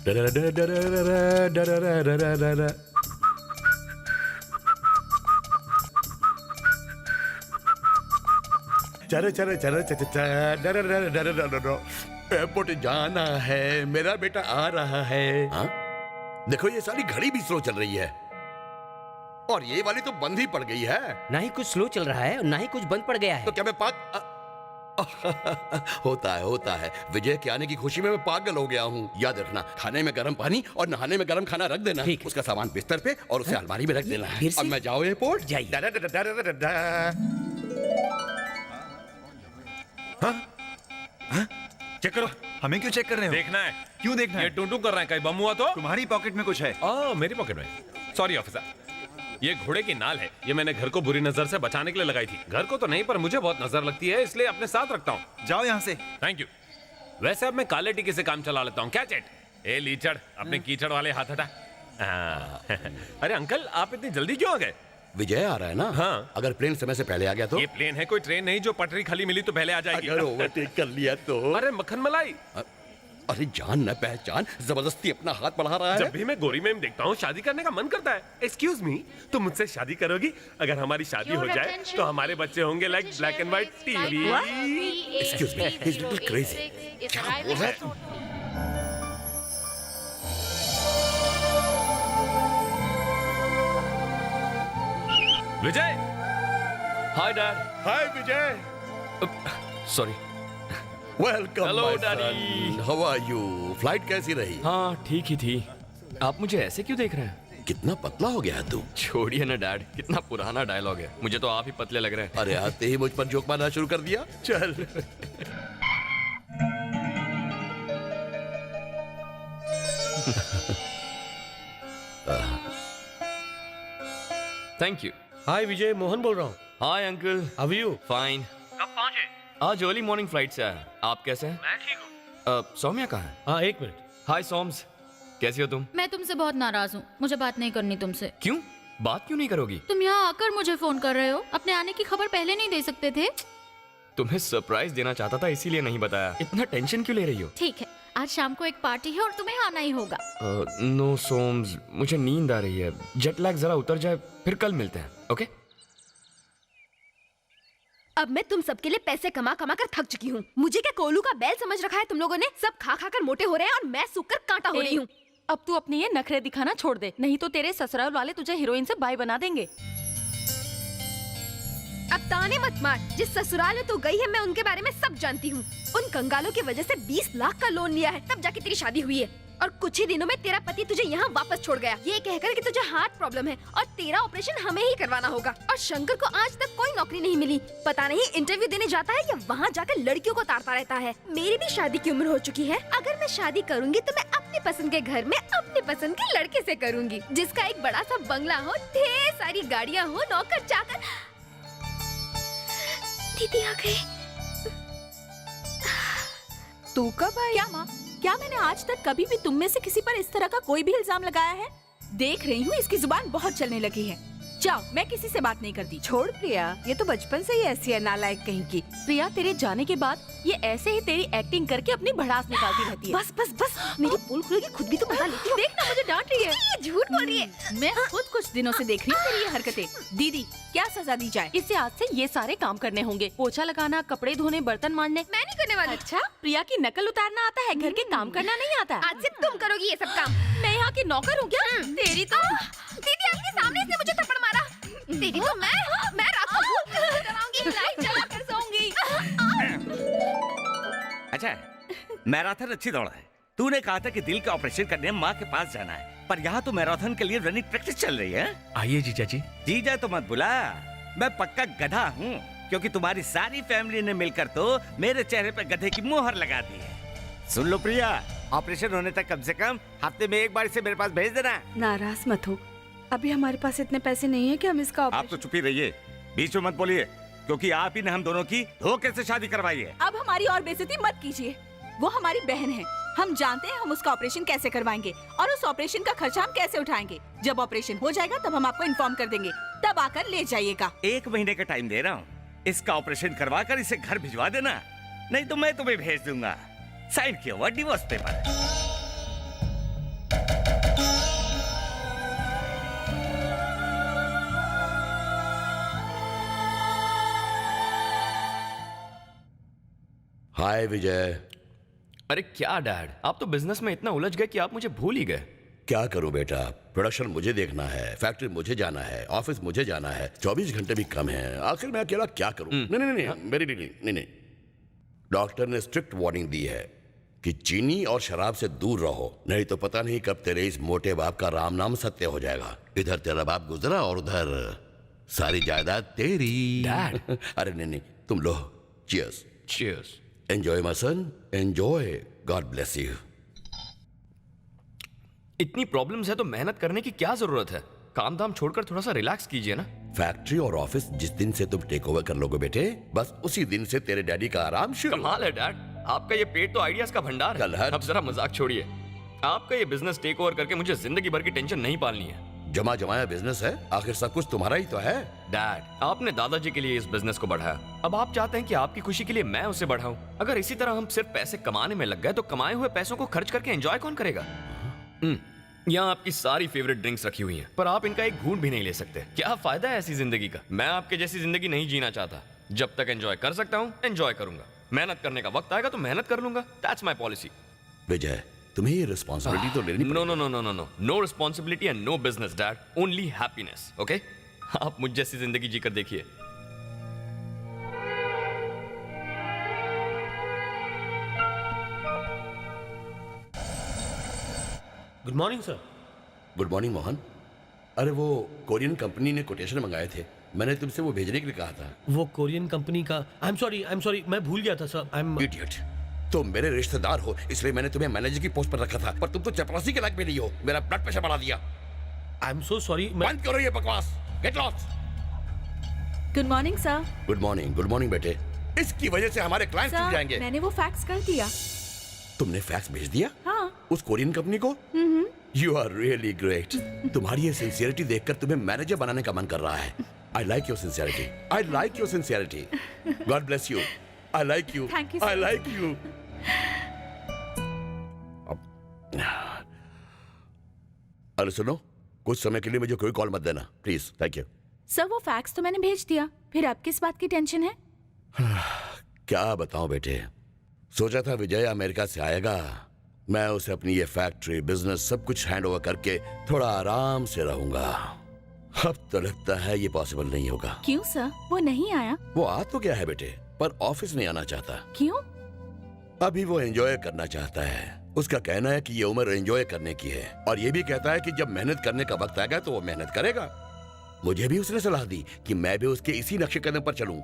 चलो चलो चलो चलो एयरपोर्ट जाना है, मेरा बेटा आ रहा है। हाँ? देखो ये सारी घड़ी भी स्लो चल रही है और ये वाली तो बंद ही पड़ गई है। ना ही कुछ स्लो चल रहा है और ना ही कुछ बंद पड़ गया है। तो क्या मैं होता है विजय के आने की खुशी में मैं पागल हो गया हूँ। याद रखना, खाने में गर्म पानी और नहाने में गर्म खाना रख देना। उसका सामान बिस्तर पे और उसे अलमारी में रख देना है। अब मैं जाओ एयरपोर्ट जाइए। चेक करो। हमें क्यों चेक कर रहे हो? देखना है। क्यों देखना है? ये टूटू कर रहा है, कहीं बम हुआ तो? तुम्हारी पॉकेट में कुछ है? मेरी पॉकेट में। सॉरी ऑफिसर, ये घोड़े की नाल है। ये मैंने घर को बुरी नजर से बचाने के लिए लगाई थी। घर को तो नहीं, पर मुझे बहुत नजर लगती है, इसलिए अपने साथ रखता हूँ। जाओ यहाँ से। Thank you. वैसे अब मैं काले टीके से काम चला लेता हूँ। क्या चेट? ए लीचड़, अपने कीचड़ वाले हाथ हटा। अरे अंकल, आप इतनी जल्दी क्यों आ गए? विजय आ रहा है ना? हाँ। अगर प्लेन समय से पहले आ गया तो? ये प्लेन है, कोई ट्रेन नहीं जो पटरी खाली मिली तो पहले आ जाएगी। अगर ओवरटेक कर लिया तो? अरे मक्खन मलाई। अरे जान न पहचान, जबरदस्ती अपना हाथ बढ़ा रहा है। जब भी मैं गोरी मैम देखता हूँ शादी करने का मन करता है। एक्सक्यूज मी, तुम मुझसे शादी करोगी? अगर हमारी शादी हो जाए तो हमारे बच्चे होंगे like black and white TV. Excuse me, he is little crazy. क्या बोल रहा है तू? Vijay. Hi dad. Hi Vijay. Sorry. Welcome Hello, my Daddy. Son. How are you? Flight कैसी रही? हाँ ठीक ही थी। आप मुझे ऐसे क्यों देख रहे हैं? कितना पतला हो गया है तू। छोड़िए ना डैड, कितना पुराना डायलॉग है। मुझे तो आप ही पतले लग रहे हैं। अरे आते ही मुझ पर जोक मारना शुरू कर दिया। चल। Thank you. Hi Vijay, Mohan बोल रहा हूँ। Hi uncle. How are you? Fine. कब पहुंचे? आज अर्ली मॉर्निंग फ्लाइट से आया। आप कैसे हैं? मैं ठीक हूँ। सौम्या कहाँ है? हाँ एक मिनट। हाय सोम्स, कैसी हो तुम? मैं तुमसे बहुत नाराज हूँ। मुझे बात नहीं करनी तुमसे। क्यों? बात क्यों नहीं करोगी? तुम यहाँ आकर मुझे फोन कर रहे हो। अपने आने की खबर पहले नहीं दे सकते थे? तुम्हें सरप्राइज देना चाहता था, इसीलिए नहीं बताया। इतना टेंशन क्यों ले रही हो? ठीक है, आज शाम को एक पार्टी है और तुम्हें आना ही होगा। नो सोम्स, मुझे नींद आ रही है। जेट लैग जरा उतर जाए, फिर कल मिलते हैं। ओके? अब मैं तुम सबके लिए पैसे कमा कमा कर थक चुकी हूँ। मुझे क्या कोलू का बैल समझ रखा है तुम लोगों ने? सब खा खा कर मोटे हो रहे हैं और मैं सूख कर कांटा हो रही हूँ। अब तू अपने ये नखरे दिखाना छोड़ दे, नहीं तो तेरे ससुराल वाले तुझे हीरोइन से बाय बना देंगे। अब ताने मत मार। जिस ससुराल में तू गई है मैं उनके बारे में सब जानती हूँ। उन कंगालों की वजह से 20 लाख का लोन लिया है, तब जाके तेरी शादी हुई है। और कुछ ही दिनों में तेरा पति तुझे यहाँ वापस छोड़ गया, ये कहकर कि तुझे हार्ट प्रॉब्लम है और तेरा ऑपरेशन हमें ही करवाना होगा। और शंकर को आज तक कोई नौकरी नहीं मिली। पता नहीं इंटरव्यू देने जाता है या वहाँ जाकर लड़कियों को तारता रहता है। मेरी भी शादी की उम्र हो चुकी है। अगर मैं शादी करूँगी तो मैं अपनी पसंद के घर में अपनी पसंद के लड़के से करूँगी, जिसका एक बड़ा सा बंगला हो, ढेर सारी गाड़ियाँ हो, नौकर चाकर। दीदी आ गई। तू कब आई? क्या माँ, क्या मैंने आज तक कभी भी तुम में से किसी पर इस तरह का कोई भी इल्जाम लगाया है? देख रही हूँ इसकी जुबान बहुत चलने लगी है। जाओ, मैं किसी से बात नहीं करती। छोड़ प्रिया, ये तो बचपन से ही ऐसी है, नालायक कहीं की। प्रिया, तेरे जाने के बाद ये ऐसे ही तेरी एक्टिंग करके अपनी भड़ास निकालती रहती है। बस बस बस, मेरी पोल खुलेगी, खुद भी तो बता लेती हो। देखना, मुझे डांट रही है। ये झूठ बोल रही है। मैं खुद कुछ दिनों से देख रही हूँ तेरी ये हरकतें। दीदी, क्या सजा दी जाए? इसे आज से ये सारे काम करने होंगे। पोछा लगाना, कपड़े धोने, बर्तन मांजने। मैं नहीं करने वाली। अच्छा, प्रिया की नकल उतारना आता है, घर के काम करना नहीं आता? आज से तुम करोगी ये सब काम। मैं यहाँ की नौकर हूँ क्या? तेरी तो दीदी, आपके सामने इसने मुझे थप्पड़ मारा। दीदी तो मैं रात को भूख कराऊंगी, लाइट जला कर सोऊंगी। अच्छा, मैराथन अच्छी दौड़ा है। तूने कहा था कि दिल का ऑपरेशन करने माँ के पास जाना है, पर यहाँ तो मैराथन के लिए रनिंग प्रैक्टिस चल रही है। आइए जीजा जी। जीजा तो मत बुला, मैं पक्का गधा हूँ, क्योंकि तुम्हारी सारी फैमिली ने मिलकर तो मेरे चेहरे पे गधे की मोहर लगा दी है। सुन लो प्रिया, ऑपरेशन होने तक कम से कम हफ्ते में एक बार इसे मेरे पास भेज देना। नाराज मत हो, अभी हमारे पास इतने पैसे नहीं है कि हम इसका आप तो चुप ही रहिए, बीच में मत बोलिए, क्योंकि आप ही ने हम दोनों की धोखे से शादी करवाई है। अब हमारी और बेइज्जती मत कीजिए। वो हमारी बहन है, हम जानते हैं हम उसका ऑपरेशन कैसे करवाएंगे और उस ऑपरेशन का खर्चा हम कैसे उठाएंगे। जब ऑपरेशन हो जाएगा तब हम आपको इन्फॉर्म कर देंगे, तब आकर ले जाइएगा। 1 महीने का टाइम दे रहा हूँ, इसका ऑपरेशन करवा कर इसे घर भिजवा देना, नहीं तो मैं तुम्हें भेज दूंगा साइन किया हुआ डिवोर्स पेपर। हाय विजय। अरे क्या डैड, आप तो बिजनेस में इतना उलझ गए कि आप मुझे भूल ही गए। क्या करूं बेटा, प्रोडक्शन मुझे देखना है, फैक्ट्री मुझे जाना है, ऑफिस मुझे जाना है, 24 घंटे भी कम है। आखिर मैं अकेला क्या करूं? नहीं नहीं नहीं, मेरी नहीं। डॉक्टर ने स्ट्रिक्ट वार्निंग दी है कि चीनी और शराब से दूर रहो, नहीं तो पता नहीं कब तेरे इस मोटे बाप का राम नाम सत्य हो जाएगा। इधर तेरा बाप गुजरा और उधर सारी जायदाद तेरी। डैड। अरे नहीं, तुम लो। Cheers. Cheers. Enjoy my son, enjoy. God bless you. इतनी प्रॉब्लम्स है तो मेहनत करने की क्या जरूरत है? काम धाम छोड़कर थोड़ा सा रिलैक्स कीजिए ना। फैक्ट्री और ऑफिस जिस दिन से तुम टेक ओवर कर लोगे बेटे, बस उसी दिन से तेरे डैडी का आराम शुरू। कमाल है डैड, आपका ये पेट तो आइडियाज का भंडार है। कलहर। अब जरा मजाक छोड़िए। आपका ये बिजनेस टेक ओवर करके मुझे जिंदगी भर की टेंशन नहीं पालनी है। जमा जमाया बिजनेस है, आखिर सब कुछ तुम्हारा ही तो है। डैड, आपने दादाजी के लिए इस बिजनेस को बढ़ाया, अब आप चाहते हैं कि आपकी खुशी के लिए मैं उसे बढ़ाऊं। अगर इसी तरह हम सिर्फ पैसे कमाने में लग गए तो कमाए हुए पैसों को खर्च करके एंजॉय कौन करेगा? यहाँ आपकी सारी फेवरेट ड्रिंक्स रखी हुई हैं, पर आप इनका एक घूंट भी नहीं ले सकते। क्या फायदा है ऐसी जिंदगी का? मैं आपके जैसी जिंदगी नहीं जीना चाहता। जब तक एंजॉय कर सकता हूँ एंजॉय करूंगा, मेहनत करने का वक्त आएगा तो मेहनत कर लूंगा। That's my policy. विजय, तुम्हें ये रिस्पॉन्सिबिलिटी तो लेनी no no no no no no no responsibility and no business dad, only happiness. Okay, आप मुझ जैसी जिंदगी जीकर देखिए। Good morning sir. Good morning Mohan. अरे वो कोरियन कंपनी ने कोटेशन मंगाए थे, मैंने तुमसे वो भेजने के लिए कहा था। वो कोरियन कंपनी का आई एम सॉरी, मैं भूल गया था सर। I am idiot. तुम मेरे रिश्तेदार हो इसलिए मैंने तुम्हें मैनेजर की पोस्ट पर रखा था, पर तुम तो चपरासी के लायक भी नहीं हो। मेरा ब्लड प्रेशर बढ़ा दिया। I am so sorry. बंद करो ये बकवास। Get lost. Good morning sir. Good morning बेटे। इसकी वजह से हमारे क्लाइंट्स टूट जाएंगे। मैंने वो फैक्स कर दिया। तुमने फैक्स भेज दिया? हाँ। उस कोरियन कंपनी को? You are really great. तुम्हारी ये सिंसियरिटी देखकर तुम्हें मैनेजर बनाने का मन कर रहा है। I like your sincerity. God bless you. I like you. Thank you, I sir. Like you. अरे सुनो, कुछ समय के लिए मुझे कोई कॉल मत देना प्लीज। Thank you. सर वो फैक्स तो मैंने भेज दिया, फिर आप किस बात की टेंशन है? क्या बताऊं बेटे, सोचा था विजय अमेरिका से आएगा, मैं उसे अपनी ये फैक्ट्री बिजनेस सब कुछ हैंड ओवर करके थोड़ा आराम से रहूंगा। अब तो लगता है ये पॉसिबल नहीं होगा। क्यों सर, वो नहीं आया? वो आ तो गया है बेटे, पर ऑफिस नहीं आना चाहता। क्यों? अभी वो एंजॉय करना चाहता है। उसका कहना है कि ये उम्र एंजॉय करने की है, और ये भी कहता है कि जब मेहनत करने का वक्त आएगा तो वो मेहनत करेगा। मुझे भी उसने सलाह दी कि मैं भी उसके इसी नक्शे कदम पर चलूं।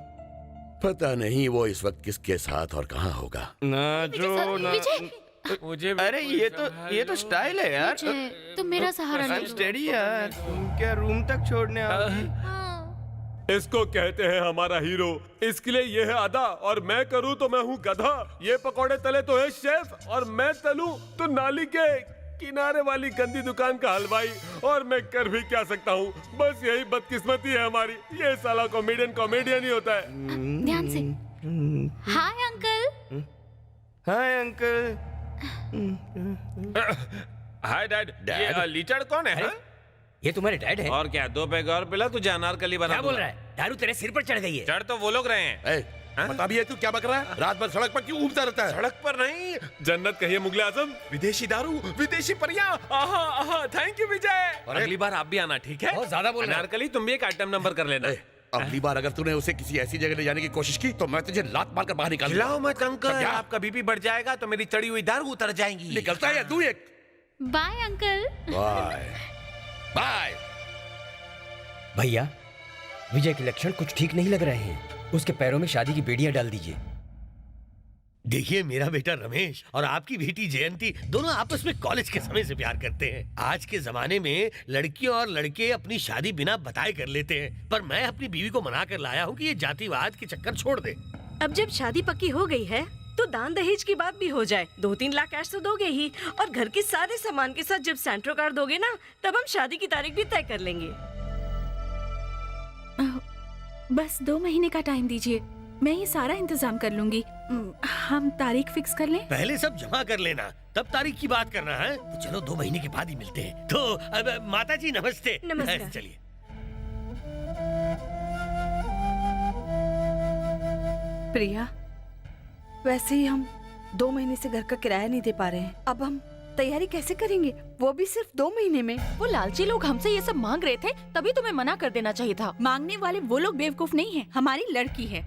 पता नहीं वो इस वक्त किसके साथ और कहाँ होगा। ना जो ना मुझे अरे ये तो स्टाइल है यार। तुम मेरा सहारा ले लो। स्टेडी यार, तुम क्या रूम तक छोड़ने आओगी? हाँ। इसको कहते हैं हमारा हीरो, इसके लिए ये है अदा, और मैं करूं तो मैं हूं गधा। ये पकौड़े तले तो है शेफ, और मैं तलूं तो नाली के किनारे वाली गंदी दुकान का हलवाई। और मैं कर भी क्या सकता हूँ, बस यही बदकिस्मती है हमारी। ये साला कॉमेडियन ही होता है। ध्यान से। Hi uncle. Hi uncle. Hi dad. ये लीचड़ कौन है? ये तुम्हारे डैड है? और क्या, 2 पैग और पिला, तुझे अनारकली बना क्या बोल दूंगा। रहा है? दारू तेरे सिर पर चढ़ गई है। चढ़ तो वो लोग रहे हैं। बता भी है तू क्या बक रहा है? रात भर सड़क पर क्यों घूमता रहता है? सड़क पर नहीं, जन्नत कहिए मुगले आजम, विदेशी दारू, विदेशी परियां। आहा आहा, थैंक यू विजय। अगली बार आप भी आना, ठीक है? बहुत ज्यादा बोल रहा है। अनारकली, तुम भी एक आइटम नंबर कर लेना। अगली बार अगर तूने उसे किसी ऐसी जगह ले जाने की कोशिश की तो मैं तुझे लात मारकर बाहर निकाल दूंगा। खिलाओ मत अंकल, क्या? आपका बीपी बढ़ जाएगा तो मेरी चढ़ी हुई दारू उतर जाएंगी। निकलता है या तू एक? Bye uncle. Bye bye. भैया, विजय के लक्षण कुछ ठीक नहीं लग रहे हैं। उसके पैरों में शादी की बेड़ियां डाल दीजिए। देखिए, मेरा बेटा रमेश और आपकी बेटी जयंती दोनों आपस में कॉलेज के समय से प्यार करते हैं। आज के जमाने में लड़कियां और लड़के अपनी शादी बिना बताए कर लेते हैं, पर मैं अपनी बीवी को मना कर लाया हूँ कि ये जातिवाद के चक्कर छोड़ दे। अब जब शादी पक्की हो गई है तो दान दहेज की बात भी हो जाए। 2-3 लाख कैश तो दोगे ही, और घर के सारे सामान के साथ जब सेंट्रो कार दोगे ना, तब हम शादी की तारीख भी तय कर लेंगे। बस 2 महीने का टाइम दीजिए, मैं ये सारा इंतजाम कर लूंगी। हम तारीख फिक्स कर लें? पहले सब जमा कर लेना, तब तारीख की बात करना है। तो चलो 2 महीने के बाद ही मिलते हैं। तो अब माता जी नमस्ते। नमस्कार। चलिए। प्रिया, वैसे ही हम 2 महीने से घर का किराया नहीं दे पा रहे हैं। अब हम तैयारी कैसे करेंगे, वो भी सिर्फ 2 महीने में। वो लालची लोग हमसे ये सब मांग रहे थे, तभी तुम्हें मना कर देना चाहिए था। मांगने वाले वो लोग बेवकूफ नहीं है, हमारी लड़की है।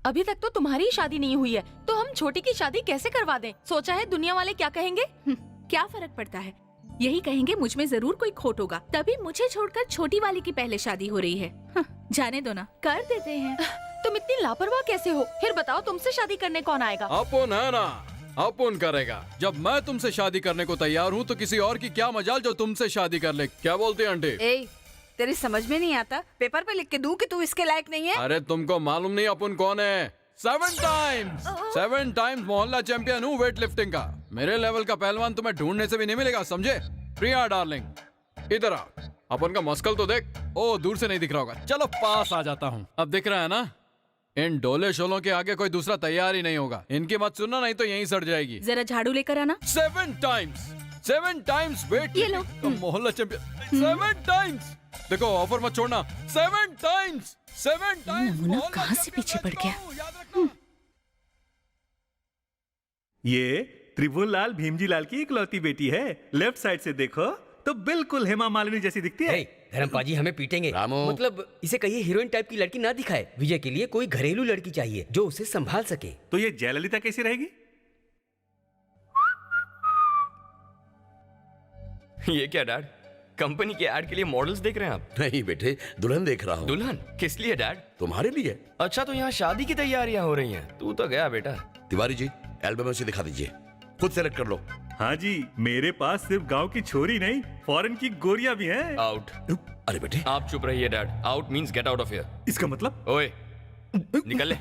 अभी तक तो तुम्हारी ही शादी नहीं हुई है, तो हम छोटी की शादी कैसे करवा दें? सोचा है दुनिया वाले क्या कहेंगे? क्या फर्क पड़ता है, यही कहेंगे मुझ में जरूर कोई खोट होगा, तभी मुझे छोड़कर छोटी वाली की पहले शादी हो रही है। जाने दो ना, कर देते हैं। तुम इतनी लापरवाह कैसे हो? फिर बताओ, तुमसे शादी करने कौन आएगा? अपुन है ना, अपुन करेगा। जब मैं तुमसे शादी करने को तैयार हूँ तो किसी और की क्या मजाल जो तुमसे शादी कर ले। क्या बोलती है आंटी? ए, तेरी समझ में नहीं आता? पेपर पे लिख के दूं कि तू इसके लायक नहीं है? अरे तुमको मालूम नहीं अपुन कौन है? 7 टाइम्स मोहल्ला चैंपियन हूँ वेट लिफ्टिंग का। मेरे लेवल का पहलवान तुम्हें ढूंढने से भी नहीं मिलेगा, समझे? प्रिया डार्लिंग इधर आ, अपन का मस्कल तो देख। ओ दूर से नहीं दिख रहा होगा, चलो पास आ जाता हूँ। अब दिख रहा है ना? इन डोले शोलों के आगे कोई दूसरा तैयार ही नहीं होगा। इनकी मत सुनना, नहीं तो यहीं सड़ जाएगी। जरा झाड़ू लेकर आना। 7 टाइम्स वेट ये लो। मोहल्ला चैंपियन 7 टाइम्स। देखो ऑफर मत छोड़ना। 7 टाइम्स नमूना कहाँ से पीछे पड़ गया? ये त्रिभुवनलाल भीमजी लाल की इकलौती बेटी है। लेफ्ट साइड से देखो तो बिल्कुल हेमा मालिनी जैसी दिखती है। धर्मपाजी हमें पीटेंगे। रामू। मतलब इसे कहिए हीरोइन टाइप की लड़की ना दिखाए। विजय के लिए कोई घरेलू लड़की चाहिए जो उसे संभाल सके। तो ये जयललिता कैसी रहेगी? ये क्या डैड, कंपनी के ऐड के लिए मॉडल्स देख रहे हैं आप? नहीं बेटे, दुल्हन देख रहा हूँ। दुल्हन किस लिए डैड? तुम्हारे लिए। अच्छा, तो यहाँ शादी की तैयारियां हो रही हैं। तू तो गया बेटा। तिवारी जी, एल्बम उसे दिखा दीजिए, खुद सेलेक्ट कर लो। हाँ जी, मेरे पास सिर्फ गांव की छोरी नहीं, फॉरेन की गोरियां भी हैं। आउट। अरे बेटे, आप चुप रहिए dad. Out means get out of here. इसका मतलब? ओए निकल ले।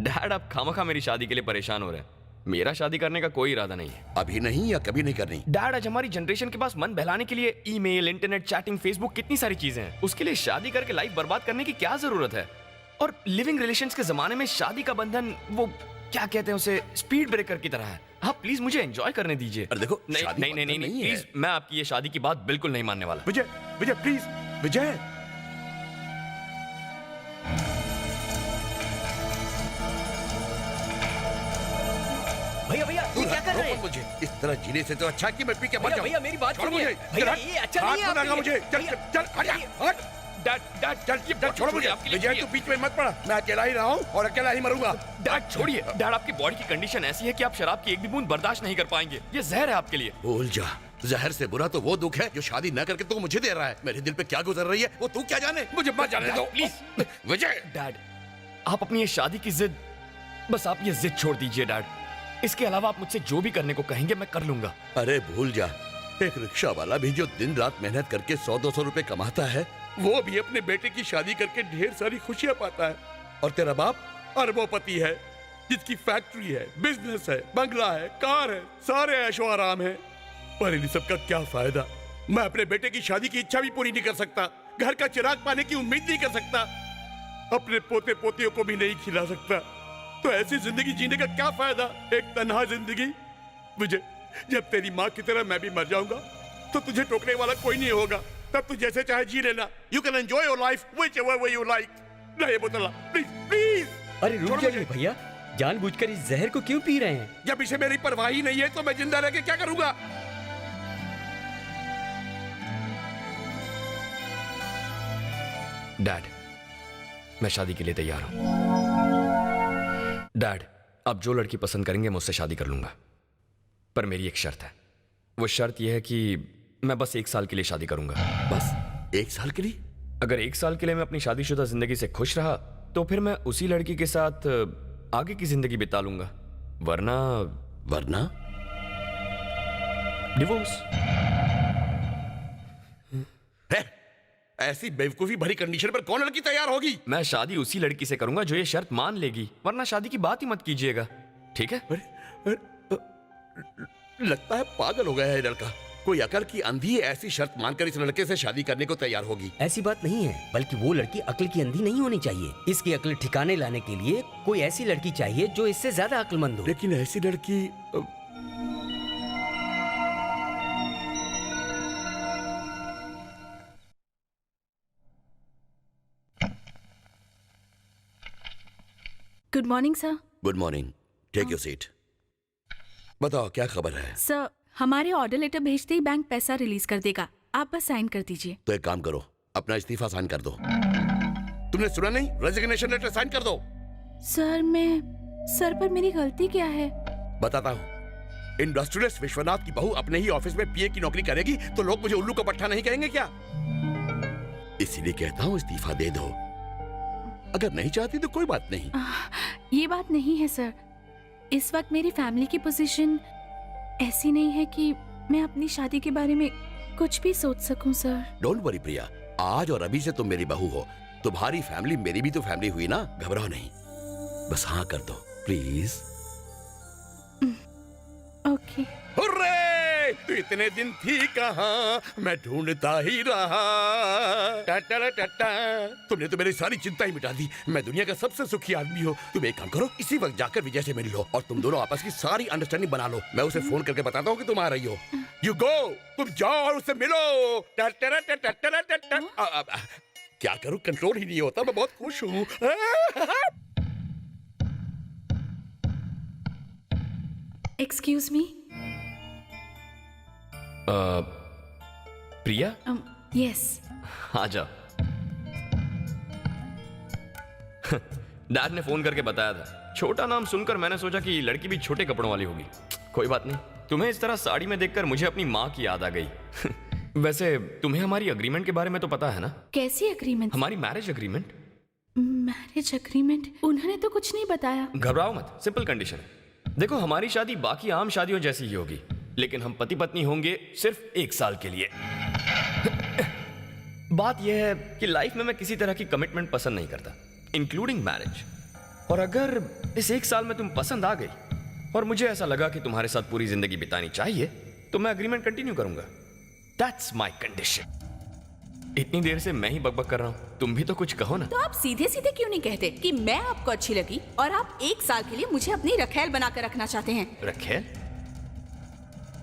डैड आप खामखा मेरी शादी के लिए परेशान हो रहे हैं। मेरा शादी करने का कोई इरादा नहीं है। अभी नहीं या कभी नहीं करनी। डैड, आज हमारी जनरेशन के पास मन बहलाने के लिए ईमेल, इंटरनेट, चैटिंग, फेसबुक, कितनी सारी चीजें हैं। उसके लिए शादी करके लाइफ बर्बाद करने की क्या जरूरत है? और लिविंग रिलेशंस के जमाने में शादी का बंधन, वो क्या कहते हैं उसे, स्पीड ब्रेकर की तरह है। हाँ प्लीज मुझे एंजॉय करने दीजिए। अरे देखो, नहीं शादी नहीं नहीं बंधन नहीं नहीं है। प्लीज, मैं आपकी ये शादी की बात बिल्कुल नहीं मानने वाला। विजय, विजय प्लीज, विजय। भैया भैया ये क्या कर रहे हैं? मुझे इस तरह जीने से तो अच्छा कि मैं पी के मर जाऊं। भैया मेरी बात छोड़ सुनिए। मुझे। भैया चल, ये अच्छा हाथ नहीं है मत लगा आपके मुझे। लिए। चल भैया, चल चल, हट जा, हट। डैड डैड चल ये छोड़ मुझे। आपके लिए विजय नहीं तू है। बीच में मत पड़ा, मैं अकेला ही रहा हूँ और अकेला ही मरूंगा। डैड छोड़िए। डैड आपकी बॉडी की कंडीशन ऐसी है कि आप शराब की एक भी बूंद बर्दाश्त नहीं कर पाएंगे। ये जहर है आपके लिए। भूल जा, जहर से बुरा तो वो दुख है जो शादी न करके तू मुझे दे रहा है। मेरे दिल पे क्या गुजर रही है वो तू क्या जाने। मुझे मत जाने दो प्लीज। विजय। डैड आप अपनी ये शादी की जिद, बस आप ये जिद छोड़ दीजिए डैड। इसके अलावा आप मुझसे जो भी करने को कहेंगे मैं कर लूंगा। अरे भूल जा, एक रिक्शा वाला भी जो दिन रात मेहनत करके 100-200 रुपए कमाता है, वो भी अपने बेटे की शादी करके ढेर सारी खुशियां पाता है। और तेरा बाप अरबोपति है, जिसकी फैक्ट्री है, बिजनेस है, बंगला है, कार है, सारे ऐशो आराम है। पर इन सब का क्या फायदा? मैं अपने बेटे की शादी की इच्छा भी पूरी नहीं कर सकता, घर का चिराग पाने की उम्मीद नहीं कर सकता, अपने पोते पोतियों को भी नहीं खिला सकता। तो ऐसी जिंदगी जीने का क्या फायदा, एक तन्हा जिंदगी। विजय, जब तेरी माँ की तरह मैं भी मर जाऊंगा तो तुझे टोकने वाला कोई नहीं होगा। तब तू जैसे चाहे जी लेना। You can enjoy your life whichever way you like. नहीं बोतला, प्लीज प्लीज। अरे रुक जाइए भैया, जानबूझकर इस जहर को क्यों पी रहे हैं? जब इसे मेरी परवाह ही नहीं है तो मैं जिंदा रह के क्या करूंगा? डैड मैं शादी के लिए तैयार हूं। डैड आप जो लड़की पसंद करेंगे मैं उससे शादी कर लूंगा, पर मेरी एक शर्त है। वो शर्त यह है कि मैं बस 1 साल के लिए शादी करूंगा। बस 1 साल के लिए? अगर 1 साल के लिए मैं अपनी शादीशुदा जिंदगी से खुश रहा तो फिर मैं उसी लड़की के साथ आगे की जिंदगी बिता लूंगा, वरना वरना डिवोर्स। ऐसी बेवकूफी भरी कंडीशन पर कौन लड़की तैयार होगी? मैं शादी उसी लड़की से करूंगा जो ये शर्त मान लेगी, वरना शादी की बात ही मत कीजिएगा, ठीक है? लगता है पागल हो गया है लड़का। कोई अकल की अंधी ऐसी शर्त मानकर इस लड़के से शादी करने को तैयार होगी। ऐसी बात नहीं है, बल्कि वो लड़की अक्ल की अंधी नहीं होनी चाहिए। इसकी अक्ल ठिकाने लाने के लिए कोई ऐसी लड़की चाहिए जो इससे ज्यादा अक्लमंद हो। लेकिन ऐसी लड़की good morning sir. Good morning, take your seat. बताओ क्या खबर है? सर, हमारे ऑर्डर लेटर भेजते ही बैंक पैसा रिलीज कर देगा, आप बस साइन कर दीजिए। तो एक काम करो, अपना इस्तीफा साइन कर दो। तुमने सुना नहीं? रेजिग्नेशन लेटर साइन कर दो। सर पर मेरी गलती क्या है? बताता हूँ। इंडस्ट्रियलिस्ट विश्वनाथ की बहू अपने ही ऑफिस में पीए की नौकरी करेगी तो लोग मुझे उल्लू का पट्टा नहीं कहेंगे क्या? इसीलिए कहता हूँ इस्तीफा दे दो। अगर नहीं चाहती तो कोई बात नहीं। ये बात नहीं है सर, इस वक्त मेरी फैमिली की पोजीशन ऐसी नहीं है कि मैं अपनी शादी के बारे में कुछ भी सोच सकूं सर। डोंट वरी प्रिया, आज और अभी से तुम मेरी बहू हो। तुम्हारी फैमिली मेरी भी तो फैमिली हुई ना, घबराओ नहीं। बस हाँ कर दो प्लीज। ओके। हुर्रे! तू इतने दिन थी कहाँ, मैं ढूंढता ही रहा। टा। तुमने तो मेरी सारी चिंता ही मिटा दी। मैं दुनिया का सबसे सुखी आदमी हूँ। तुम एक काम करो, इसी वक्त जाकर विजय से मिल लो और तुम दोनों आपस की सारी अंडरस्टैंडिंग बना लो। मैं उसे फोन करके बताता हूँ कि तुम आ रही हो। यू गो, तुम जाओ और उससे मिलो। क्या करूँ, कंट्रोल ही नहीं होता। मैं बहुत खुश हूँ। Excuse me. प्रिया? यस। आ जाओ। डैड ने फोन करके बताया था। छोटा नाम सुनकर मैंने सोचा कि लड़की भी छोटे कपड़ों वाली होगी। कोई बात नहीं, तुम्हें इस तरह साड़ी में देखकर मुझे अपनी माँ की याद आ गई। वैसे तुम्हें हमारी अग्रीमेंट के बारे में तो पता है ना? कैसी एग्रीमेंट? हमारी मैरिज अग्रीमेंट। Marriage agreement? उन्होंने तो कुछ नहीं बताया। घबराओ मत, सिंपल कंडीशन है। देखो, हमारी शादी बाकी आम शादियों जैसी ही होगी, लेकिन हम पति पत्नी होंगे सिर्फ 1 साल के लिए। बात यह है कि लाइफ में मैं किसी तरह की कमिटमेंट पसंद नहीं करता, इंक्लूडिंग मैरिज। और अगर इस 1 साल में तुम पसंद आ गई और मुझे ऐसा लगा कि तुम्हारे साथ पूरी जिंदगी बितानी चाहिए, तो मैं अग्रीमेंट कंटिन्यू करूंगा। That's my condition. इतनी देर से मैं ही बकबक कर रहा हूं, तुम भी तो कुछ कहो ना। तो आप सीधे सीधे क्यों नहीं कहते कि मैं आपको अच्छी लगी और आप 1 साल के लिए मुझे अपनी रखेल बनाकर रखना चाहते हैं? रखेल?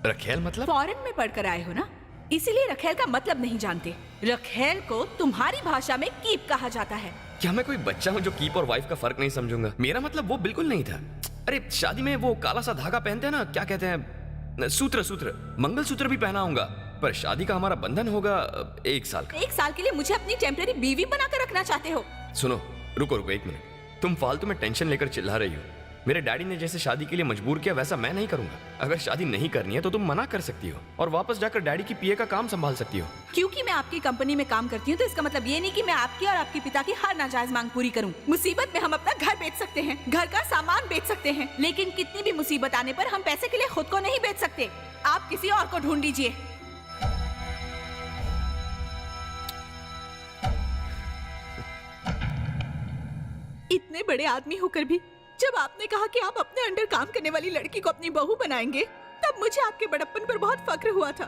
रखेल मतलब? फॉरेन में पढ़कर आए हो ना, इसीलिए रखेल का मतलब नहीं जानते। रखेल को तुम्हारी भाषा में कीप कहा जाता है। क्या मैं कोई बच्चा हूं जो कीप और वाइफ का फर्क नहीं समझूंगा? मेरा मतलब वो बिल्कुल नहीं था। अरे शादी में वो काला सा धागा पहनते हैं ना, क्या कहते हैं? सूत्र। मंगलसूत्र भी पहना होगा, पर शादी का हमारा बंधन होगा 1 साल का। 1 साल के लिए मुझे अपनी टेम्परेरी बीवी बनाकर रखना चाहते हो? सुनो, रुको 1 मिनट। तुम फालतू में टेंशन लेकर चिल्ला रही हो। मेरे डैडी ने जैसे शादी के लिए मजबूर किया वैसा मैं नहीं करूंगा। अगर शादी नहीं करनी है तो तुम मना कर सकती हो और वापस जाकर डैडी की पीए का काम संभाल सकती हो। क्योंकि मैं आपकी कंपनी में काम करती हूँ तो इसका मतलब ये नहीं कि मैं आपकी और आपके पिता की हर नाजायज मांग पूरी करूँ। मुसीबत में हम अपना घर बेच सकते हैं, घर का सामान बेच सकते हैं, लेकिन कितनी भी मुसीबत आने पर हम पैसे के लिए खुद को नहीं बेच सकते। आप किसी और को ढूंढ लीजिए। इतने बड़े आदमी होकर भी जब आपने कहा कि आप अपने अंडर काम करने वाली लड़की को अपनी बहू बनाएंगे, तब मुझे आपके बड़प्पन पर बहुत फक्र हुआ था।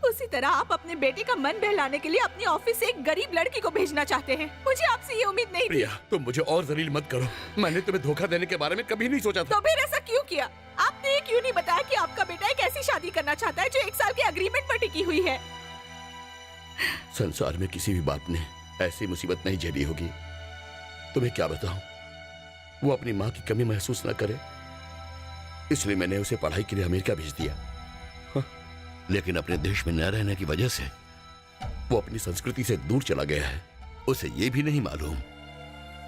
उसी तरह आप अपने बेटे का मन बहलाने के लिए अपनी ऑफिस से एक गरीब लड़की को भेजना चाहते हैं। मुझे आपसे ये उम्मीद नहीं थी। प्रिया, तुम मुझे और जलील मत करो। मैंने तुम्हें धोखा देने के बारे में कभी नहीं सोचा था। तो फिर ऐसा क्यों किया? आपने ये क्यों नहीं बताया कि आपका बेटा एक ऐसी शादी करना चाहता है जो 1 साल के अग्रीमेंट पर टिकी हुई है? संसार में किसी भी बाप ने ऐसी मुसीबत नहीं झेली होगी। तुम्हें क्या बताऊं, वो अपनी माँ की कमी महसूस न करे, इसलिए मैंने उसे पढ़ाई के लिए अमेरिका भेज दिया। हाँ, लेकिन अपने देश में न रहने की वजह से वो अपनी संस्कृति से दूर चला गया है। उसे ये भी नहीं मालूम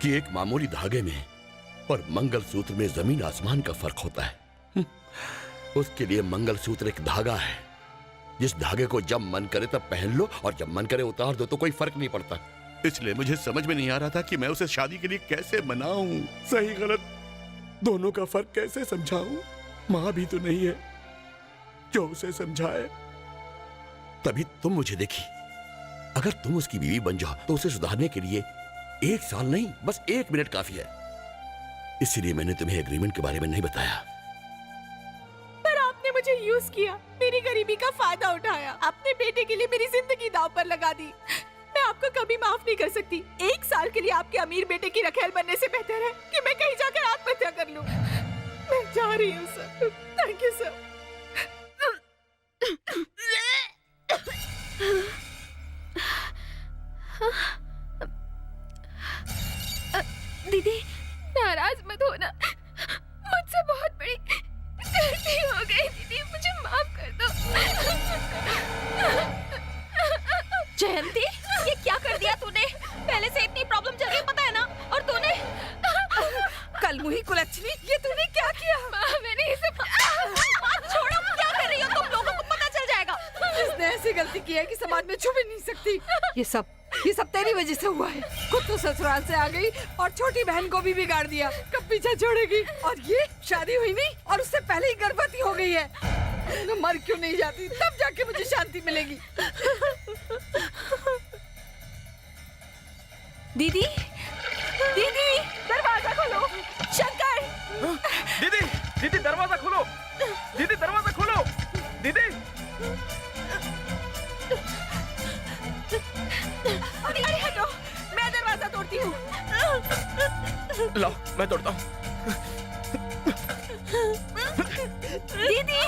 कि एक मामूली धागे में और मंगलसूत्र में जमीन आसमान का फर्क होता है। उसके लिए मंगलसूत्र एक धागा है, जिस धागे को जब मन करे तब पहन लो और जब मन करे उतार दो, तो कोई फर्क नहीं पड़ता। इसलिए मुझे समझ में नहीं आ रहा था कि मैं उसे शादी के लिए कैसे मनाऊं, सही गलत दोनों का फर्क कैसे समझाऊं। मां भी तो नहीं है जो उसे समझाए। तभी तुम मुझे देखी। अगर तुम उसकी बीवी बन जाओ तो उसे सुधारने के लिए 1 साल नहीं, बस 1 मिनट काफी है। इसलिए मैंने तुम्हें एग्रीमेंट के बारे में नहीं बताया। पर आपने मुझे यूज किया, मेरी गरीबी का फायदा उठाया, अपने बेटे के लिए मेरी जिंदगी दांव पर लगा दी। मैं आपको कभी माफ नहीं कर सकती। 1 साल के लिए आपके अमीर बेटे की रखेल बनने से बेहतर है कि मैं कहीं जाकर आत्महत्या कर लूं। मैं जा रही हूँ सर। Thank you sir. दीदी, नाराज मत होना। कुलच्छनी, ये तूने क्या किया? मैंने ये सब छोड़ो, क्या कर रही हो तुम? लोगों को पता चल जाएगा। इसने ऐसी गलती की है कि समाज में छुप ही नहीं सकती। ये सब तेरी वजह से हुआ है। खुद तो ससुराल से आ गई और छोटी बहन को भी बिगाड़ दिया। कब पीछा छोड़ेगी? और ये शादी हुई नहीं और उससे पहले ही गर्भवती हो गई है। मैं मर क्यों नहीं जाती? तब जाके मुझे शांति मिलेगी। दीदी, दीदी, दरवाजा खोलो। शंकर, दीदी, दीदी दरवाजा खोलो। दीदी दरवाजा खोलो। दीदी, अरे हटो, मैं दरवाजा तोड़ती हूँ। लाओ मैं तोड़ता हूँ। दीदी,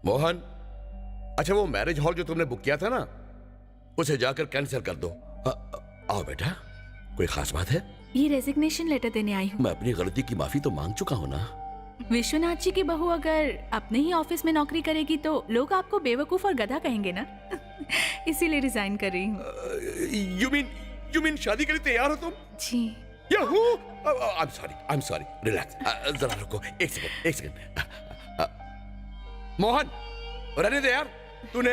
मोहन, अच्छा वो मैरिज हॉल जो तुमने बुक किया था ना, उसे जाकर कैंसिल कर दो। आओ बेटा, कोई खास बात है? ये रेजिग्नेशन लेटर देने आई हूँ। मैं अपनी गलती की माफी तो मांग चुका हूँ ना। विश्वनाथ जी की बहू अगर अपने ही ऑफिस में नौकरी करेगी तो लोग आपको बेवकूफ और गधा कहेंगे ना। इसीलिए रिजाइन कर रही हूँ। यू मीन शादी के लिए तैयार हो तुम? जी। Yahoo! I am sorry, relax. जरा रुको, एक सेकंड। मोहन, रहने दे यार। तूने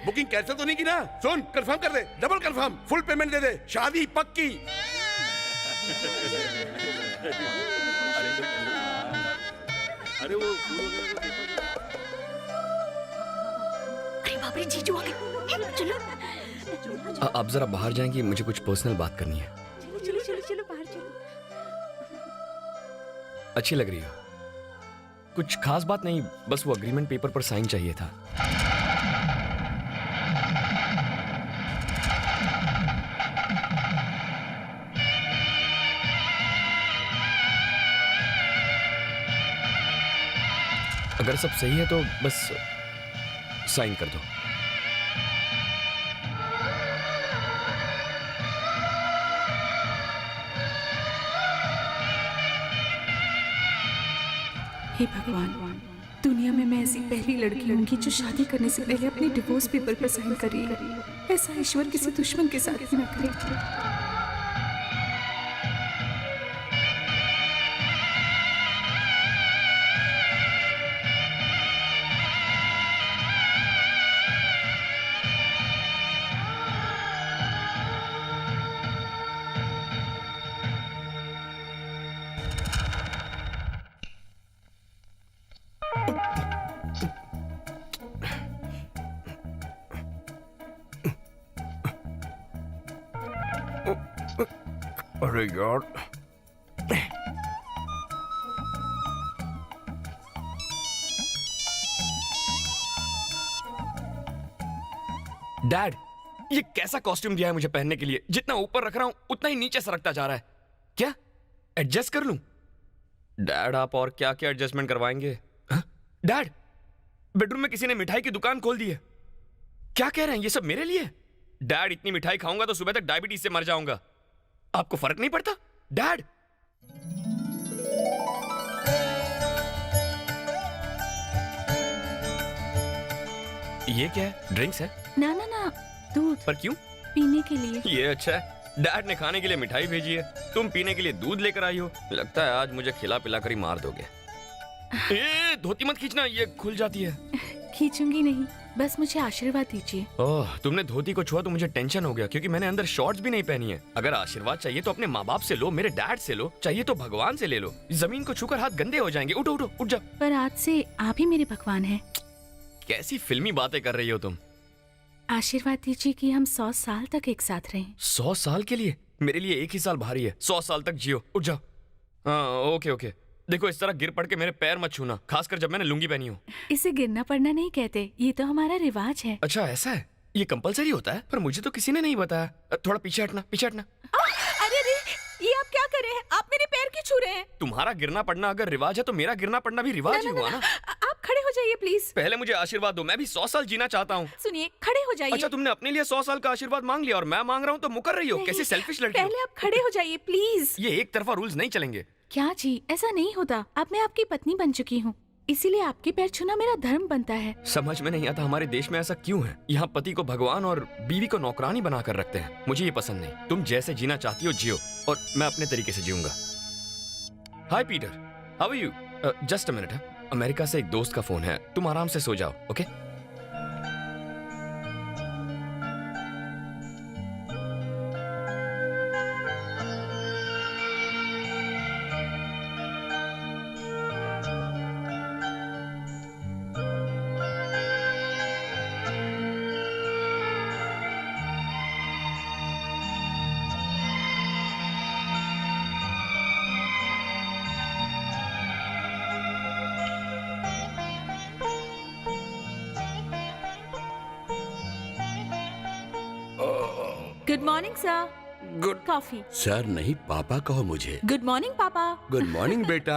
बुकिंग कैंसिल तो नहीं की ना? सुन, कंफर्म कर दे, डबल कंफर्म, फुल पेमेंट दे दे, शादी पक्की। अरे वो अरे बाप रे, जीजू आ गए। चलो आप जरा बाहर जाएंगे, मुझे कुछ पर्सनल बात करनी है। चलो बाहर चलो। अच्छी लग रही हो। कुछ खास बात नहीं, बस वो अग्रीमेंट पेपर पर साइन चाहिए था। अगर सब सही है तो बस साइन कर दो। हे भगवान, दुनिया में मैं ऐसी पहली लड़की होंगी जो शादी करने से पहले अपने डिवोर्स पेपर पर साइन कर रही है। ऐसा ईश्वर किसी दुश्मन के साथ ही न करे। अरे यार, डैड, ये कैसा कॉस्ट्यूम दिया है मुझे पहनने के लिए? जितना ऊपर रख रहा हूं उतना ही नीचे सरकता जा रहा है। क्या एडजस्ट कर लूं? डैड, आप और क्या क्या एडजस्टमेंट करवाएंगे? डैड, बेडरूम में किसी ने मिठाई की दुकान खोल दी है। क्या कह रहे हैं? ये सब मेरे लिए? डैड, इतनी मिठाई खाऊंगा तो सुबह तक डायबिटीज से मर जाऊंगा। आपको फर्क नहीं पड़ता? डैड, ये क्या है? ड्रिंक्स है? ना ना ना, दूध। पर क्यों? पीने के लिए। ये अच्छा है। डैड ने खाने के लिए मिठाई भेजी है, तुम पीने के लिए दूध लेकर आई हो। लगता है आज मुझे खिला पिला कर ही मार दोगे। ए, धोती मत खींचना, ये खुल जाती है। खींचूंगी नहीं, बस मुझे आशीर्वाद दीजिए। ओह, तुमने धोती को छुआ तो मुझे टेंशन हो गया, क्योंकि मैंने अंदर शॉर्ट्स भी नहीं पहनी है। अगर आशीर्वाद चाहिए तो अपने माँ बाप से लो, मेरे डैड से लो, चाहिए तो भगवान से ले लो। जमीन को छूकर हाथ गंदे हो जाएंगे। उठो उठो, उठ जाओ। पर आज से आप ही मेरे भगवान हैं। कैसी फिल्मी बातें कर रही हो तुम? आशीर्वाद दीजिए कि हम 100 साल तक एक साथ रहें। 100 साल के लिए? मेरे लिए एक ही साल भारी है। 100 साल तक जियो। उठ जाओ। हाँ, ओके ओके। देखो, इस तरह गिर पड़ के मेरे पैर मत छूना, खासकर जब मैंने लुंगी पहनी हो। इसे गिरना पड़ना नहीं कहते, ये तो हमारा रिवाज है। अच्छा, ऐसा है? ये कंपलसरी होता है? पर मुझे तो किसी ने नहीं बताया। थोड़ा पीछे हटना, पीछे हटना। अरे अरे, ये आप क्या कर रहे हैं? आप मेरे पैर क्यों छू रहे हैं? तुम्हारा गिरना पड़ना अगर रिवाज है तो मेरा गिरना पड़ना भी रिवाज ही हुआ ना। आप करिए प्लीज। पहले मुझे आशीर्वाद दो, मैं भी 100 साल जीना चाहता हूँ। सुनिए, खड़े हो जाइए। अच्छा, तुमने अपने लिए 100 साल का आशीर्वाद मांग लिया और मैं मांग रहा हूँ तो मुकर रही हो? कैसी सेल्फिश लड़की हो। पहले आप खड़े हो जाइए प्लीज। ये एक तरफा रूल्स नहीं चलेंगे। क्या जी, ऐसा नहीं होता। अब मैं आपकी पत्नी बन चुकी हूँ, इसीलिए आपके पैर छूना मेरा धर्म बनता है। समझ में नहीं आता हमारे देश में ऐसा क्यों है। यहाँ पति को भगवान और बीवी को नौकरानी बनाकर रखते हैं। मुझे ये पसंद नहीं। तुम जैसे जीना चाहती हो जियो, और मैं अपने तरीके से जीऊंगा। Hi Peter, how are you? Just a minute. America से एक दोस्त का फोन है, तुम आराम से सो जाओ, okay? Good morning sir. Good coffee. Sir नहीं, पापा कहो मुझे। गुड मॉर्निंग पापा। गुड मॉर्निंग बेटा।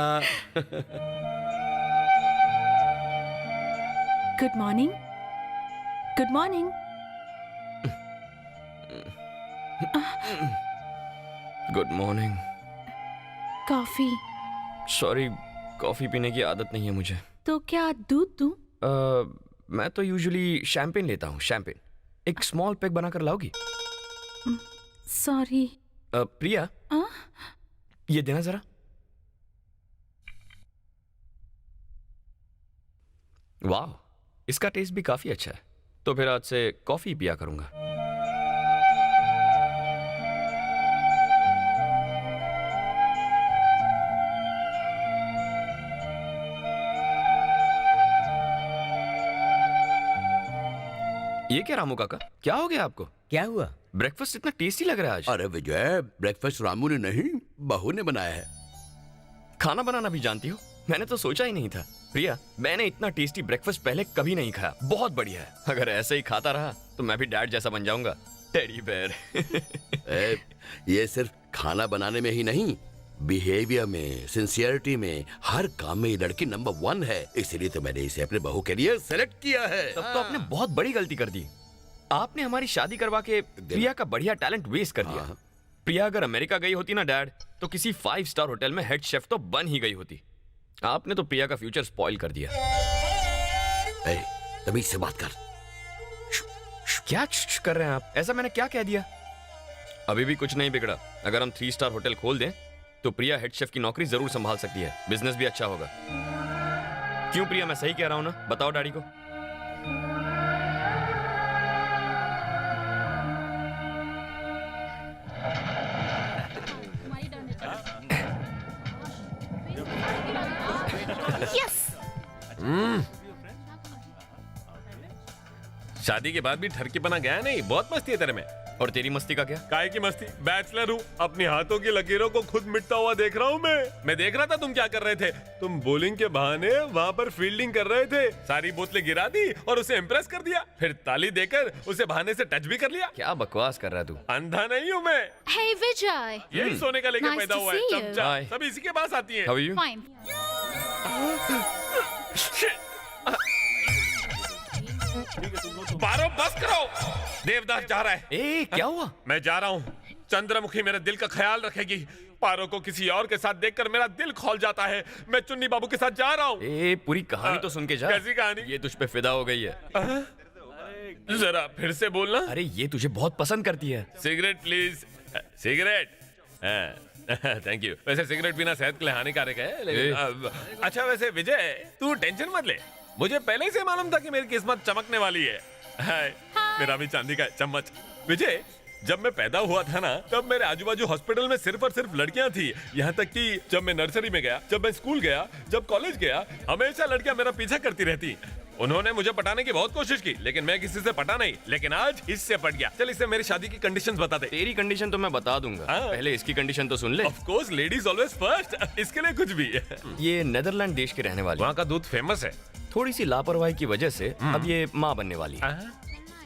Good morning. Good morning. Good morning. Coffee. Sorry, coffee पीने की आदत नहीं है मुझे। तो क्या दूध दूं? मैं तो यूजुअली शैंपेन लेता हूँ। शैंपेन एक स्मॉल पैक बनाकर लाओगी? सॉरी। प्रिया, ये देना जरा। वाह, इसका टेस्ट भी काफी अच्छा है। तो फिर आज से कॉफी पिया करूंगा। ये क्या रामू काका, क्या हो गया आपको? क्या हुआ? ब्रेकफास्ट इतना टेस्टी लग रहा है आज। अरे विजय, ब्रेकफास्ट रामू ने नहीं, बहू ने बनाया है। खाना बनाना भी जानती हो? मैंने तो सोचा ही नहीं था। प्रिया, मैंने इतना टेस्टी ब्रेकफास्ट पहले कभी नहीं खाया। बहुत बढ़िया है। अगर ऐसे ही खाता रहा तो मैं भी डैड जैसा बन जाऊंगा। Teddy bear. ये सिर्फ खाना बनाने में ही नहीं, बिहेवियर में, सिंसियरिटी में, हर काम में ये लड़की नंबर 1 है। इसीलिए तो मैंने इसे अपने बहू के लिए सेलेक्ट किया है। तब तो आपने बहुत बड़ी गलती कर दी। आपने हमारी शादी करवा के प्रिया का बढ़िया टैलेंट वेस्ट कर दिया। प्रिया अगर अमेरिका गई होती ना डैड, तो किसी 5 स्टार होटल में हेड शेफ तो बन ही गई होती। आपने तो प्रिया का फ्यूचर स्पॉइल कर दिया। तमीज से बात कर। क्या कर रहे हैं आप? ऐसा मैंने क्या कह दिया? अभी भी कुछ नहीं बिगड़ा। अगर हम 3 स्टार होटल खोल दें तो प्रिया हेड शेफ की नौकरी जरूर संभाल सकती है। बिजनेस भी अच्छा होगा। क्यों प्रिया, मैं सही कह रहा हूं ना? बताओ डैडी को। यस। शादी के बाद भी ठरकीपना गया नहीं। बहुत मस्ती है तेरे में। और तेरी मस्ती का क्या? काहे की मस्ती? बैचलर हूँ, अपनी हाथों की लकीरों को खुद मिटता हुआ देख रहा हूँ। मैं देख रहा था तुम क्या कर रहे थे। तुम बॉलिंग के बहाने वहाँ पर फील्डिंग कर रहे थे। सारी बोतलें गिरा दी और उसे इम्प्रेस कर दिया। फिर ताली देकर उसे बहाने से टच भी कर लिया। क्या बकवास कर रहा है तू? अंधा नहीं हूँ मैं। Hey Vijay. यही सोने का लेकर Nice पैदा to हुआ है। see you. चमचा Hi. सब इसी के पास आती है। How are you? Fine. बारो बस करो। देवदास जा रहा है। ए, क्या हुआ? मैं जा रहा हूँ। चंद्रमुखी मेरे दिल का ख्याल रखेगी। पारो को किसी और के साथ देखकर मेरा दिल खौल जाता है। मैं चुन्नी बाबू के साथ जा रहा हूँ। ए, पूरी कहानी तो सुन के जा। कैसी कहानी? ये तुझ पे फिदा हो गई है। जरा फिर से बोलना। अरे ये तुझे बहुत पसंद करती है। Cigarette please. Cigarette. Thank you. वैसे सिगरेट पीना सेहत के लिए हानिकारक है, लेकिन अच्छा वैसे विजय, तू टेंशन मत ले। मुझे पहले से मालूम था कि मेरी किस्मत चमकने वाली है। हाय, मेरा भी चांदी का चम्मच। विजय, जब मैं पैदा हुआ था ना, तब मेरे आजू बाजू हॉस्पिटल में सिर्फ और सिर्फ लड़कियां थी। यहाँ तक कि जब मैं नर्सरी में गया, जब मैं स्कूल गया, जब कॉलेज गया, हमेशा लड़कियां मेरा पीछा करती रहती। उन्होंने मुझे पटाने की बहुत कोशिश की, लेकिन मैं किसी से पटा नहीं। लेकिन आज इससे पट गया। चल इसे मेरी शादी की कंडीशंस बता दे। तेरी कंडीशन तो मैं बता दूंगा। पहले इसकी कंडीशन तो सुन ले। Of course, ladies always first. इसके लिए कुछ भी। ये नेदरलैंड देश के रहने वाली। वहाँ का दूध फेमस है। थोड़ी सी लापरवाही की वजह से अब ये माँ बनने वाली है।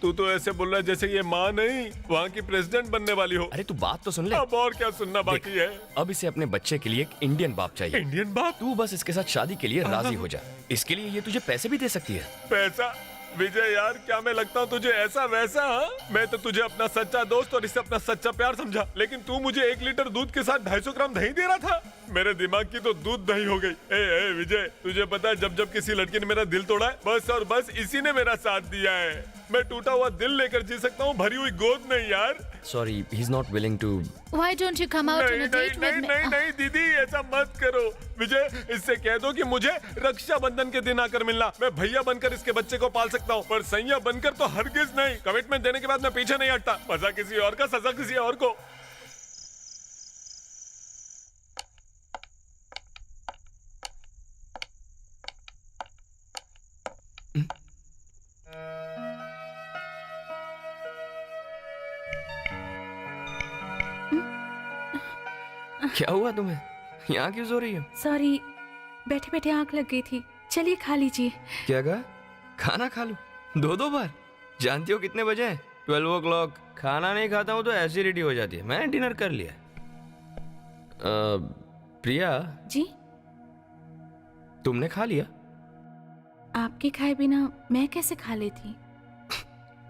तू तो ऐसे बोल रहा है जैसे ये माँ नहीं वहाँ की प्रेसिडेंट बनने वाली हो। अरे तू बात तो सुन ले। अब और क्या सुनना बाकी है? अब इसे अपने बच्चे के लिए एक इंडियन बाप चाहिए। इंडियन बाप? तू बस इसके साथ शादी के लिए राजी हो जा। इसके लिए ये तुझे पैसे भी दे सकती है। पैसा? विजय यार, क्या मैं लगता हूँ तुझे ऐसा वैसा? मैं तो तुझे अपना सच्चा दोस्त और इससे अपना सच्चा प्यार समझा, लेकिन तू मुझे 1 लीटर दूध के साथ 250 ग्राम दही दे रहा था। मेरे दिमाग की तो दूध दही हो गई। ए विजय, तुझे पता है जब जब किसी लड़की ने मेरा दिल तोड़ा है, बस और बस इसी ने मेरा साथ दिया है। मैं टूटा हुआ दिल लेकर जी सकता हूँ, भरी हुई गोद नहीं यार। Sorry, he's not willing to. Why don't you come out on a date with me? नहीं दीदी, ऐसा मत करो। विजय, इससे कह दो कि मुझे रक्षाबंधन के दिन आकर मिलना। मैं भैया बनकर इसके बच्चे को पाल सकता हूँ, पर सैया बनकर तो हरगिज नहीं। कमिटमेंट देने के बाद मैं पीछे नहीं हटता। मजा किसी और का, सजा किसी और को। क्या हुआ तुम्हें? यहाँ क्यों सो रही हो? सॉरी, बैठे बैठे आंख लग गई थी। चलिए खा लीजिए। क्या कहा? खाना खा लूं? 2-2 बार? जानती हो कितने बजे हैं? 12 o'clock। खाना नहीं खाता हूँ तो एसिडिटी हो जाती है। मैंने डिनर कर लिया। प्रिया जी? तुमने खा लिया? आपके खाए बिना मैं कैसे खा लेती?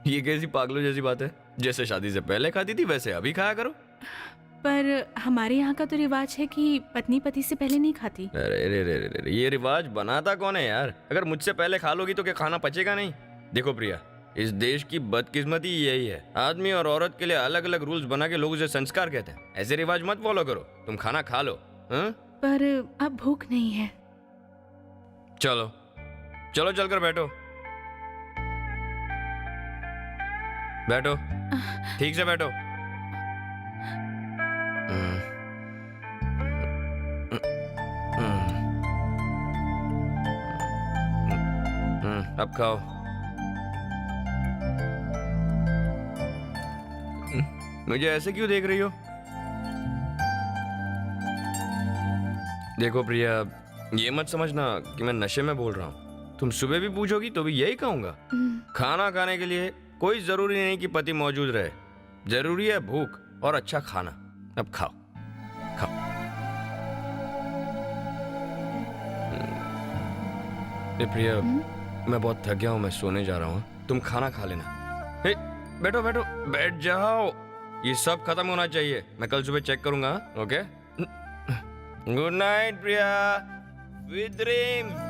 ये कैसी पागलों जैसी बात है? जैसे शादी से पहले खाती थी वैसे अभी खाया करो। पर हमारे यहाँ का तो रिवाज है कि पत्नी पति से पहले नहीं खाती। अरे रे रे रे रे, ये रिवाज बनाता कौन है यार? अगर मुझसे पहले खा लोगी तो क्या खाना पचेगा नहीं? देखो प्रिया, इस देश की बदकिस्मती यही है। आदमी और औरत के लिए अलग अलग रूल्स बना के लोग उसे संस्कार कहते हैं। ऐसे रिवाज मत फॉलो करो। तुम खाना खा लो। पर अब भूख नहीं है। चलो चलो, चलकर बैठो। बैठो, ठीक से बैठो। अब खाओ। मुझे ऐसे क्यों देख रही हो? देखो प्रिया, ये मत समझना कि मैं नशे में बोल रहा हूँ। तुम सुबह भी पूछोगी तो भी यही कहूंगा। खाना खाने के लिए कोई जरूरी नहीं कि पति मौजूद रहे। जरूरी है भूख और अच्छा खाना। अब खाओ खाओ। प्रिया, मैं बहुत थक गया हूँ, मैं सोने जा रहा हूँ। तुम खाना खा लेना। हे, बैठो बैठो, बैठ जाओ। ये सब खत्म होना चाहिए। मैं कल सुबह चेक करूंगा। ओके? गुड नाइट प्रिया, स्वीट ड्रीम्स।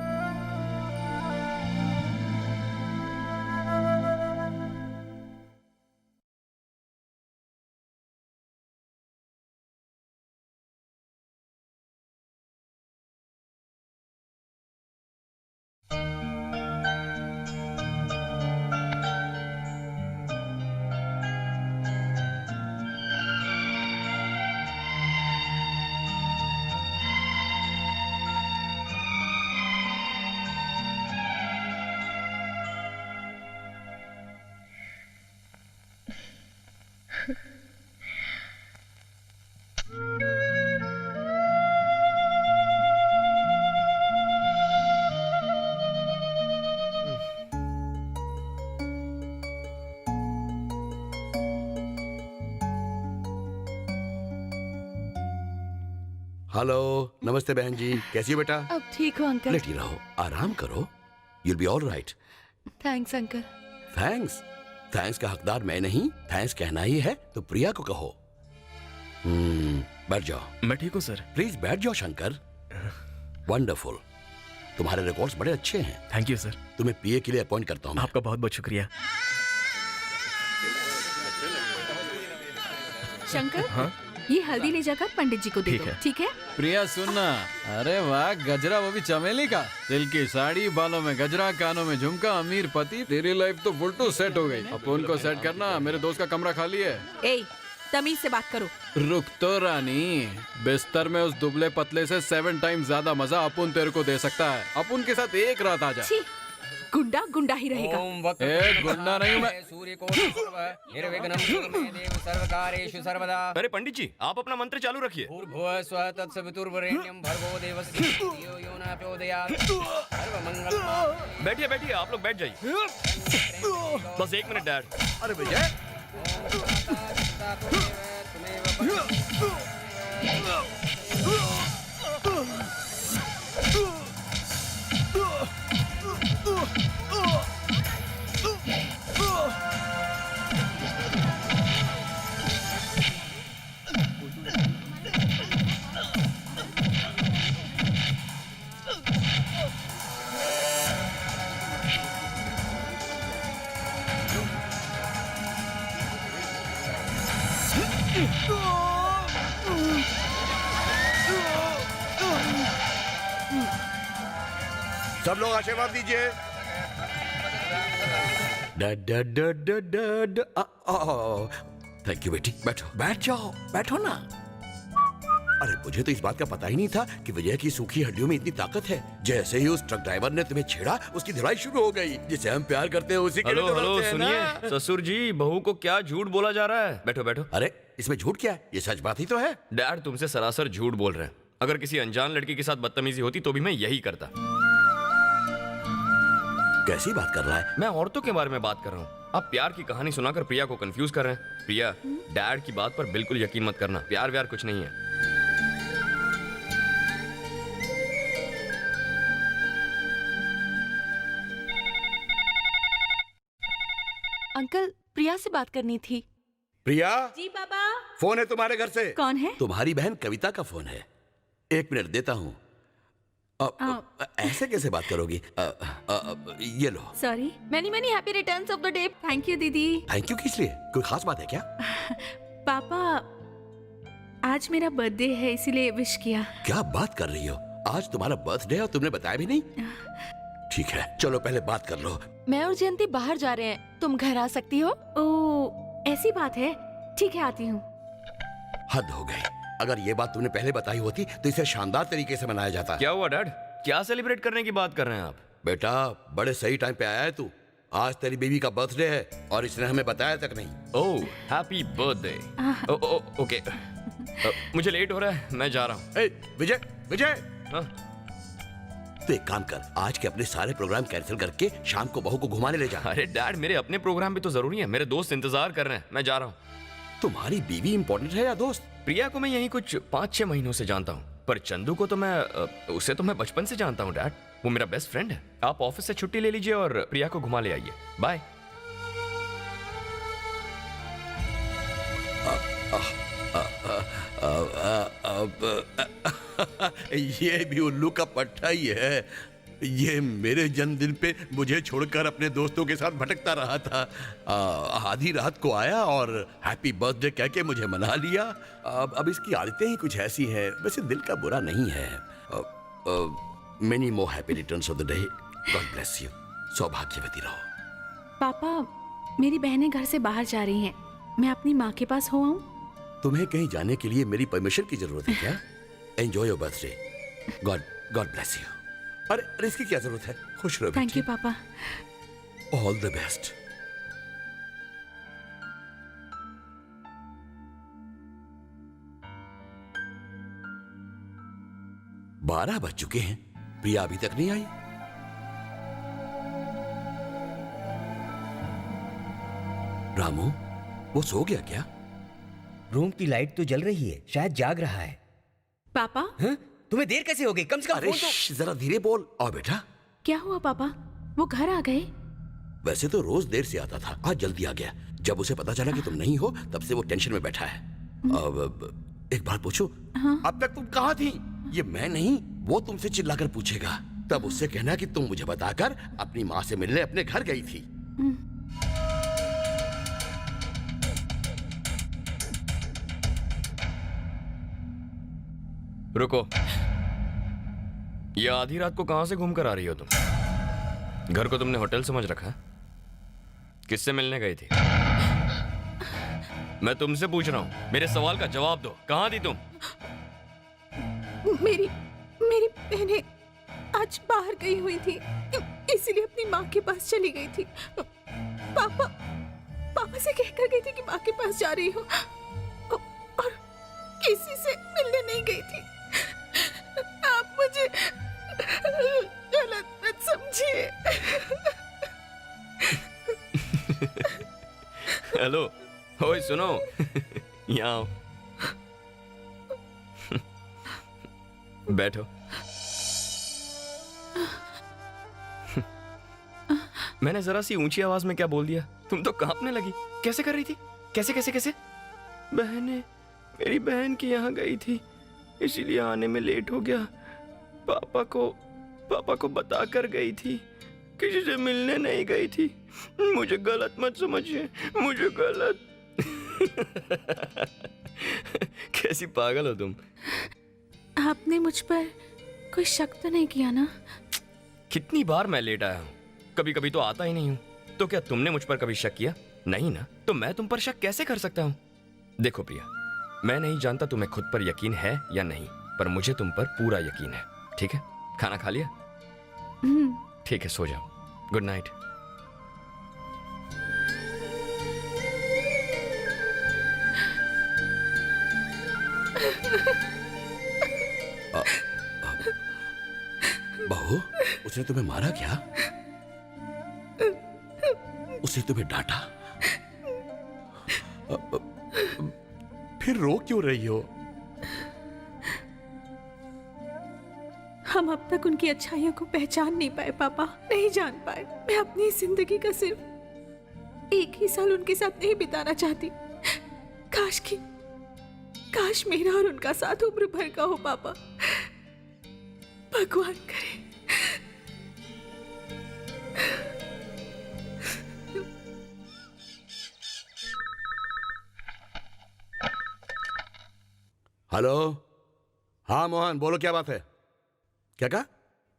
हेलो, नमस्ते बहन जी, कैसी हो बेटा? अब ठीक हो अंकल? लेटी रहो, आराम करो। You'll be all right. Thanks uncle. Thanks? Thanks का हकदार मैं नहीं, थैंक्स कहना ही है तो प्रिया को कहो। बैठ जाओ। मैं ठीक हूँ सर। प्लीज बैठ जाओ शंकर। वंडरफुल, तुम्हारे रिकॉर्ड्स बड़े अच्छे हैं। Thank you sir. तुम्हें पीए के लिए अपॉइंट करता हूँ। आपका बहुत बहुत शुक्रिया। शंकर, हाँ? ये हल्दी ले जाकर पंडित जी को दे दो, ठीक है? प्रिया सुनना, अरे वाह, गजरा वो भी चमेली का। सिल्की साड़ी, बालों में गजरा, कानों में झुमका, अमीर पति। तेरी लाइफ तो फुल टू सेट हो गई। अपन को सेट करना, मेरे दोस्त का कमरा खाली है। ए, तमीज से बात करो। रुक तो रानी, बिस्तर में उस दुबले पतले से 7 टाइम ज्यादा मजा अपन तेरे को दे सकता है। अपन के साथ एक रात आ जा। गुंडा गुंडा ही रहेगा। ए, गुंडा नहीं हूं मैं। सूर्य को निर्विघ्नं कुरु मे देव सर्वकार्येषु सर्वदा। अरे पंडित जी, आप अपना मंत्र चालू रखिए। भूर्भुवः स्वः तत्सवितुर्वरेण्यं भर्गो देवस्य धियो यो न प्रचोदयात्। सर्वमंगल। बैठिए बैठिए, आप लोग बैठ जाइए। बस 1 मिनट डैड। अरे विजय, सब लोग आशीर्वाद दीजिए। थैंक यू बेटी, बैठो, बैठ जाओ, बैठो ना। अरे मुझे तो इस बात का पता ही नहीं था कि विजय की सूखी हड्डियों में इतनी ताकत है। जैसे ही उस ट्रक ड्राइवर ने तुम्हें छेड़ा, उसकी धुलाई शुरू हो गई। जिसे हम प्यार करते हैं उसी के लिए हेलो तो हेलो, रोते हैं ना। सुनिए ससुर जी, बहू को क्या झूठ बोला जा रहा है। बैठो बैठो। अरे इसमें झूठ क्या है? ये सच बात ही तो है। डैड तुमसे सरासर झूठ बोल रहे हैं। अगर किसी अनजान लड़की के साथ बदतमीजी होती तो भी मैं यही करता। कैसी बात कर रहा है? मैं औरतों के बारे में बात कर रहा हूँ। आप प्यार की कहानी सुनाकर प्रिया को कंफ्यूज कर रहे हैं। प्रिया, डैड की बात पर बिल्कुल यकीन मत करना। प्यार व्यार कुछ नहीं है। अंकल, प्रिया से बात करनी थी। प्रिया, जी पापा। फोन है तुम्हारे घर से। कौन है? तुम्हारी बहन कविता का फोन है। 1 मिनट देता हूँ। ऐसे कैसे बात करोगी? ये लो। Sorry. Many many happy returns of the day. Thank you दीदी। थैंक यू किस लिए? कोई खास बात है क्या? पापा, आज मेरा बर्थडे है इसीलिए विश किया। क्या बात कर रही हो? आज तुम्हारा बर्थडे है और तुमने बताया भी नहीं? ठीक है, चलो पहले बात कर लो। मैं और जयंती बाहर जा रहे हैं, तुम घर आ सकती हो? ओह, ऐसी बात है। ठीक है, आती हूँ। हद हो गई। अगर ये बात तुमने पहले बताई होती तो इसे शानदार तरीके से मनाया जाता। क्या हुआ डैड? क्या सेलिब्रेट करने की बात कर रहे हैं आप? बेटा, बड़े सही टाइम पे आया है तू। आज तेरी बीवी का बर्थडे है और इसने हमें बताया तक नहीं। ओह, हैप्पी बर्थडे। ओके, मुझे लेट हो रहा है, मैं जा रहा हूँ। विजय, विजय, हाँ? तो एक काम कर, आज के अपने सारे प्रोग्राम कैंसिल करके शाम को बहू को घुमाने ले जा। अरे डैड, मेरे अपने प्रोग्राम भी तो जरूरी है। मेरे दोस्त इंतजार कर रहे हैं, मैं जा रहा हूँ। तुम्हारी बीवी इंपॉर्टेंट है या दोस्त? प्रिया को मैं यही कुछ 5-6 महीनों से जानता हूँ, पर चंदू को तो उसे तो मैं बचपन से जानता हूँ डैड। वो मेरा बेस्ट फ्रेंड है। आप ऑफिस से छुट्टी ले लीजिए और प्रिया को घुमा ले आइए। बाय। ये भी उल्लू का पट्टा ही है। ये मेरे जन्मदिन पे मुझे छोड़कर अपने दोस्तों के साथ भटकता रहा था। आधी रात को आया और हैप्पी बर्थडे कह के मुझे मना लिया। अब इसकी आदतें ही कुछ ऐसी हैं। वैसे दिल का बुरा नहीं है। Many more happy returns of the day. God bless you. सौभाग्यवती रहो। पापा, मेरी बहनें घर से बाहर जा रही हैं। मैं अपनी माँ के पास हो आऊं? तुम्हें कहीं जाने के लिए मेरी परमिशन की जरूरत है क्या? Enjoy your birthday. God bless you. अरे इसकी क्या जरूरत है? खुश रहो। थैंक यू पापा। All the best. बारह बज चुके हैं, प्रिया अभी तक नहीं आई। रामू, वो सो गया क्या? रूम की लाइट तो जल रही है, शायद जाग रहा है। पापा, हाँ? तुम्हें देर कैसे हो गई? कम से कम अरे फोन तो... जरा धीरे बोल। और बेटा, क्या हुआ पापा? वो घर आ गए? वैसे तो रोज देर से आता था, आज जल्दी आ गया। जब उसे पता चला कि तुम नहीं हो, तब से वो टेंशन में बैठा है। अब एक बात पूछूं? हाँ? अब तक तुम कहाँ थी? ये मैं नहीं, वो तुमसे चिल्लाकर पूछेगा। तब उससे कहना कि तुम मुझे बताकर अपनी माँ से मिलने अपने घर गई थी। रुको, ये आधी रात को कहां से घूम कर आ रही हो तुम? घर को तुमने होटल समझ रखा है? किससे मिलने गई थी? मैं तुमसे पूछ रहा हूं, मेरे सवाल का जवाब दो। कहां थी तुम? मेरी बहनें आज बाहर गई हुई थी, इसीलिए अपनी माँ के पास चली गई थी। पापा से कहकर गई थी कि माँ के पास जा रही हूँ और किसी से मिलने नहीं गई थी। आप मुझे गलत मत समझिए। हेलो, ओए सुनो, यहाँ आओ। बैठो। मैंने जरा सी ऊंची आवाज में क्या बोल दिया? तुम तो कांपने लगी। कैसे कर रही थी? कैसे कैसे कैसे? मेरी बहन की यहाँ गई थी, इसीलिए आने में लेट हो गया। पापा को बता कर गई थी, किसी से मिलने नहीं गई थी। मुझे गलत मत समझिए, मुझे गलत। कैसी पागल हो तुम। आपने मुझ पर कोई शक तो नहीं किया ना? कितनी बार मैं लेट आया हूँ, कभी कभी तो आता ही नहीं हूँ। तो क्या तुमने मुझ पर कभी शक किया? नहीं ना, तो मैं तुम पर शक कैसे कर सकता हूँ? देखो प्रिया, मैं नहीं जानता तुम्हें खुद पर यकीन है या नहीं, पर मुझे तुम पर पूरा यकीन है। ठीक है, खाना खा लिया? ठीक है, सो जाओ। Good night. बहू, उसने तुम्हें मारा क्या? उसने तुम्हें डांटा? फिर रो क्यों रही हो? हम अब तक उनकी अच्छाइयों को पहचान नहीं पाए पापा, नहीं जान पाए। मैं अपनी जिंदगी का सिर्फ एक ही साल उनके साथ नहीं बिताना चाहती। काश मेरा और उनका साथ उम्र भर का हो पापा। भगवान करे। हेलो, हाँ मोहन, बोलो क्या बात है? क्या कहा?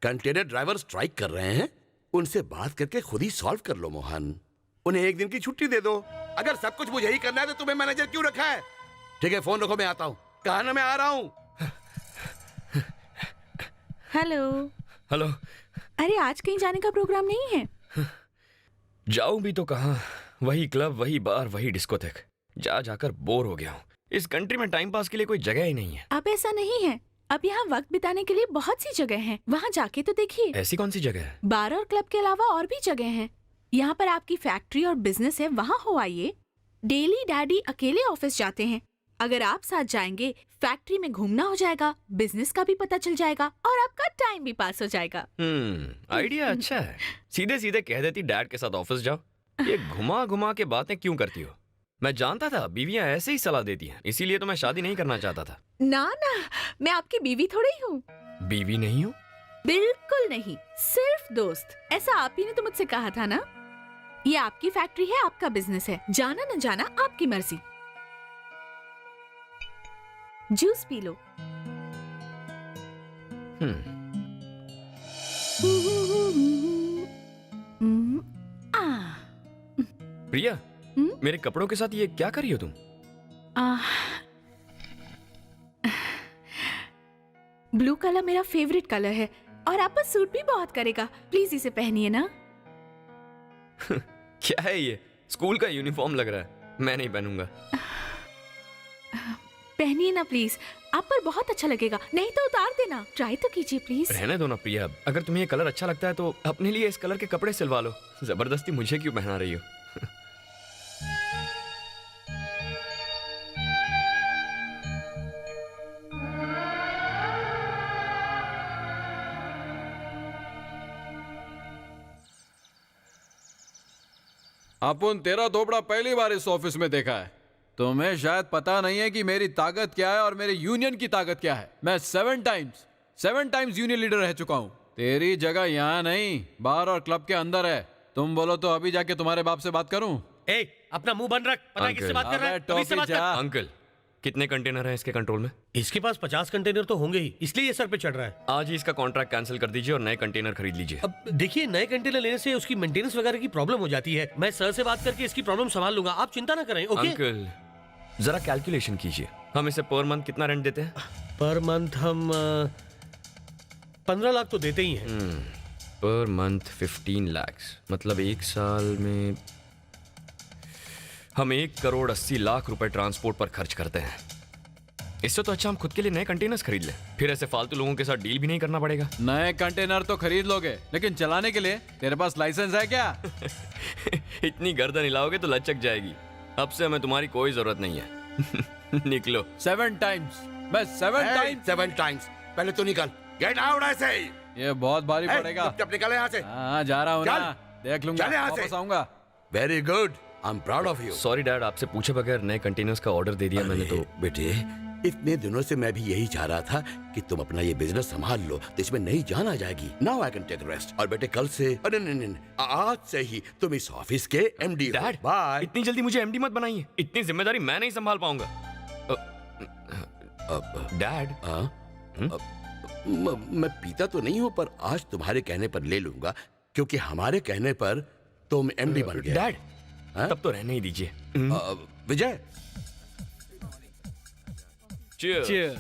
कंटेनर ड्राइवर स्ट्राइक कर रहे हैं, उनसे बात करके खुद ही सॉल्व कर लो मोहन। उन्हें एक दिन की छुट्टी दे दो। अगर सब कुछ मुझे ही करना है तो तुम्हें मैनेजर क्यों रखा है? ठीक है, फोन रखो, मैं आता हूँ। कहा ना मैं आ रहा हूँ। हेलो। अरे आज कहीं जाने का प्रोग्राम नहीं है? जाऊं भी तो कहां, वही क्लब, वही बार, वही डिस्कोथेक। जाकर बोर हो गया हूँ। इस कंट्री में टाइम पास के लिए कोई जगह ही नहीं है। अब ऐसा नहीं है, अब यहाँ वक्त बिताने के लिए बहुत सी जगह हैं। वहाँ जाके तो देखिए। ऐसी कौन सी जगह है? बार और क्लब के अलावा और भी जगह हैं। यहाँ पर आपकी फैक्ट्री और बिजनेस है, वहाँ हो आइए। डेली डैडी अकेले ऑफिस जाते हैं, अगर आप साथ जाएंगे फैक्ट्री में घूमना हो जाएगा, बिजनेस का भी पता चल जाएगा और आपका टाइम भी पास हो जाएगा। आइडिया अच्छा है। सीधे सीधे कह देती डैड के साथ ऑफिस जाओ। ये घुमा घुमा के बातें क्यों करती हो? मैं जानता था बीवियां ऐसे ही सलाह देती हैं, इसीलिए तो मैं शादी नहीं करना चाहता था। ना, मैं आपकी बीवी थोड़ी हूँ। बीवी नहीं हो? बिल्कुल नहीं, सिर्फ दोस्त। ऐसा आप ही ने तो मुझसे कहा था ना। ये आपकी फैक्ट्री है, आपका बिजनेस है, जाना न जाना आपकी मर्जी। Juice P low. प्रिया, मेरे कपड़ों के साथ ये क्या कर रही हो तुम? ब्लू कलर मेरा फेवरेट कलर है और आप पर सूट भी बहुत करेगा। प्लीज इसे पहनिए ना। क्या है ये? स्कूल का यूनिफॉर्म लग रहा है। मैं नहीं पहनूंगा। पहनिए ना प्लीज, आप पर बहुत अच्छा लगेगा। नहीं तो उतार देना, ट्राई तो कीजिए प्लीज। रहने दो ना प्रिया, अगर तुम्हें ये कलर अच्छा लगता है तो अपने लिए इस कलर के कपड़े सिलवा लो। जबरदस्ती मुझे क्यों पहना रही हो? अपन तेरा थोपड़ा पहली बार इस ऑफिस में देखा है। तुम्हें शायद पता नहीं है कि मेरी ताकत क्या है और मेरे यूनियन की ताकत क्या है। मैं 7 टाइम्स यूनियन लीडर रह चुका हूँ। तेरी जगह यहाँ नहीं, बार और क्लब के अंदर है। तुम बोलो तो अभी जाके तुम्हारे बाप से बात करूँ? अपना मुंह बंद रख। पता है किससे बात कर रहा है? अभी से बात कर। अंकल, कितने कंटेनर हैं इसके कंट्रोल में? इसके पास 50 कंटेनर तो होंगे ही, इसलिए ये सर पे चढ़ रहा है। आज ही इसका कॉन्ट्रैक्ट कैंसिल कर दीजिए और नए कंटेनर खरीद लीजिए। अब देखिए, नए कंटेनर लेने से उसकी मेंटेनेंस वगैरह की प्रॉब्लम हो जाती है। मैं सर से बात करके इसकी प्रॉब्लम संभाल लूंगा, आप चिंता ना करें। ओके अंकल, जरा कैलकुलेशन कीजिए। हम इसे पर मंथ कितना रेंट देते हैं? पर मंथ हम 15 लाख तो देते ही हैं। पर मंथ 15 लाख, मतलब एक साल में हम 1,80,00,000 रुपए ट्रांसपोर्ट पर खर्च करते हैं। इससे तो अच्छा हम खुद के लिए नए कंटेनर्स खरीद लें, फिर ऐसे फालतू लोगों के साथ डील भी नहीं करना पड़ेगा। नए कंटेनर तो खरीद लोगे, लेकिन चलाने के लिए तेरे पास लाइसेंस है क्या? इतनी गर्दन हिलाओगे तो लचक जाएगी। अब से हमें तुम्हारी कोई जरूरत नहीं है। निकलो। 7 टाइम्स, बस 7 टाइम्स। पहले तो निकल, गेट आउट ऐसे ही। ये बहुत भारी पड़ेगा। चुपचाप निकल यहाँ से। हाँ, जा रहा हूँ ना, देख लूंगा, चल यहाँ से। वापस आऊंगा। Very good, I am proud of you. Sorry dad, आपसे पूछे बगैर नए कंटेनर्स का ऑर्डर दे दिया मैंने तो। बेटे, इतने दिनों से मैं भी यही चाह रहा था कि तुम अपना ये बिजनेस संभाल लो, तो इसमें नई जान आ जाएगी। Now I can take rest. और बेटे कल से, अरे नहीं, आज से ही तुम इस ऑफिस के एमडी हो। Dad, bye. इतनी जल्दी मुझे एमडी मत बनाइए, इतनी जिम्मेदारी मैं नहीं संभाल पाऊंगा। डैड, मैं पीता तो नहीं हूँ, पर आज तुम्हारे कहने पर ले लूंगा, क्योंकि हमारे कहने पर तुम एमडी बन गए। डैड, तब तो रहने ही दीजिए। विजय, Cheers.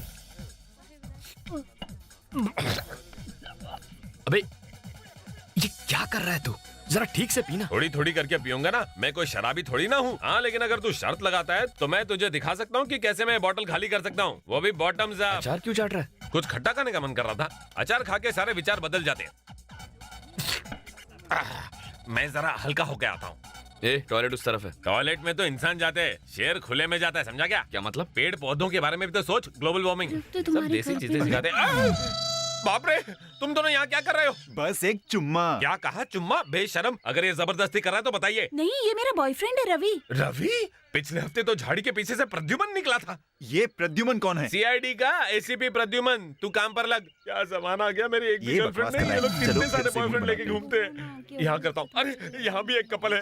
अबे ये क्या कर रहा है तू? जरा ठीक से पीना। थोड़ी थोड़ी करके पीऊंगा ना, मैं कोई शराबी थोड़ी ना हूँ। हाँ, लेकिन अगर तू शर्त लगाता है तो मैं तुझे दिखा सकता हूँ कि कैसे मैं बोतल खाली कर सकता हूँ, वो भी बॉटम्स अप। अचार क्यों चाट रहा है? कुछ खट्टा खाने का मन कर रहा था। अचार खा के सारे विचार बदल जाते हैं। मैं जरा हल्का होके आता हूँ। टॉयलेट उस तरफ है। टॉयलेट में तो इंसान जाते हैं, शेर खुले में जाता है, समझा क्या? क्या मतलब? पेड़ पौधों के बारे में भी तो सोच, ग्लोबल वार्मिंग। तो सब देसी चीजें सिखाते हैं। बाप रे, तुम दोनों यहाँ क्या कर रहे हो? बस एक चुम्मा। क्या कहा चुम्मा? बेशरम, अगर ये जबरदस्ती कर रहा है तो बताइए। नहीं, ये मेरा बॉयफ्रेंड है रवि। रवि? पिछले हफ्ते तो झाड़ी के पीछे से प्रद्युमन निकला था। ये प्रद्युमन कौन है? सीआईडी का एसीपी प्रद्युमन। तू काम पर लग। क्या जमाना आ गया, मेरी एक भी ये गर्लफ्रेंड बकवास नहीं, ये लोग कर रहा है। कितने चलो, सारे फिर से बॉयफ्रेंड मूड लेके बनाते घूमते हैं। यहाँ करता हूँ। अरे यहाँ भी एक कपल है,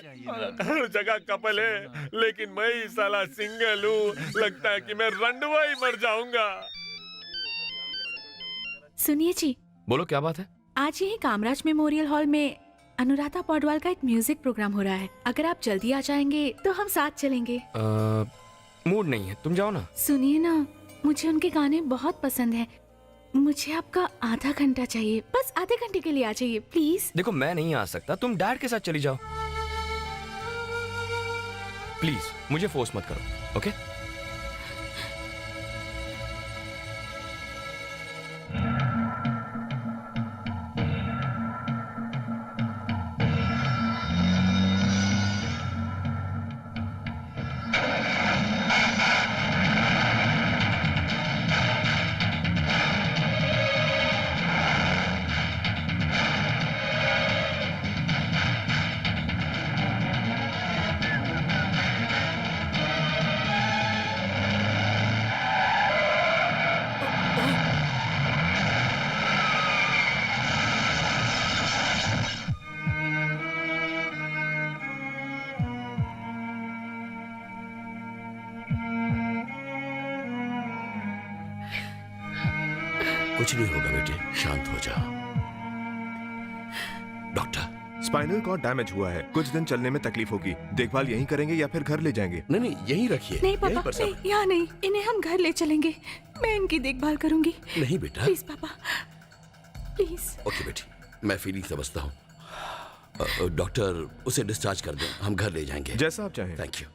हर जगह कपल है, लेकिन मैं ही साला सिंगल हूँ। लगता है कि मैं रंडवा ही मर जाऊंगा। सुनिए जी, बोलो क्या बात है? आज यही कामराज मेमोरियल हॉल में अनुराधा पौडवाल का एक म्यूजिक प्रोग्राम हो रहा है। अगर आप जल्दी आ जाएंगे तो हम साथ चलेंगे। मूड नहीं है, तुम जाओ ना। सुनिए ना, मुझे उनके गाने बहुत पसंद हैं। मुझे आपका आधा घंटा चाहिए, बस आधे घंटे के लिए आ जाइए प्लीज। देखो मैं नहीं आ सकता, तुम डैड के साथ चली जाओ प्लीज, मुझे फोर्स मत करो, ओके? कुछ नहीं होगा बेटे, शांत हो जाओ। डॉक्टर, स्पाइनल कॉर्ड डैमेज हुआ है, कुछ दिन चलने में तकलीफ होगी। देखभाल यहीं करेंगे या फिर घर ले जाएंगे? नहीं, यहीं रखिए। नहीं पापा, नहीं, यहाँ नहीं, इन्हें हम घर ले चलेंगे। मैं इनकी देखभाल करूंगी। नहीं बेटा, प्लीज पापा, प्लीज। ओके बेटी, मैं फीलिंग समझता हूँ। डॉक्टर, उसे डिस्चार्ज कर दें, हम घर ले जाएंगे। जैसा आप चाहें। Thank you.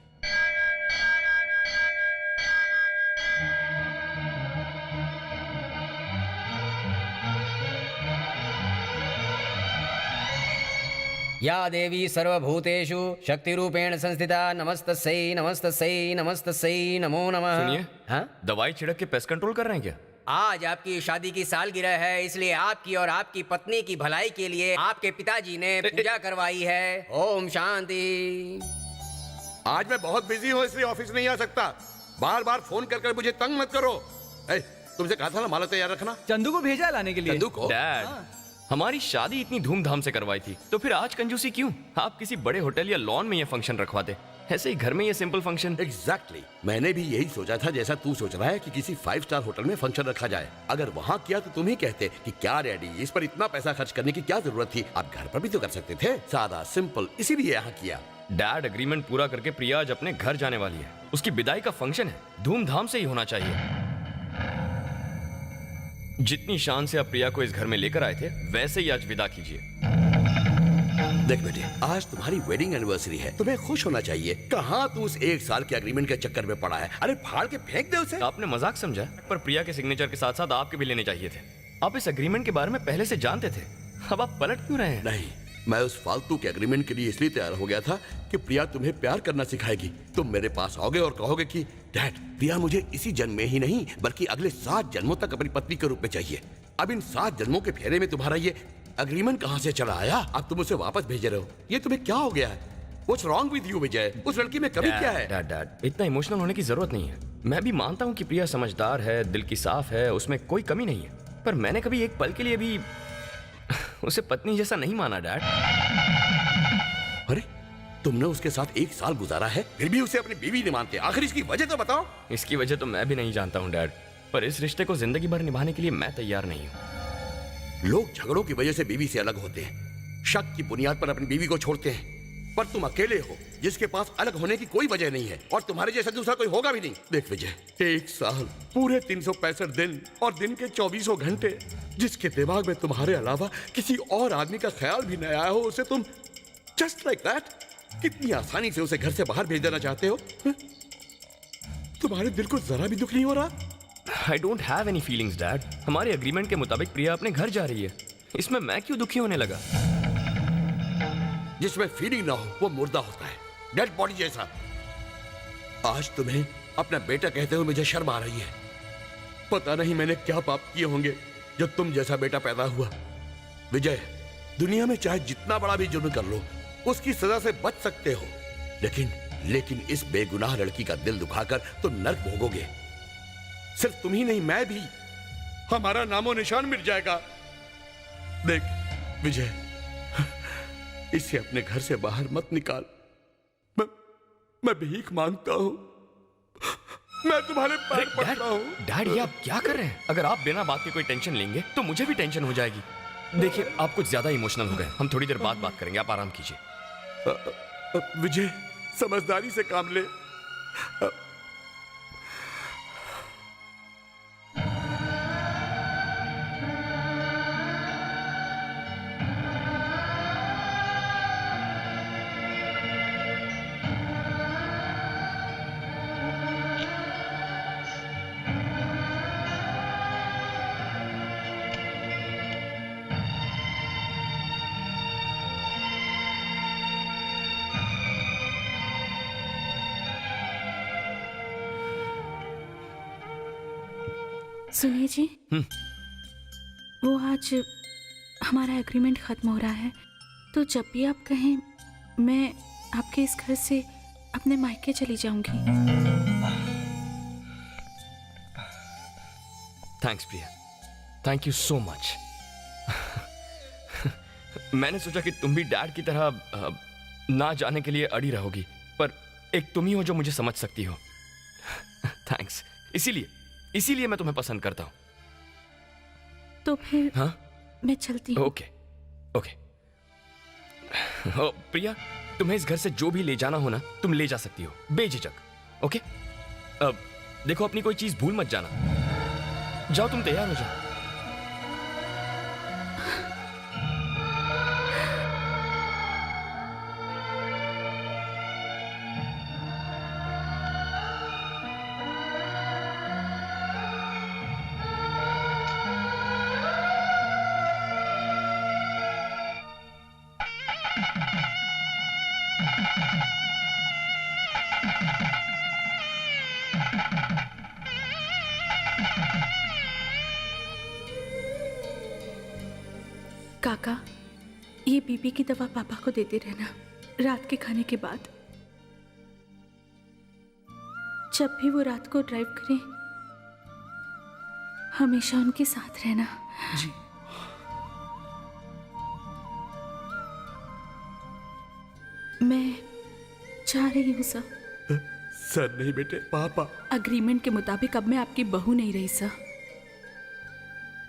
या देवी सर्वभूतेषु शक्तिरूपेण संस्थिता नमस्तस्यै नमस्तस्यै नमस्तस्यै नमो नमः। सुनिए, हाँ? दवाई छिड़क के पेस्ट कंट्रोल कर रहे हैं क्या? आज आपकी शादी की सालगिरह है, इसलिए आपकी और आपकी पत्नी की भलाई के लिए आपके पिताजी ने पूजा करवाई है। ओम शांति। आज मैं बहुत बिजी हूँ, इसलिए ऑफिस नहीं आ सकता। बार बार फोन कर मुझे तंग मत करो। तुमसे कहा था ना माला तैयार रखना। चंदू को भेजा लाने के लिए। चंदू को? डैड, हमारी शादी इतनी धूमधाम से करवाई थी, तो फिर आज कंजूसी क्यों? आप किसी बड़े होटल या लॉन में ये फंक्शन रखवाते, ऐसे ही घर में ये सिंपल फंक्शन। एग्जैक्टली, मैंने भी यही सोचा था जैसा तू सोच रहा है कि किसी 5 स्टार होटल में फंक्शन रखा जाए। अगर वहाँ किया तो तुम ही कहते कि क्या डैडी, इस पर इतना पैसा खर्च करने की क्या जरूरत थी, आप घर पर भी तो कर सकते थे, सादा सिंपल, इसीलिए यहाँ किया। डैड, एग्रीमेंट पूरा करके प्रिया आज अपने घर जाने वाली है, उसकी विदाई का फंक्शन है, धूमधाम से ही होना चाहिए। जितनी शान से आप प्रिया को इस घर में लेकर आए थे वैसे ही आज विदा कीजिए। देख बेटे, आज तुम्हारी वेडिंग एनिवर्सरी है, तुम्हें खुश होना चाहिए। कहाँ तू उस 1 साल के एग्रीमेंट के चक्कर में पड़ा है? अरे फाड़ के फेंक दे उसे। आपने मजाक समझा, पर प्रिया के सिग्नेचर के साथ साथ आपके भी लेने चाहिए थे। आप इस एग्रीमेंट के बारे में पहले से जानते थे, अब आप पलट क्यों रहे हैं? नहीं, मैं उस फालतू के एग्रीमेंट के लिए इसलिए तैयार हो गया था कि प्रिया तुम्हें प्यार करना सिखाएगी। तुम मेरे पास आओगे और कहोगे कि डैड, प्रिया मुझे इसी जन्म में ही नहीं बल्कि अगले 7 जन्मों तक अपनी पत्नी के रूप में चाहिए। अब इन 7 जन्मों के फेरे में तुम्हारा ये एग्रीमेंट कहाँ से चला आया? अब तुम उसे वापस भेज रहे हो, ये तुम्हें क्या हो गया है? What's wrong with you, विजय? उस लड़की में कमी क्या है? डैड, इतना इमोशनल होने की जरूरत नहीं है। मैं भी मानता हूँ कि प्रिया समझदार है, दिल की साफ है, उसमें कोई कमी नहीं है, पर मैंने कभी एक पल के लिए भी उसे पत्नी जैसा नहीं माना डैड। अरे, तुमने उसके साथ 1 साल गुजारा है, फिर भी उसे अपनी बीवी नहीं मानते। आखिर इसकी वजह तो बताओ। इसकी वजह तो मैं भी नहीं जानता हूँ डैड, पर इस रिश्ते को जिंदगी भर निभाने के लिए मैं तैयार नहीं हूँ। लोग झगड़ों की वजह से बीवी से अलग होते हैं, शक की बुनियाद पर अपनी बीवी को छोड़ते हैं, पर तुम अकेले हो जिसके पास अलग होने की कोई वजह नहीं है, और तुम्हारे जैसा दूसरा कोई होगा भी नहीं। देख विजय, 1 साल, पूरे 365 दिन और दिन के 24 घंटे, जिसके दिमाग में तुम्हारे अलावा किसी और आदमी का ख्याल भी नहीं आया हो, उसे तुम जस्ट लाइक दैट कितनी आसानी से उसे घर से बाहर भेज देना चाहते हो? तुम्हारे दिल को जरा भी दुख नहीं हो रहा? I don't have any feelings, Dad. हमारे एग्रीमेंट के मुताबिक प्रिया अपने घर जा रही है, इसमें मैं क्यों दुखी होने लगा? जिसमें फीलिंग ना हो वो मुर्दा होता है, डेड बॉडी जैसा। आज तुम्हें अपना बेटा कहते हुए मुझे शर्म आ रही है। पता नहीं मैंने क्या पाप किए होंगे जो तुम जैसा बेटा पैदा हुआ। विजय, दुनिया में चाहे जितना बड़ा भी जुर्म कर लो, उसकी सजा से बच सकते हो, लेकिन इस बेगुनाह लड़की का दिल दुखाकर तुम नर्क भोगोगे। सिर्फ तुम ही नहीं, मैं भी। हमारा नामो निशान मिट जाएगा। देख विजय, इसे अपने घर से बाहर मत निकाल। मैं भीख मांगता हूं, मैं तुम्हारे पैर पड़ता हूं। डैड, ये आप क्या कर रहे हैं? अगर आप बिना बात के कोई टेंशन लेंगे तो मुझे भी टेंशन हो जाएगी। देखिए, आप कुछ ज्यादा इमोशनल हो गए, हम थोड़ी देर बाद बात करेंगे, आप आराम कीजिए। विजय, समझदारी से काम ले। सुनिए जी, वो आज हमारा एग्रीमेंट खत्म हो रहा है, तो जब भी आप कहें मैं आपके इस घर से अपने मायके चली जाऊंगी। Thanks Priya, thank you so much. मैंने सोचा कि तुम भी डैड की तरह ना जाने के लिए अड़ी रहोगी, पर एक तुम ही हो जो मुझे समझ सकती हो। थैंक्स, इसीलिए मैं तुम्हें पसंद करता हूं। तो फिर हाँ, मैं चलती हूँ। ओके। प्रिया, तुम्हें इस घर से जो भी ले जाना हो ना, तुम ले जा सकती हो बेझिझक। ओके, अब देखो, अपनी कोई चीज भूल मत जाना। जाओ, तुम तैयार हो जाओ। काका, ये बीपी की दवा पापा को देते रहना रात के खाने के बाद। जब भी वो रात को ड्राइव करें, हमेशा उनके साथ रहना। जी। मैं जा रही हूँ सर। सर नहीं बेटे, पापा। अग्रीमेंट के मुताबिक अब मैं आपकी बहू नहीं रही सर,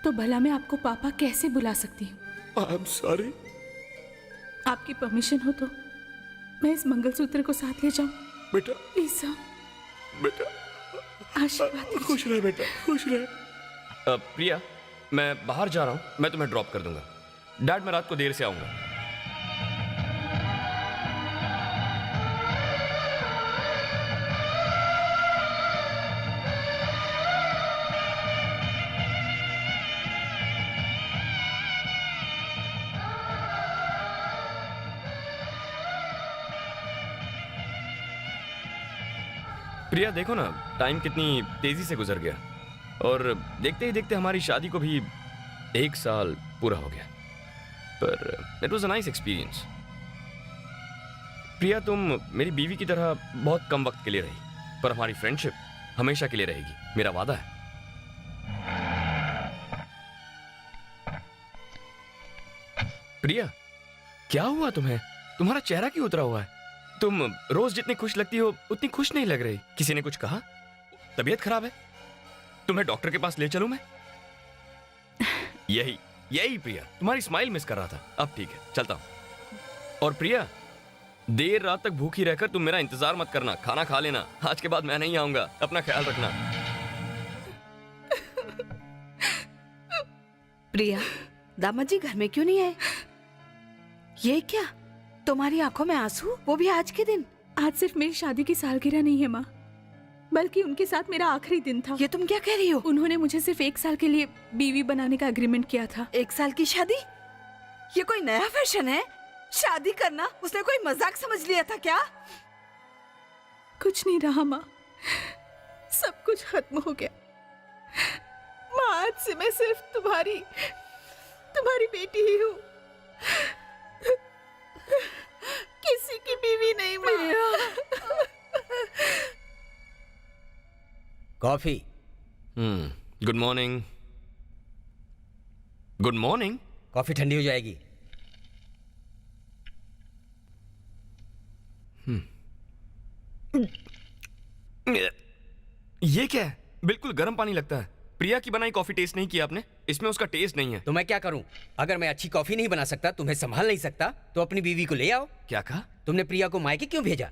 तो भला मैं आपको पापा कैसे बुला सकती हूँ? आई एम सॉरी। आपकी परमिशन हो तो मैं इस मंगलसूत्र को साथ ले जाऊं? बेटा प्लीज सर। बेटा आशीर्वाद। खुश रहे बेटा, खुश रहे। प्रिया, मैं बाहर जा रहा हूँ, मैं तुम्हें ड्रॉप कर दूंगा। डैड मैं रात को देर से आऊंगा। प्रिया देखो ना, टाइम कितनी तेजी से गुजर गया और देखते ही देखते हमारी शादी को भी 1 साल पूरा हो गया। पर it was a nice experience. Priya तुम मेरी बीवी की तरह बहुत कम वक्त के लिए रही, पर हमारी फ्रेंडशिप हमेशा के लिए रहेगी, मेरा वादा है। प्रिया क्या हुआ तुम्हें? तुम्हारा चेहरा क्यों उतरा हुआ है? तुम रोज जितनी खुश लगती हो उतनी खुश नहीं लग रही। किसी ने कुछ कहा? तबीयत खराब है? तुम्हें डॉक्टर के पास ले चलूं मैं? यही प्रिया, तुम्हारी स्माइल मिस कर रहा था। अब ठीक है, चलता हूं। और प्रिया देर रात तक भूखी रहकर तुम मेरा इंतजार मत करना, खाना खा लेना। आज के बाद मैं नहीं आऊंगा, अपना ख्याल रखना। प्रिया, दामाद जी घर में क्यों नहीं आए? ये क्या, तुम्हारी आंखों में आंसू, वो भी आज के दिन? आज सिर्फ मेरी शादी की सालगिरह नहीं है माँ, बल्कि उनके साथ मेरा आखिरी दिन था। ये तुम क्या कह रही हो? उन्होंने मुझे सिर्फ 1 साल के लिए बीवी बनाने का एग्रीमेंट किया था। 1 साल की शादी? ये कोई नया फैशन है? शादी करना उसने कोई मजाक समझ लिया था क्या? कुछ नहीं रहा माँ, सब कुछ खत्म हो गया। माँ आज से मैं सिर्फ तुम्हारी बेटी ही हूँ, किसी की बीवी नहीं माँ। Coffee. Good morning. Good morning. Coffee ठंडी हो जाएगी। ये क्या है? बिल्कुल गर्म पानी लगता है। प्रिया की बनाई कॉफी टेस्ट नहीं किया आपने? इसमें उसका टेस्ट नहीं है। तो मैं क्या करूं? अगर मैं अच्छी कॉफी नहीं बना सकता, तुम्हें संभाल नहीं सकता, तो अपनी बीवी को ले आओ। क्या कहा? तुमने प्रिया को मायके क्यों भेजा?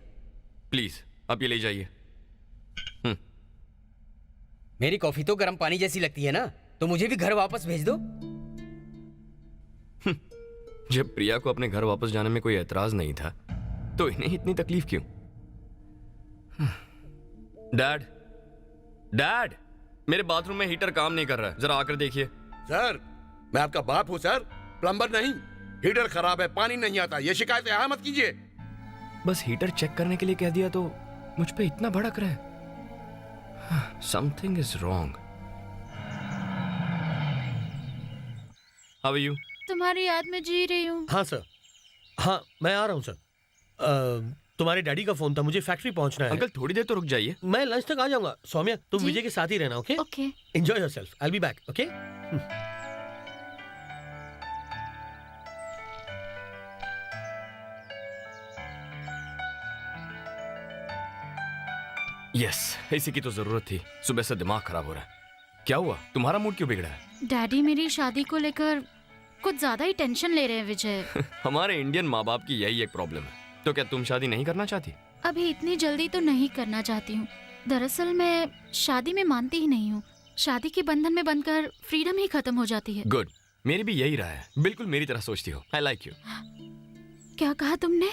प्लीज आप ये ले जाइए। मेरी कॉफी तो गर्म पानी जैसी लगती है ना, तो मुझे भी घर वापस भेज दो। जब प्रिया को अपने घर वापस जाने में कोई एतराज नहीं था, तो इन्हें इतनी तकलीफ क्यों? डैड, मेरे बाथरूम में हीटर काम नहीं कर रहा है, जरा आकर देखिए। सर, मैं आपका बाप हूं सर, प्लम्बर नहीं। हीटर खराब है, पानी नहीं आता, ये शिकायत यहाँ मत कीजिए। बस हीटर चेक करने के लिए कह दिया तो मुझ पे इतना भड़क रहा है। Something is wrong. How are you? तुम्हारी याद में जी रही हूँ। हाँ सर, हाँ मैं आ रहा हूँ सर। तुम्हारे डैडी का फोन था, मुझे फैक्ट्री पहुंचना है। अंकल थोड़ी देर तो रुक जाइए। मैं लंच तक आ जाऊंगा। सौम्या तुम विजय के साथ ही रहना, okay? Okay. Enjoy yourself, I will be back, okay? Yes, इसी की तो जरूरत थी। सुबह से दिमाग खराब हो रहा है। क्या हुआ? तुम्हारा मूड क्यों बिगड़ा है? डैडी मेरी शादी को लेकर कुछ ज्यादा ही टेंशन ले रहे हैं विजय। हमारे इंडियन माँ बाप की यही एक प्रॉब्लम है। तो क्या तुम शादी नहीं करना चाहती? अभी इतनी जल्दी तो नहीं करना चाहती हूँ। दरअसल मैं शादी में मानती ही नहीं हूँ। शादी के बंधन में बंधकर फ्रीडम ही खत्म हो जाती है। गुड, मेरी भी यही राय है। बिल्कुल मेरी तरह सोचती हो। I like you. क्या कहा तुमने?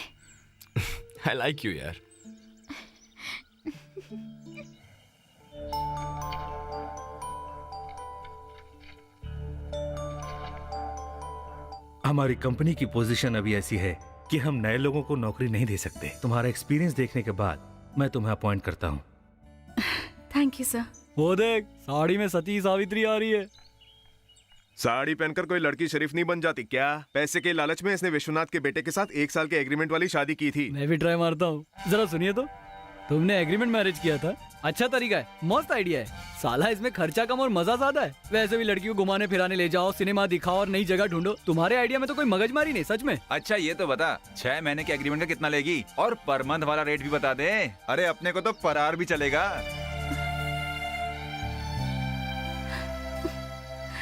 आई लाइक यू यार। हमारी कंपनी की पोजीशन अभी ऐसी है कि हम नए लोगों को नौकरी नहीं दे सकते। तुम्हारा एक्सपीरियंस देखने के बाद मैं तुम्हें अपॉइंट करता हूँ। Thank you sir. वो देख, साड़ी में सती सावित्री आ रही है। साड़ी पहनकर कोई लड़की शरीफ नहीं बन जाती क्या? पैसे के लालच में इसने विश्वनाथ के बेटे के साथ 1 साल के एग्रीमेंट वाली शादी की थी। मैं भी ट्राई मारता हूँ, जरा सुनिए तो। तुमने एग्रीमेंट मैरिज किया था, अच्छा तरीका है, मस्त आइडिया है। साला इसमें खर्चा कम और मजा ज्यादा है। वैसे भी लड़की को घुमाने फिराने ले जाओ, सिनेमा दिखाओ और नई जगह ढूंढो। तुम्हारे आइडिया में तो कोई मगजमारी नहीं, सच में। अच्छा ये तो बता, 6 महीने के एग्रीमेंट का कितना लेगी? और पर मंथ वाला रेट भी बता दे। अरे अपने को तो फरार भी चलेगा।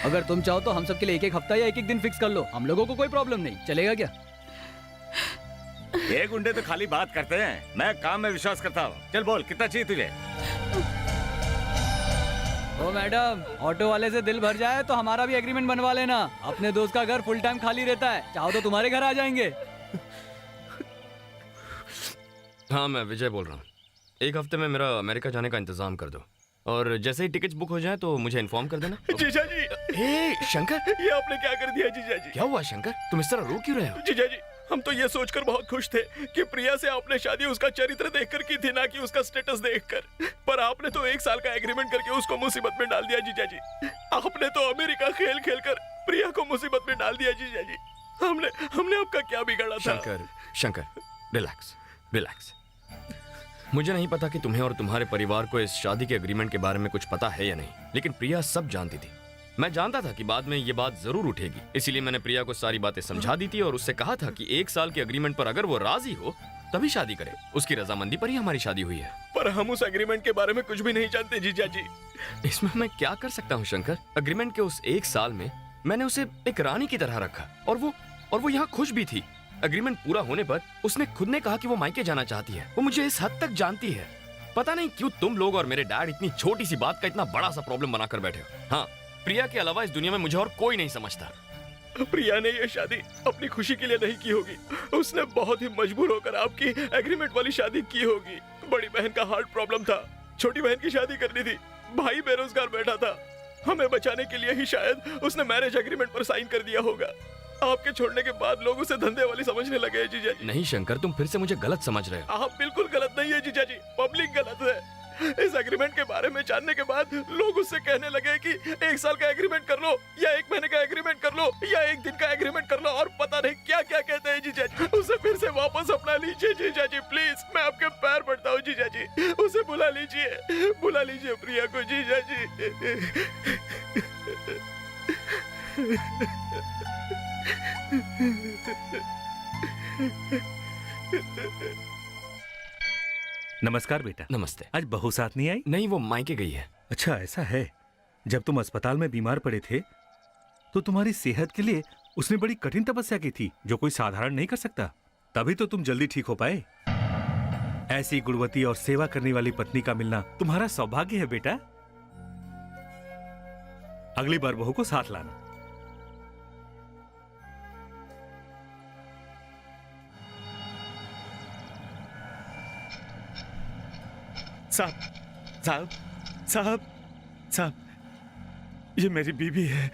अगर तुम चाहो तो हम सब के लिए 1-1 हफ्ता या 1-1 दिन फिक्स कर लो। हम लोगों को कोई प्रॉब्लम नहीं, चलेगा क्या? ये गुंडे तो खाली बात करते हैं, मैं काम में विश्वास करता हूँ। चल बोल, कितना चाहिए तुझे? ओ मैडम, ऑटो वाले से दिल भर जाए तो हमारा भी एग्रीमेंट बनवा लेना। अपने दोस्त का घर फुल टाइम खाली रहता है, चाहो तो तुम्हारे घर आ जाएंगे। हाँ, मैं विजय बोल रहा हूँ। एक हफ्ते में मेरा अमेरिका जाने का इंतजाम कर दो, और जैसे ही टिकट्स बुक हो जाए तो मुझे इन्फॉर्म कर देना। जीजा जी, हे शंकर, ये आपने क्या कर दिया जीजा जी? क्या हुआ शंकर, तुम इस तरह रो क्यों रहे हो? जीजा जी, हम तो ये सोचकर बहुत खुश थे कि प्रिया से आपने शादी उसका चरित्र देखकर की थी, ना कि उसका स्टेटस देखकर। पर आपने तो 1 साल का एग्रीमेंट करके उसको मुसीबत में डाल दिया जीजा जी। आपने तो अमेरिका खेल खेल कर प्रिया को मुसीबत में डाल दिया जीजा जी। हमने आपका क्या बिगाड़ा था? Shankar, relax relax. मुझे नहीं पता कि तुम्हें और तुम्हारे परिवार को इस शादी के एग्रीमेंट के बारे में कुछ पता है या नहीं, लेकिन प्रिया सब जानती थी। मैं जानता था कि बाद में ये बात जरूर उठेगी, इसीलिए मैंने प्रिया को सारी बातें समझा दी थी और उससे कहा था कि 1 साल के एग्रीमेंट पर अगर वो राजी हो तभी शादी करे। उसकी रजामंदी पर ही हमारी शादी हुई है। पर हम उस एग्रीमेंट के बारे में कुछ भी नहीं जानते जीजा जी। इसमें मैं क्या कर सकता हूँ शंकर? एग्रीमेंट के उस 1 साल में मैंने उसे एक रानी की तरह रखा, और वो यहाँ खुश भी थी। एग्रीमेंट पूरा होने पर उसने खुद ने कहा कि वो मायके जाना चाहती है। वो मुझे इस हद तक जानती है। पता नहीं क्यों तुम लोग और मेरे डैड इतनी छोटी सी बात का इतना बड़ा सा प्रॉब्लम बनाकर बैठे हो। हाँ, प्रिया के अलावा इस दुनिया में मुझे और कोई नहीं समझता। प्रिया ने ये शादी अपनी खुशी के लिए नहीं की होगी। उसने बहुत ही मजबूर होकर आपकी एग्रीमेंट वाली शादी की होगी। बड़ी बहन का हार्ट प्रॉब्लम था, छोटी बहन की शादी करनी थी, भाई बेरोजगार बैठा था। हमें बचाने के लिए ही शायद उसने मैरिज एग्रीमेंट पर साइन कर दिया होगा। आपके छोड़ने के बाद लोग उसे धंधे वाली समझने लगे हैं जीजा जी। नहीं शंकर, तुम फिर से मुझे गलत समझ रहे हो। आप बिल्कुल गलत नहीं है जीजा जी, पब्लिक गलत है। इस एग्रीमेंट के बारे में जानने के बाद लोग उससे कहने लगे कि 1 साल का एग्रीमेंट कर लो, या 1 महीने का एग्रीमेंट कर लो, या 1 दिन का एग्रीमेंट कर लो, और पता नहीं क्या क्या कहते हैं जीजा जी। उसे फिर से वापस अपना लीजिए जीजा जी, प्लीज। मैं आपके पैर पड़ता हूँ जीजा जी, उसे बुला लीजिए प्रिया को जीजा जी। नमस्कार बेटा। नमस्ते। आज बहू साथ नहीं आई? नहीं, वो मायके गई है। अच्छा, ऐसा है। जब तुम अस्पताल में बीमार पड़े थे तो तुम्हारी सेहत के लिए उसने बड़ी कठिन तपस्या की थी, जो कोई साधारण नहीं कर सकता। तभी तो तुम जल्दी ठीक हो पाए। ऐसी गुणवती और सेवा करने वाली पत्नी का मिलना तुम्हारा सौभाग्य है बेटा। अगली बार बहू को साथ लाना। साहब, ये मेरी बीवी है।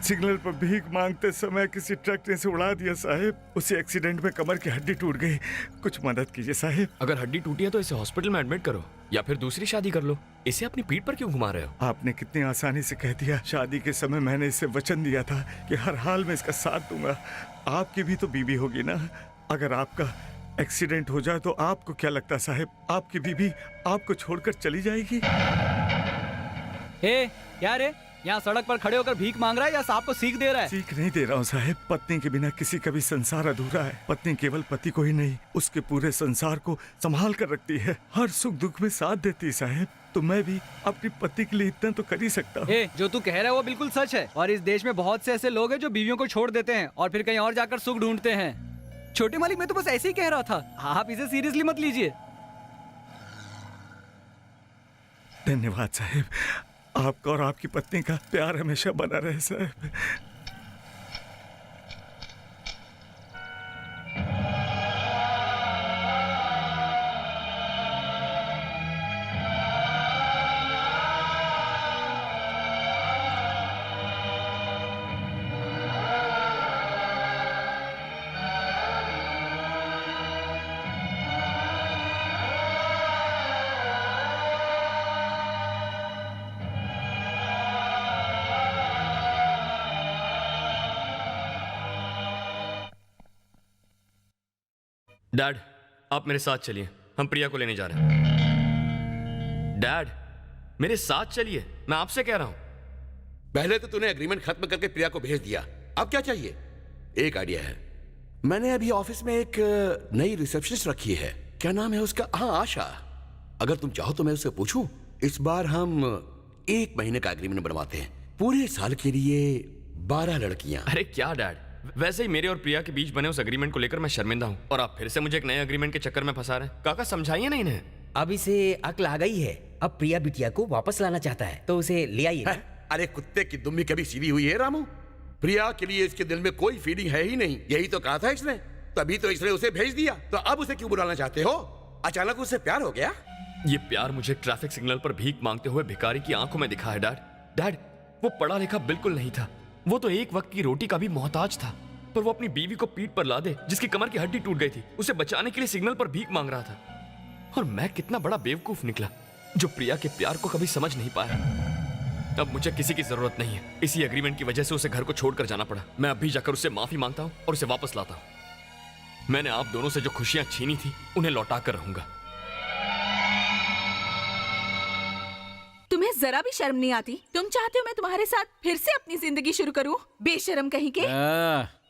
सिग्नल पर भीख मांगते समय किसी ट्रक ने इसे उड़ा दिया साहब। उसी एक्सीडेंट में कमर की हड्डी टूट गई। कुछ मदद कीजिए साहब। अगर हड्डी टूटी है तो इसे हॉस्पिटल में एडमिट करो, या फिर दूसरी शादी कर लो। इसे अपनी पीठ पर क्यों घुमा रहे हो? आपने कितनी आसानी से कह दिया। शादी के समय मैंने इसे वचन दिया था कि हर हाल में इसका साथ दूंगा। आपकी भी तो बीवी होगी ना। अगर आपका एक्सीडेंट हो जाए तो आपको क्या लगता साहब, आपकी बीवी आपको छोड़कर चली जाएगी? क्या रे, यहाँ सड़क पर खड़े होकर भीख मांग रहा है या सांप को सीख दे रहा है? सीख नहीं दे रहा हूँ साहब। पत्नी के बिना किसी का भी संसार अधूरा है। पत्नी केवल पति को ही नहीं, उसके पूरे संसार को संभाल कर रखती है, हर सुख दुख में साथ देती है साहब। तो मैं भी अपनी पति के लिए इतना तो कर ही सकता हूँ। जो तू कह रहा है वो बिल्कुल सच है, और इस देश में बहुत से ऐसे लोग हैं जो बीवियों को छोड़ देते हैं और फिर कहीं और जाकर सुख ढूंढते हैं। छोटे मालिक, मैं तो बस ऐसे ही कह रहा था, आप इसे सीरियसली मत लीजिए। धन्यवाद साहब। आपका और आपकी पत्नी का प्यार हमेशा बना रहे साहब। डैड, आप मेरे साथ चलिए, हम प्रिया को लेने जा रहे हैं। डैड, मेरे साथ चलिए, मैं आपसे कह रहा हूं। पहले तो तूने एग्रीमेंट खत्म करके प्रिया को भेज दिया, अब क्या चाहिए? एक आइडिया है। मैंने अभी ऑफिस में एक नई रिसेप्शनिस्ट रखी है। क्या नाम है उसका? हाँ, आशा। अगर तुम चाहो तो मैं उससे पूछूं। इस बार हम 1 महीने का एग्रीमेंट बनवाते हैं, पूरे साल के लिए 12 लड़कियां। अरे क्या डैड, वैसे ही मेरे और प्रिया के बीच बने उस एग्रीमेंट को लेकर मैं शर्मिंदा हूँ, और आप फिर से मुझे एक नए एग्रीमेंट के चक्कर में फंसा रहे हैं। काका, समझाइए ना इन्हें। अब इसे अक्ल आ गई है। अब प्रिया बिटिया को वापस लाना चाहता है, तो उसे ले आइए ना। अरे कुत्ते की दुम्मी कभी सीधी हुई है रामू? प्रिया के लिए इसके दिल में कोई फीलिंग है ही नहीं, यही तो कहा था इसने, तभी तो इसने उसे भेज दिया। तो अब उसे क्यों बुलाना चाहते हो? अचानक उससे प्यार हो गया? ये प्यार मुझे ट्रैफिक सिग्नल पर भीख मांगते हुए भिखारी की आंखों में दिखा है डैड। डैड, वो पढ़ा लिखा बिल्कुल नहीं था, वो तो एक वक्त की रोटी का भी मोहताज था, पर वो अपनी बीवी को पीठ पर लादे जिसकी कमर की हड्डी टूट गई थी, उसे बचाने के लिए सिग्नल पर भीख मांग रहा था। और मैं कितना बड़ा बेवकूफ निकला जो प्रिया के प्यार को कभी समझ नहीं पाया। अब मुझे किसी की जरूरत नहीं है, इसी एग्रीमेंट की वजह से उसे घर को छोड़कर जाना पड़ा। मैं अभी जाकर उससे माफी मांगता हूँ और उसे वापस लाता हूँ। मैंने आप दोनों से जो खुशियां छीनी थी उन्हें लौटा कर रहूंगा। तुम्हें जरा भी शर्म नहीं आती? तुम चाहते हो मैं तुम्हारे साथ फिर से अपनी जिंदगी शुरू करूं? बेशर्म कहीं के।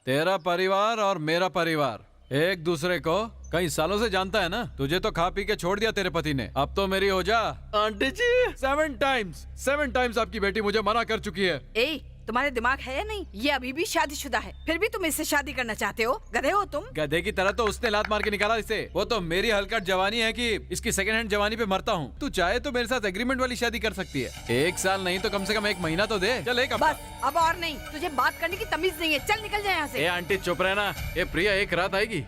तेरा परिवार और मेरा परिवार एक दूसरे को कई सालों से जानता है ना। तुझे तो खा पी के छोड़ दिया तेरे पति ने, अब तो मेरी हो जा। आंटी जी 7 टाइम्स आपकी बेटी मुझे मना कर चुकी है। ए, तुम्हारे दिमाग है या नहीं? ये अभी भी शादीशुदा है, फिर भी तुम इससे शादी करना चाहते हो? गधे हो तुम। गधे की तरह तो उसने लात मार के निकाला इसे। वो तो मेरी हलकट जवानी है कि इसकी सेकंड हैंड जवानी पे मरता हूँ। तू चाहे तो मेरे साथ एग्रीमेंट वाली शादी कर सकती है। 1 साल नहीं तो कम से कम 1 महीना तो दे। चल एक बस, अब और नहीं। तुझे बात करने की तमीज नहीं है, चल निकल जाए यहाँ से। आंटी चुप रहना, ये प्रिया एक रात आएगी।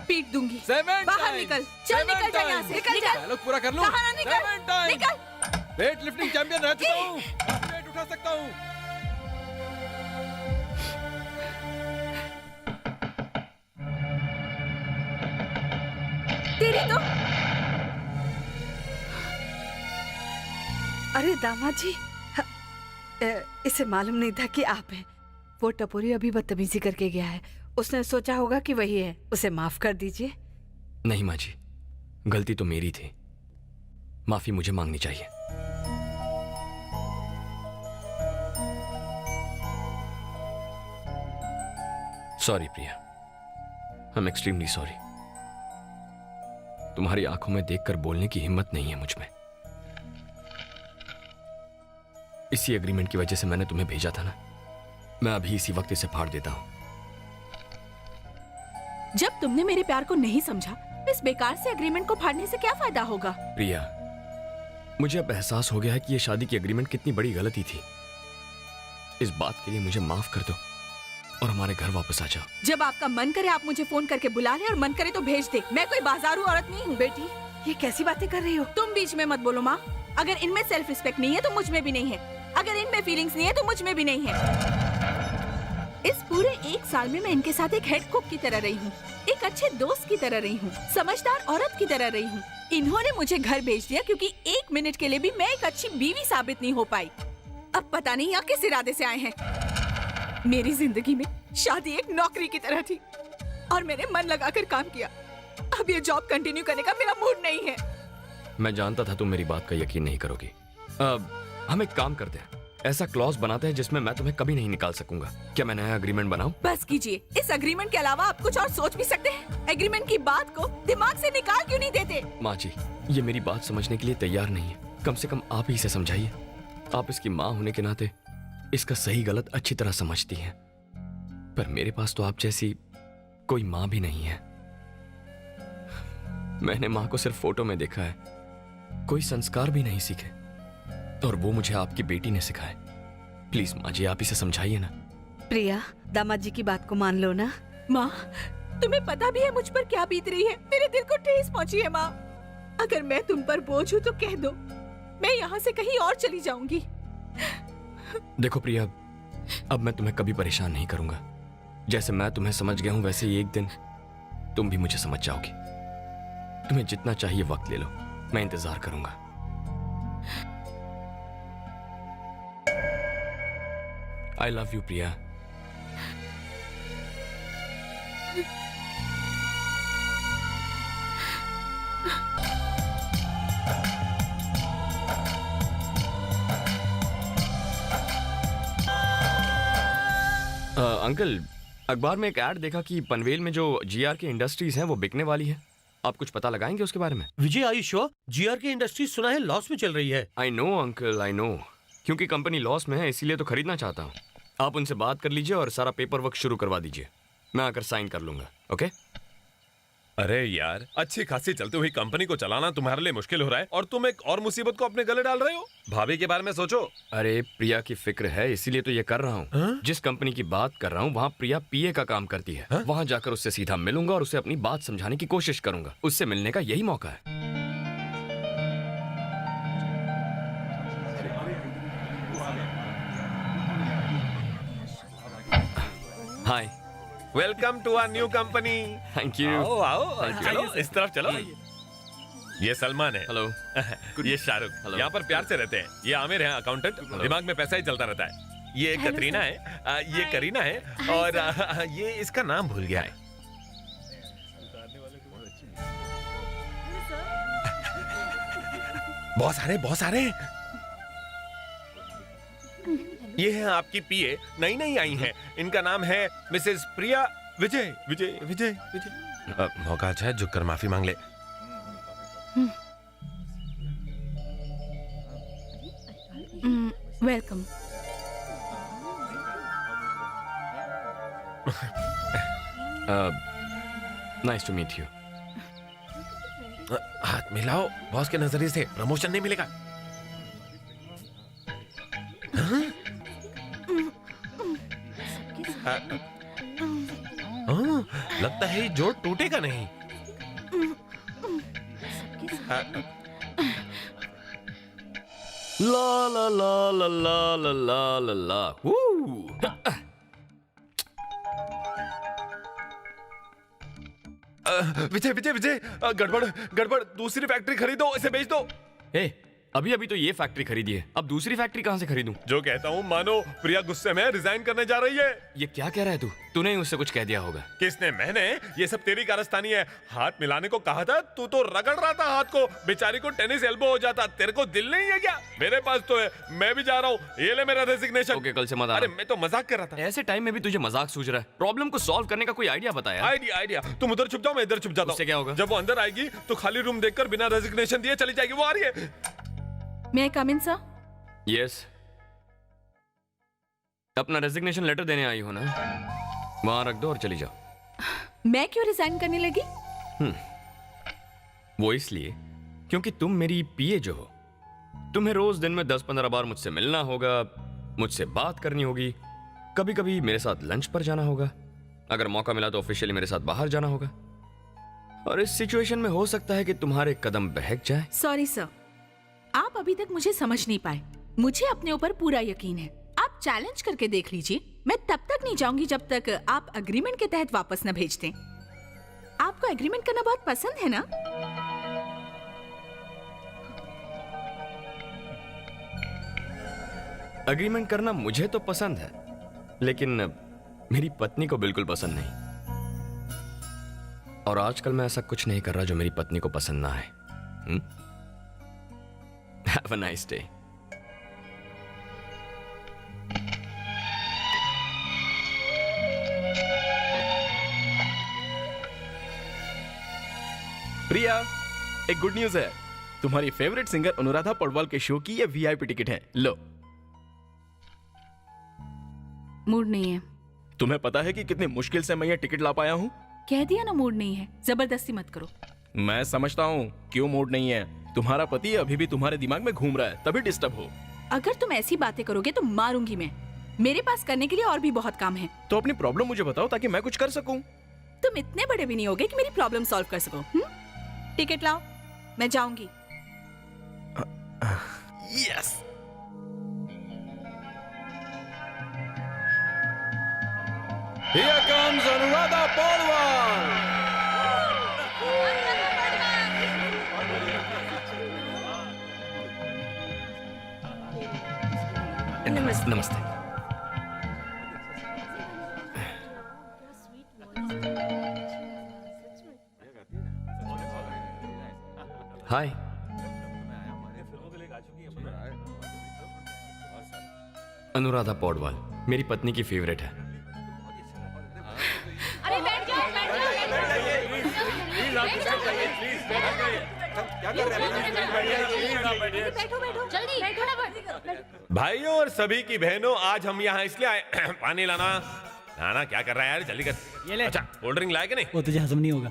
पीट दूंगी। 7 बाहर निकल, चल निकल जा यहाँ से। निकल जा। डायलॉग पूरा कर लूं। कहाँ ना निकल, निकल। वेट लिफ्टिंग चैंपियन रह चुका हूँ, वेट उठा सकता हूँ। तेरी तो। अरे दामाद जी, इसे मालूम नहीं था कि आप हैं। वो टपोरी अभी बदतमीजी करके गया है, उसने सोचा होगा कि वही है, उसे माफ कर दीजिए। नहीं माँ जी, गलती तो मेरी थी, माफी मुझे मांगनी चाहिए। Sorry Priya, I am extremely sorry. तुम्हारी आंखों में देखकर बोलने की हिम्मत नहीं है मुझ में। इसी एग्रीमेंट की वजह से मैंने तुम्हें भेजा था ना, मैं अभी इसी वक्त इसे फाड़ देता हूं। जब तुमने मेरे प्यार को नहीं समझा, इस बेकार से एग्रीमेंट को फाड़ने से क्या फायदा होगा? प्रिया, मुझे अब एहसास हो गया है कि यह शादी की एग्रीमेंट कितनी बड़ी गलती थी। इस बात के लिए मुझे माफ कर दो और हमारे घर वापस आ जाओ। जब आपका मन करे आप मुझे फोन करके बुला ले और मन करे तो भेज दे। मैं कोई बाजारू औरत नहीं हूँ। बेटी, ये कैसी बातें कर रही हो? तुम बीच में मत बोलो माँ। अगर इनमें सेल्फ रिस्पेक्ट नहीं है तो मुझ में भी नहीं है। अगर इनमें फीलिंग्स नहीं है तो मुझ में भी नहीं है। इस पूरे 1 साल में मैं इनके साथ एक हेड कुक की तरह रही हूँ, एक अच्छे दोस्त की तरह रही हूँ, समझदार औरत की तरह रही हूँ। इन्होंने मुझे घर भेज दिया क्योंकि 1 मिनट के लिए भी मैं एक अच्छी बीवी साबित नहीं हो पाई। अब पता नहीं यहाँ किस इरादे से आए हैं। मेरी जिंदगी में शादी एक नौकरी की तरह थी और मैंने मन लगाकर काम किया। अब ये जॉब कंटिन्यू करने का मेरा मूड नहीं है। मैं जानता था तुम मेरी बात का यकीन नहीं करोगी। हम एक काम करते हैं, ऐसा क्लॉज बनाते हैं जिसमें मैं तुम्हें कभी नहीं निकाल सकूंगा। क्या मैं नया एग्रीमेंट बनाऊं? बस कीजिए, इस एग्रीमेंट के अलावा आप कुछ और सोच भी सकते हैं। एग्रीमेंट की बात को दिमाग से निकाल क्यों नहीं देते? माँ जी, ये मेरी बात समझने के लिए तैयार नहीं है। कम से कम आप ही इसे समझाइए। आप इसकी माँ होने के नाते इसका सही गलत अच्छी तरह समझती हैं, पर मेरे पास तो आप जैसी कोई माँ भी नहीं है। मैंने माँ को सिर्फ फोटो में देखा है, कोई संस्कार भी नहीं सीखे, और वो मुझे आपकी बेटी ने सिखाए। प्लीज माँ जी, आप इसे समझाइए ना। प्रिया, दामाद जी की बात को मान लो ना। माँ, तुम्हें पता भी है मुझ पर क्या बीत रही है। मेरे दिल को ठेस पहुंची है माँ। अगर मैं तुम पर बोझ हूँ तो कह दो, मैं यहाँ से कहीं और चली जाऊंगी। देखो प्रिया, अब मैं तुम्हें कभी परेशान नहीं करूंगा। जैसे मैं तुम्हें समझ गया हूं, वैसे ही एक दिन तुम भी मुझे समझ जाओगी। तुम्हें जितना चाहिए वक्त ले लो, मैं इंतजार करूंगा। I love you Priya. Uncle, अखबार में एक ऐड देखा कि पनवेल में जो जीआर के इंडस्ट्रीज हैं वो बिकने वाली है। आप कुछ पता लगाएंगे उसके बारे में? विजय, आर यू श्योर? जीआर की इंडस्ट्री सुना है लॉस में चल रही है। I know uncle, I know. क्योंकि कंपनी लॉस में है इसीलिए तो खरीदना चाहता हूँ। आप उनसे बात कर लीजिए और सारा पेपर वर्क शुरू करवा दीजिए। मैं आकर साइन कर लूंगा। ओके? अरे यार, अच्छी खासी चलती हुई कंपनी को चलाना तुम्हारे लिए मुश्किल हो रहा है और तुम एक और मुसीबत को अपने गले डाल रहे हो। भाभी के बारे में सोचो। अरे प्रिया की फिक्र है, इसीलिए तो ये कर रहा हूँ। जिस कंपनी की बात कर रहा हूँ वहाँ प्रिया पीए का काम करती है। वहाँ जाकर उससे सीधा मिलूंगा और उसे अपनी बात समझाने की कोशिश करूंगा। उससे मिलने का यही मौका है। Hi, welcome to our new company. Thank you. आओ आओ, Thank you. चलो इस तरफ चलो। ये सलमान है। हेलो। ये शाहरुख। Hello. यहाँ पर प्यार से रहते हैं। ये आमिर है, अकाउंटेंट। दिमाग में पैसा ही चलता रहता है। ये Hello, कतरीना sir. है, ये Hi. करीना है Hi, और sir. ये इसका नाम भूल गया है। बहुत सारे। ये है आपकी पीए, नई नई आई हैं। इनका नाम है मिसेस प्रिया विजय। विजय विजय विजय। मौका अच्छा है, झुककर माफी मांग ले। Welcome. Nice to meet you. हाथ मिलाओ। बॉस के नजरिए से प्रमोशन नहीं मिलेगा। लगता है ये जोड़ टूटेगा नहीं। ला ला ला ला ला ला ला ला ला। विजय विजय विजय, गड़बड़ गड़बड़। दूसरी फैक्ट्री खरीदो, इसे बेच दो। ए, अभी अभी तो ये फैक्ट्री खरीदी है, अब दूसरी फैक्ट्री कहाँ से खरीदूं? जो कहता हूँ मानो। प्रिया गुस्से में रिजाइन करने जा रही है। ये क्या कह रहा है तू? तूने ही उससे कुछ कह दिया होगा। किसने? मैंने। ये सब तेरी कारस्तानी है। हाथ मिलाने को कहा था, तू तो रगड़ रहा था हाथ को। बेचारी को टेनिस एल्बो हो जाता। तेरे को दिल नहीं है क्या? मेरे पास तो है, मैं भी जा रहा हूँ। ये ले मेरा रेजिग्नेशन। ओके, कल से मत आना। अरे मैं तो मजाक कर रहा था। ऐसे टाइम में भी तुझे मजाक सूझ रहा है? प्रॉब्लम को सॉल्व करने का कोई आइडिया बताया। आइडिया। तुम उधर छुप जाओ, मैं इधर छुप जाता हूँ। उससे क्या होगा? जब वो अंदर आएगी तो खाली रूम देखकर बिना रेजिग्नेशन दिए चली जाएगी। वो आ रही है। May I come in, sir? Yes. अपना रेजिग्नेशन लेटर देने आई हो ना? वहां रख दो और चली जाओ। मैं क्यों रिजाइन करने लगी? वो इसलिए क्योंकि तुम मेरी पीए जो हो। तुम्हें रोज दिन में 10-15 बार मुझसे मिलना होगा, मुझसे बात करनी होगी, कभी कभी मेरे साथ लंच पर जाना होगा, अगर मौका मिला तो ऑफिशियली मेरे साथ बाहर जाना होगा। और इस सिचुएशन में हो सकता है कि तुम्हारे कदम बहक जाए। सॉरी सर, आप अभी तक मुझे समझ नहीं पाए। मुझे अपने ऊपर पूरा यकीन है। आप चैलेंज करके देख लीजिए। मैं तब तक नहीं जाऊंगी जब तक आप एग्रीमेंट के तहत वापस न भेज दें। आपको एग्रीमेंट करना बहुत पसंद है ना? एग्रीमेंट करना मुझे तो पसंद है, लेकिन मेरी पत्नी को बिल्कुल पसंद नहीं। और आजकल मैं ऐसा कुछ नहीं कर रहा जो मेरी पत्नी को पसंद ना आए। Have a nice day. प्रिया, एक गुड न्यूज है। तुम्हारी फेवरेट सिंगर अनुराधा पौडवाल के शो की ये वीआईपी टिकट है। लो। मूड नहीं है। तुम्हें पता है कि कितनी मुश्किल से मैं ये टिकट ला पाया हूँ? कह दिया ना मूड नहीं है, जबरदस्ती मत करो। मैं समझता हूँ क्यों मूड नहीं है। तुम्हारा पति अभी भी तुम्हारे दिमाग में घूम रहा है, तभी डिस्टर्ब हो। अगर तुम ऐसी बातें करोगे तो मारूंगी मैं। मेरे पास करने के लिए और भी बहुत काम है। तो अपनी प्रॉब्लम मुझे बताओ ताकि मैं कुछ कर सकूं। तुम इतने बड़े भी नहीं होगे कि मेरी प्रॉब्लम सॉल्व कर सको। टिकट लाओ, मैं जाऊंगी। Yes. Here comes Anuradha Paudwal. नमस्ते। हाय। अनुराधा पौडवाल मेरी पत्नी की फेवरेट है। अरे बैठ जाओ, बैठो बैठो जल्दी फटाफट। भाइयों और सभी की बहनों, आज हम यहाँ इसलिए आए पानी लाना। नाना क्या कर रहा है यार, जल्दी कर। ये ले। अच्छा, कोल्ड ड्रिंक लाए कि नहीं? वो तुझे हजम नहीं होगा।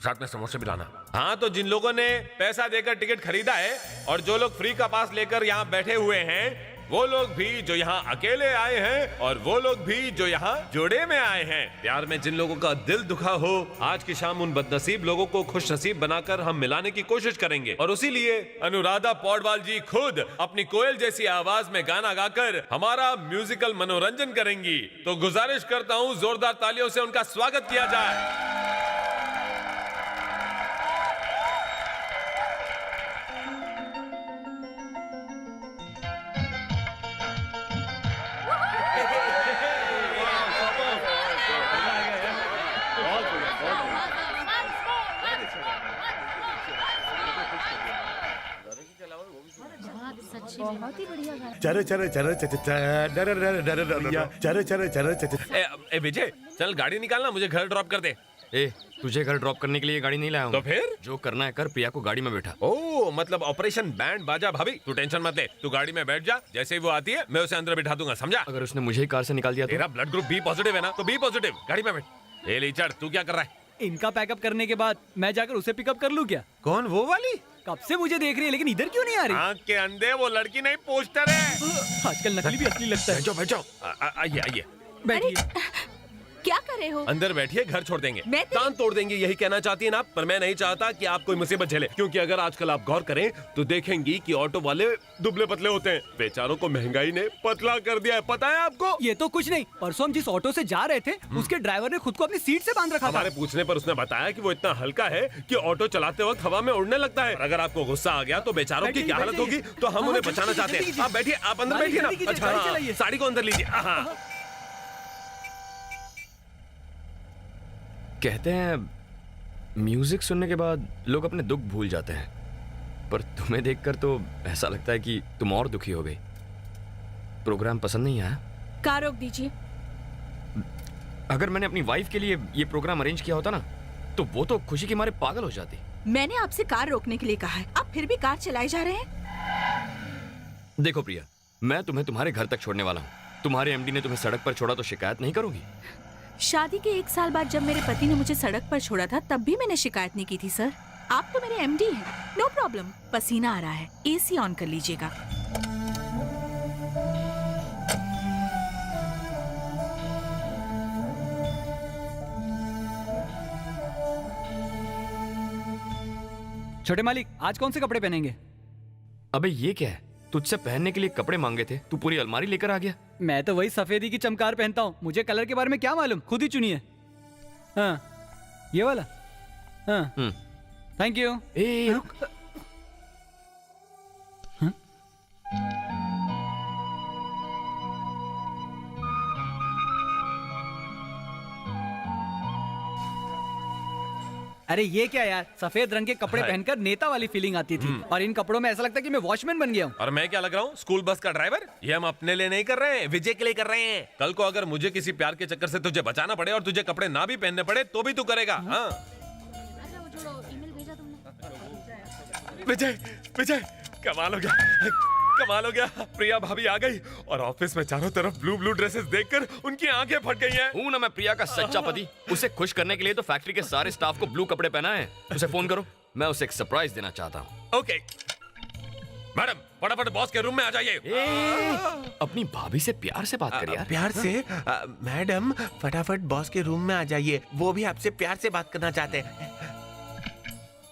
साथ में समोसे भी लाना। हाँ, तो जिन लोगों ने पैसा देकर टिकट खरीदा है और जो लोग फ्री का पास लेकर यहाँ बैठे हुए हैं, वो लोग भी जो यहाँ अकेले आए हैं और वो लोग भी जो यहाँ जोड़े में आए हैं, प्यार में जिन लोगों का दिल दुखा हो, आज की शाम उन बदनसीब लोगों को खुश नसीब बनाकर हम मिलाने की कोशिश करेंगे। और उसी लिए अनुराधा पौडवाल जी खुद अपनी कोयल जैसी आवाज में गाना गाकर हमारा म्यूजिकल मनोरंजन करेंगी। तो गुजारिश करता हूँ जोरदार तालियों से उनका स्वागत किया जाए। बहुत ही बढ़िया गाना। चरे चरे चरे चरे चरे चरे चरे। ए विजय, चल गाड़ी निकालना, मुझे घर ड्रॉप कर दे। ए, तुझे घर ड्रॉप करने के लिए गाड़ी नहीं लाया हूं। तो फिर जो करना है कर, प्रिया को गाड़ी में बैठा। ओ, मतलब ऑपरेशन बैंड बाजा। भाभी तू टेंशन मत ले, तू गाड़ी में बैठ जा, जैसे ही वो आती है मैं उसे अंदर बिठा दूंगा, समझा? अगर उसने मुझे ही कार से निकाल दिया तो? तेरा ब्लड ग्रुप बी पॉजिटिव है ना, तो बी पॉजिटिव, गाड़ी में बैठ। ए लीचड़, तू क्या कर रहा है? इनका पैकअप करने के बाद मैं जाकर उसे पिकअप कर लूं क्या? कौन, वो वाली? कब से मुझे देख रही है लेकिन इधर क्यों नहीं आ रही? आँख के अंधे, वो लड़की नहीं पोस्टर है। आजकल नकली भी असली लगता है। बैठ जाओ, आइए आइए। बैठिए। क्या कर रहे हो? अंदर बैठिए, घर छोड़ देंगे, मैं कान तोड़ देंगे, यही कहना चाहती हैं आप? पर मैं नहीं चाहता कि आप कोई मुसीबत झेले, क्योंकि अगर आजकल आप गौर करें तो देखेंगी कि ऑटो वाले दुबले पतले होते हैं। बेचारों को महंगाई ने पतला कर दिया है, पता है आपको? ये तो कुछ नहीं, परसों हम जिस ऑटो से जा रहे थे उसके ड्राइवर ने खुद को अपनी सीट से बांध रखा था। हमारे पूछने पर उसने बताया कि वो इतना हल्का है कि ऑटो चलाते वक्त हवा में उड़ने लगता है। अगर आपको गुस्सा आ गया तो बेचारों की क्या हालत होगी, तो हम उन्हें बचाना चाहते हैं। आप बैठिए, आप अंदर बैठिए ना। अच्छा, साड़ी को अंदर लीजिए। कहते हैं म्यूजिक सुनने के बाद लोग अपने दुख भूल जाते हैं, पर तुम्हें देखकर तो ऐसा लगता है कि तुम और दुखी हो गई। प्रोग्राम पसंद नहीं आया? कार रोक दीजिए। अगर मैंने अपनी वाइफ के लिए ये प्रोग्राम अरेंज किया होता ना, तो वो तो खुशी के मारे पागल हो जाती। मैंने आपसे कार रोकने के लिए कहा है, आप फिर भी कार चलाए जा रहे हैं। देखो प्रिया, मैं तुम्हें तुम्हारे घर तक छोड़ने वाला हूँ। तुम्हारे एमडी ने तुम्हें सड़क पर छोड़ा तो शिकायत नहीं करोगी? शादी के 1 साल बाद जब मेरे पति ने मुझे सड़क पर छोड़ा था तब भी मैंने शिकायत नहीं की थी सर। आप तो मेरे एमडी हैं। No problem. पसीना आ रहा है, एसी ऑन कर लीजिएगा। छोटे मालिक, आज कौन से कपड़े पहनेंगे? अबे ये क्या है? तुझसे पहनने के लिए कपड़े मांगे थे, तू पूरी अलमारी लेकर आ गया। मैं तो वही सफेदी की चमकार पहनता हूँ, मुझे कलर के बारे में क्या मालूम, खुद ही चुनिए। हाँ, ये वाला। हाँ, थैंक यू। अरे ये क्या यार, सफेद रंग के कपड़े पहनकर नेता वाली फीलिंग आती थी, और इन कपड़ों में ऐसा लगता है कि मैं वॉचमैन बन गया हूँ। और मैं क्या लग रहा हूँ, स्कूल बस का ड्राइवर? ये हम अपने लिए नहीं कर रहे हैं, विजय के लिए कर रहे हैं। कल को अगर मुझे किसी प्यार के चक्कर से तुझे बचाना पड़े और तुझे कपड़े ना भी पहनने पड़े तो भी तू करेगा। हाँ विजय, विजय कमाल हो गया, कमाल हो गया। प्रिया भाभी आ गई और ऑफिस में चारों तरफ ब्लू ब्लू ड्रेसेस देखकर उनकी आंखें फट गई हैं। हूं ना मैं प्रिया का सच्चा पति। उसे खुश करने के लिए तो फैक्ट्री के सारे स्टाफ को ब्लू कपड़े पहना है। उसे फोन करो, मैं उसे एक सरप्राइज देना चाहता हूँ। ओके मैडम, फटाफट बॉस के रूम में आ जाइए। अपनी भाभी से प्यार से बात कर यार। प्यार से? मैडम फटाफट बॉस के रूम में आ जाइए, वो भी आपसे प्यार से बात करना चाहते हैं।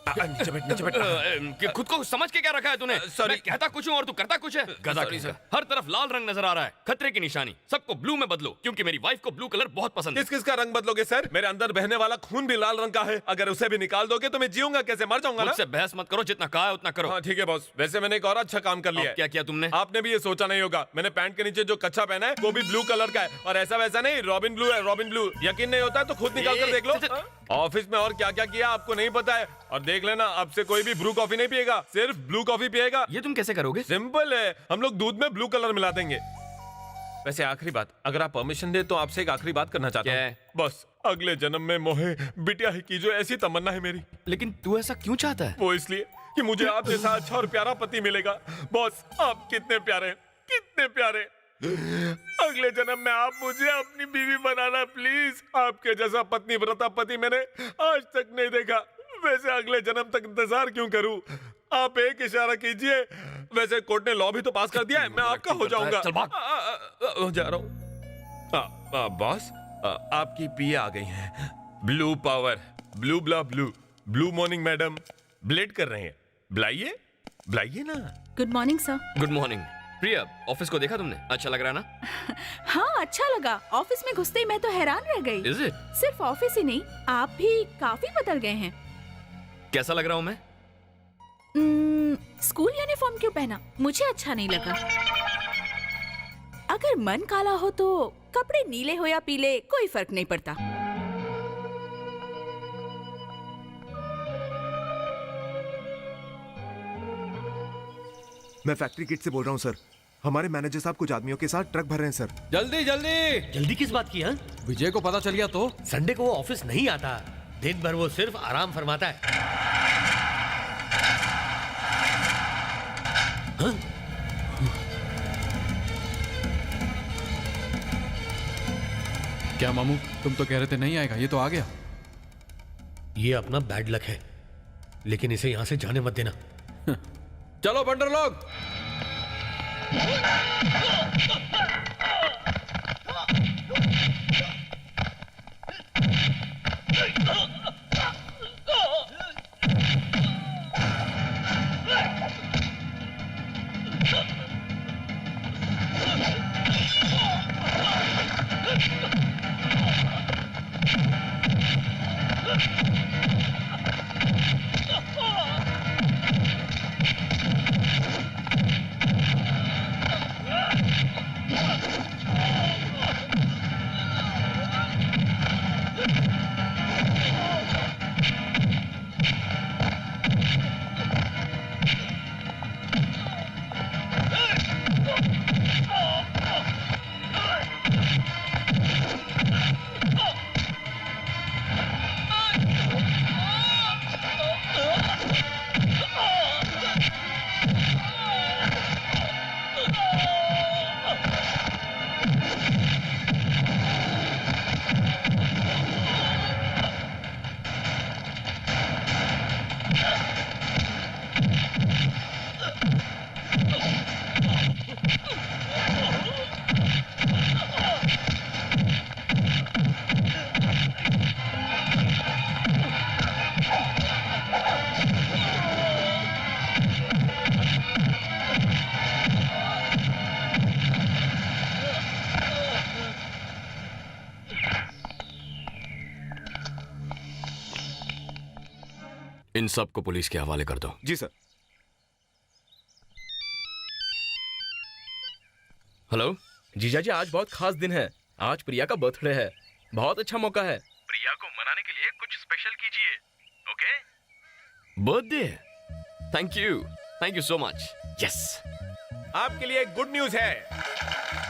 नीचे बैठ, नीचे बैठ। खुद को समझ के क्या रखा है तूने? मैं कहता कुछ हूँ और तू करता कुछ है। गधा किसका? हर तरफ लाल रंग नजर आ रहा है, खतरे की निशानी। सबको ब्लू में बदलो, क्योंकि मेरी वाइफ को ब्लू कलर बहुत पसंद है। किस किसका रंग बदलोगे सर? मेरे अंदर बहने वाला खून भी लाल रंग का है। अगर उसे भी निकाल दोगे तो मैं जीऊंगा कैसे? मर जाऊंगा ना। मुझसे बहस मत करो, जितना कहा है उतना करो। हाँ ठीक है बॉस। वैसे मैंने एक और अच्छा काम कर लिया। क्या किया तुमने? आपने भी ये सोचा नहीं होगा, मैंने पैंट के नीचे जो कच्छा पहना है वो भी ब्लू कलर का है, और ऐसा वैसा नहीं, रॉबिन ब्लू है, रॉबिन ब्लू। यकीन नहीं होता है तो खुद निकाल कर देख लो। ऑफिस में और क्या क्या किया आपको नहीं पता है। और देख लेना, अब से कोई भी ब्रू कॉफी नहीं पिएगा, सिर्फ ब्लू कॉफी पिएगा। ये तुम कैसे करोगे? सिंपल है, हम लोग दूध में ब्लू कलर मिला देंगे। वैसे आखिरी बात, अगर आप परमिशन दे तो आपसे एक आखिरी बात करना चाहता हूँ। बस अगले जन्म में मोहे बिटिया ही की जो ऐसी तमन्ना है मेरी। लेकिन तू ऐसा क्यों चाहता है? वो इसलिए कि मुझे आप जैसा अच्छा और प्यारा पति मिलेगा। बॉस आप कितने प्यारे हैं, कितने प्यारे। अगले जन्म में आप मुझे अपनी बीवी बनाना प्लीज। आपके जैसा पत्नी व्रता पति मैंने आज तक नहीं देखा। वैसे अगले जन्म तक इंतजार क्यों करूं? आप एक इशारा कीजिए। वैसे कोर्ट ने लॉ भी तो पास कर दिया है, मैं आपका हो जाऊंगा। चल भाग। जा रहा हूँ। बॉस, आपकी पीए आ गई हैं। Blue power, blue blah blue, blue morning madam, blade कर रहे हैं। बुलाइए, बुलाइए ना। Good morning sir. Good morning. Priya, office को देखा तुमने? अच्छा लग रहा है ना? हाँ अच्छा लगा। ऑफिस में घुसते ही मैं तो हैरान रह गई। Is it? सिर्फ ऑफिस ही नहीं, आप भी काफी बदल गए हैं। कैसा लग रहा हूँ मैं? स्कूल यूनिफॉर्म क्यों पहना? मुझे अच्छा नहीं लगा। अगर मन काला हो तो कपड़े नीले हो या पीले कोई फर्क नहीं पड़ता। मैं फैक्ट्री किट से बोल रहा हूँ सर। हमारे मैनेजर साहब कुछ आदमियों के साथ ट्रक भर रहे हैं सर। जल्दी जल्दी। जल्दी किस बात की? हाँ, विजय को पता चल गया तो? संडे को वो ऑफिस नहीं आता, दिन भर वो सिर्फ आराम फरमाता है। हाँ? क्या मामू, तुम तो कह रहे थे नहीं आएगा, ये तो आ गया। ये अपना बैड लक है, लेकिन इसे यहां से जाने मत देना। चलो बंडर लोग। इन सब को पुलिस के हवाले कर दो। जी सर। हेलो जीजाजी, आज बहुत खास दिन है। आज प्रिया का बर्थडे है, बहुत अच्छा मौका है। प्रिया को मनाने के लिए कुछ स्पेशल कीजिए, okay? Birthday? Thank you so much. Yes. आपके लिए गुड न्यूज है।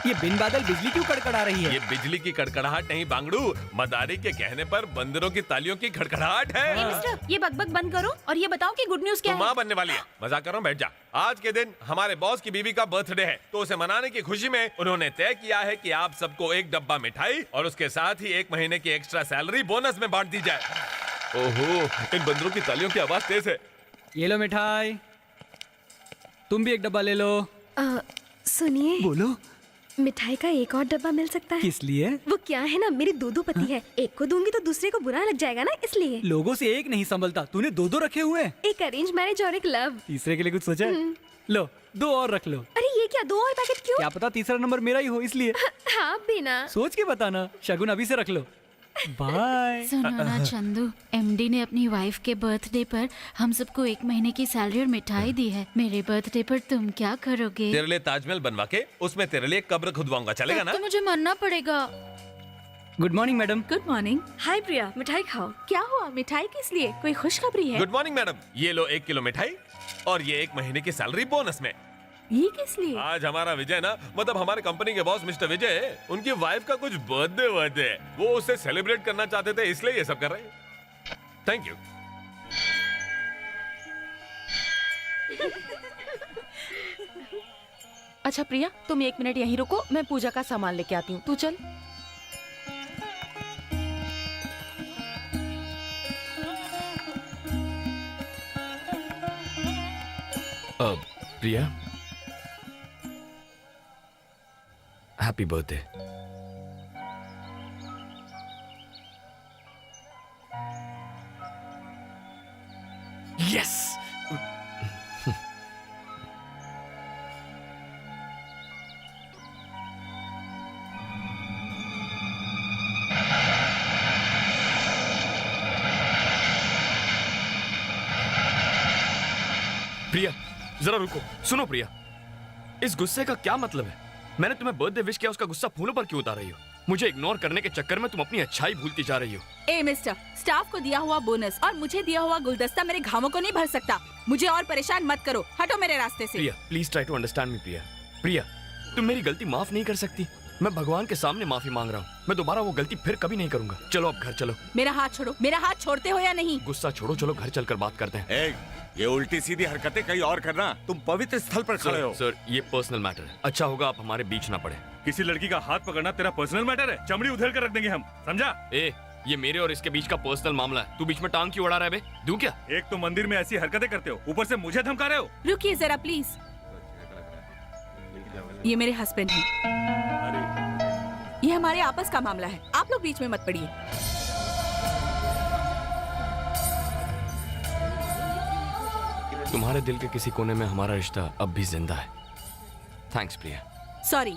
ये बिन बादल बिजली क्यों कड़कड़ा रही है? ये बिजली की कड़कड़ाहट नहीं बांगड़ू, मदारी के कहने पर बंदरों की तालियों की खड़खड़ाहट है। मिस्टर, ये बकबक बंद करो और ये बताओ कि गुड न्यूज क्या तो है? माँ बनने वाली है। मजाक कर रहा हूँ, बैठ जा। आज के दिन हमारे बॉस की बीवी का बर्थडे है, तो उसे मनाने की खुशी में उन्होंने तय किया है कि आप सबको एक डब्बा मिठाई और उसके साथ ही 1 महीने की एक्स्ट्रा सैलरी बोनस में बांट दी जाए। ओहो, इन बंदरों की तालियों की आवाज तेज है। ये लो मिठाई, तुम भी एक डब्बा ले लो। सुनिए, बोलो। मिठाई का एक और डब्बा मिल सकता है? किस लिए? वो क्या है ना, मेरी 2 पति है, एक को दूंगी तो दूसरे को बुरा लग जाएगा ना, इसलिए। लोगों से एक नहीं संभलता, तूने 2 रखे हुए हैं। एक अरेंज मैरिज और एक लव। तीसरे के लिए कुछ सोचा है? लो 2 और रख लो। अरे ये क्या, 2 और पैकेट क्यों? क्या पता तीसरा नंबर मेरा ही हो, इसलिए। हाँ बिना सोच के बताना, शगुन अभी से रख लो। बाय। सुनो ना चंदू, एमडी ने अपनी वाइफ के बर्थडे पर हम सबको 1 महीने की सैलरी और मिठाई दी है। मेरे बर्थडे पर तुम क्या करोगे? तेरे लिए ताजमहल बनवा के उसमें तेरे लिए कब्र खुदवाऊंगा, चलेगा ना? तो मुझे मरना पड़ेगा। Good morning madam. Good morning. Hi Priya, मिठाई खाओ। क्या हुआ? मिठाई किस लिए? कोई खुशखबरी है? गुड मॉर्निंग मैडम, ये लो 1 किलो मिठाई और ये 1 महीने की सैलरी बोनस में। ये किस लिए? आज हमारा विजय ना, मतलब हमारे कंपनी के बॉस मिस्टर विजय, उनकी वाइफ का कुछ बर्थडे है, वो उससे सेलिब्रेट करना चाहते थे, इसलिए ये सब कर रहे हैं। Thank you. अच्छा प्रिया, तुम 1 मिनट यहीं रुको, मैं पूजा का सामान लेके आती हूँ, तू चल। प्रिया, हैप्पी बर्थडे। यस। प्रिया जरा रुको, सुनो प्रिया, इस गुस्से का क्या मतलब है? मैंने तुम्हें बर्थडे विश किया, उसका गुस्सा फूलों पर क्यों उतार रही हो? मुझे इग्नोर करने के चक्कर में तुम अपनी अच्छाई भूलती जा रही हो। ए मिस्टर, स्टाफ को दिया हुआ बोनस और मुझे दिया हुआ गुलदस्ता मेरे घावों को नहीं भर सकता। मुझे और परेशान मत करो, हटो मेरे रास्ते से। Priya please try to understand me. Priya, Priya तुम मेरी गलती माफ नहीं कर सकती? मैं भगवान के सामने माफी मांग रहा हूँ, मैं दोबारा वो गलती फिर कभी नहीं करूंगा। चलो अब घर चलो। मेरा हाथ छोड़ो, मेरा हाथ छोड़ते हो या नहीं? गुस्सा छोड़ो, चलो घर चलकर बात करते हैं। ये उल्टी सीधी हरकतें कहीं और करना, तुम पवित्र स्थल पर खड़े हो। सर ये पर्सनल मैटर है, अच्छा होगा आप हमारे बीच ना पड़े। किसी लड़की का हाथ पकड़ना तेरा पर्सनल मैटर है? चमड़ी उधेड़ कर रख देंगे हम, समझा? ये मेरे और इसके बीच का पर्सनल मामला है, तू बीच में टांग क्यों अड़ा रहा है बे? दूं क्या? एक तो मंदिर में ऐसी हरकतें करते हो, ऊपर से मुझे धमका रहे हो। रुकिए जरा प्लीज, ये मेरे हस्बैंड हैं। ये हमारे आपस का मामला है, आप लोग बीच में मत पड़िए। तुम्हारे दिल के किसी कोने में हमारा रिश्ता अब भी जिंदा है। थैंक्स प्रिया। सॉरी,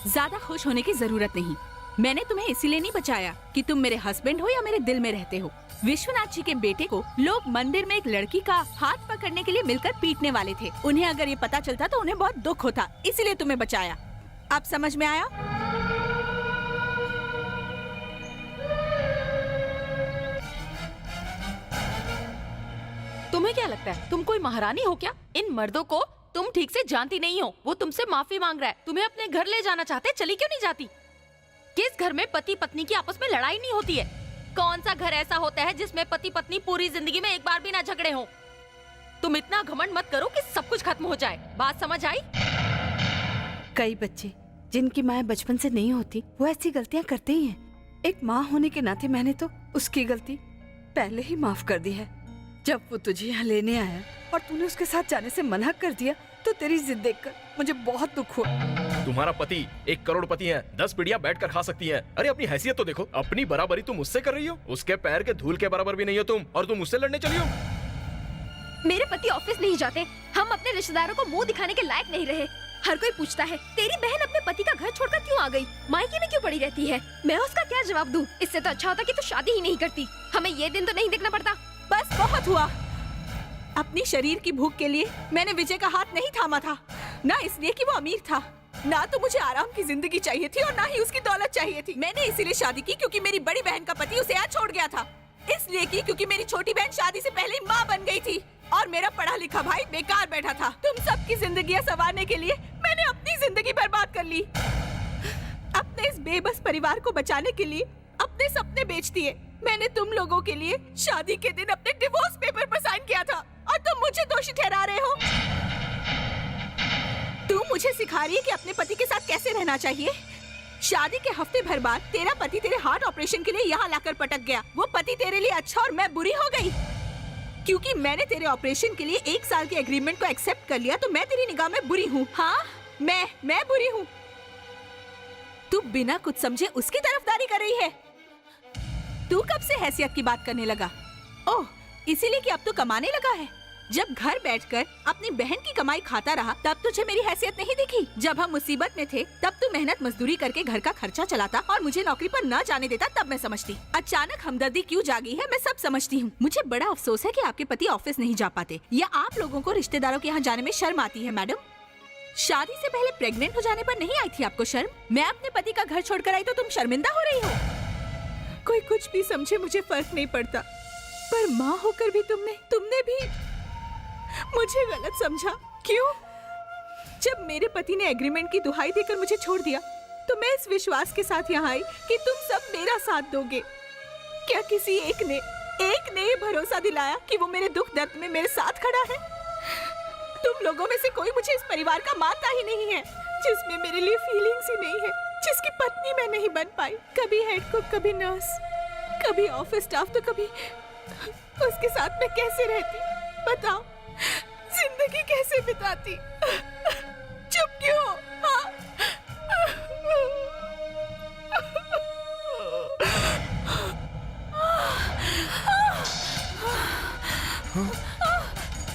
ज्यादा खुश होने की जरूरत नहीं। मैंने तुम्हें इसीलिए नहीं बचाया कि तुम मेरे हस्बैंड हो या मेरे दिल में रहते हो। विश्वनाथ जी के बेटे को लोग मंदिर में एक लड़की का हाथ पकड़ने के लिए मिलकर पीटने वाले थे। उन्हें अगर ये पता चलता तो उन्हें बहुत दुख होता, इसीलिए तुम्हें बचाया। अब समझ में आया? तुम्हें क्या लगता है तुम कोई महारानी हो क्या? इन मर्दों को तुम ठीक से जानती नहीं हो। वो तुमसे माफी मांग रहा है, तुम्हें अपने घर ले जाना चाहते, चली क्यों नहीं जाती? किस घर में पति पत्नी की आपस में लड़ाई नहीं होती है? कौन सा घर ऐसा होता है जिसमें पति पत्नी पूरी जिंदगी में एक बार भी ना झगड़े हो? तुम इतना घमंड मत करो कि सब कुछ खत्म हो जाए। बात समझ आई? कई बच्चे जिनकी माँ बचपन से नहीं होती वो ऐसी गलतियाँ करते ही हैं। एक माँ होने के नाते मैंने तो उसकी गलती पहले ही माफ कर दी है। जब वो तुझे यहाँ लेने आया और तूने उसके साथ जाने से मना कर दिया तो तेरी जिद देखकर मुझे बहुत दुख हुआ। तुम्हारा पति 1 करोड़पति है, 10 पीढ़ियां बैठकर खा सकती हैं। अरे अपनी हैसियत तो देखो, अपनी बराबरी तुम उससे कर रही हो, उसके पैर के धूल के बराबर भी नहीं हो तुम, और तुम उससे लड़ने चली हो। मेरे पति ऑफिस नहीं जाते, हम अपने रिश्तेदारों को मुंह दिखाने के लायक नहीं रहे। हर कोई पूछता है तेरी बहन अपने पति का घर छोड़कर क्यों आ गई, मायके में क्यों पड़ी रहती है? मैं उसका क्या जवाब दूं? इससे तो अच्छा होता कि तू शादी ही नहीं करती, हमें ये दिन तो नहीं देखना पड़ता। बस बहुत हुआ। अपनी शरीर की भूख के लिए मैंने विजय का हाथ नहीं थामा था, ना इसलिए कि वो अमीर था, ना तो मुझे आराम की जिंदगी चाहिए थी और ना ही उसकी दौलत चाहिए थी। मैंने इसीलिए शादी की क्योंकि मेरी बड़ी बहन का पति उसे यहाँ छोड़ गया था। इसलिए की क्योंकि मेरी छोटी बहन शादी से पहले ही माँ बन गई थी और मेरा पढ़ा लिखा भाई बेकार बैठा था। तुम सबकी जिंदगियाँ संवारने के लिए मैंने अपनी जिंदगी बर्बाद कर ली। अपने इस बेबस परिवार को बचाने के लिए अपने सपने बेच दिए। मैंने तुम लोगों के लिए शादी के दिन अपने डिवोर्स पेपर पर साइन किया था और तुम मुझे दोषी ठहरा रहे हो। तुम मुझे सिखा रही है कि अपने पति के साथ कैसे रहना चाहिए। शादी के हफ्ते भर बाद तेरा पति तेरे हार्ट ऑपरेशन के लिए यहाँ लाकर पटक गया। वो पति तेरे लिए अच्छा और मैं बुरी हो गई क्योंकि मैंने तेरे ऑपरेशन के लिए 1 साल के एग्रीमेंट को एक्सेप्ट कर लिया, तो मैं तेरी निगाह में बुरी हूँ। हाँ, मैं बुरी हूँ। तू बिना कुछ समझे उसकी तरफदारी कर रही है। तू कब से हैसियत की बात करने लगा? ओह, इसीलिए कि अब तू कमाने लगा है। जब घर बैठकर अपनी बहन की कमाई खाता रहा तब तुझे मेरी हैसियत नहीं दिखी। जब हम मुसीबत में थे तब तू मेहनत मजदूरी करके घर का खर्चा चलाता और मुझे नौकरी पर न जाने देता, तब मैं समझती। अचानक हमदर्दी क्यों जागी है मैं सब समझती हूँ। मुझे बड़ा अफसोस है कि आपके पति ऑफिस नहीं जा पाते या आप लोगों को रिश्तेदारों के यहाँ जाने में शर्म आती है। मैडम, शादी से पहले प्रेग्नेंट हो जाने पर नहीं आई थी आपको शर्म? मैं अपने पति का घर छोड़कर आई तो तुम शर्मिंदा हो रही हो? कोई कुछ भी समझे, मुझे फर्क नहीं पड़ता, पर माँ होकर भी तुमने भी मुझे गलत समझा। क्यों? जब मेरे पति ने एग्रीमेंट की दुहाई देकर मुझे छोड़ दिया तो मैं इस विश्वास के साथ यहाँ आई कि तुम सब मेरा साथ दोगे। क्या किसी एक ने ये भरोसा दिलाया कि वो मेरे दुख दर्द में मेरे साथ खड़ा है? तुम लोगों में से कोई मुझे इस परिवार का मानता ही नहीं है, जिसमें मेरे लिए फीलिंग्स ही नहीं है, जिसकी पत्नी मैं नहीं बन पाई। कभी हेड कुक, कभी नर्स, कभी ऑफिस स्टाफ, तो कभी उसके साथ मैं कैसे रहती? बताओ, जिंदगी जिंदगी कैसे बिताती। चुप क्यों? हाँ?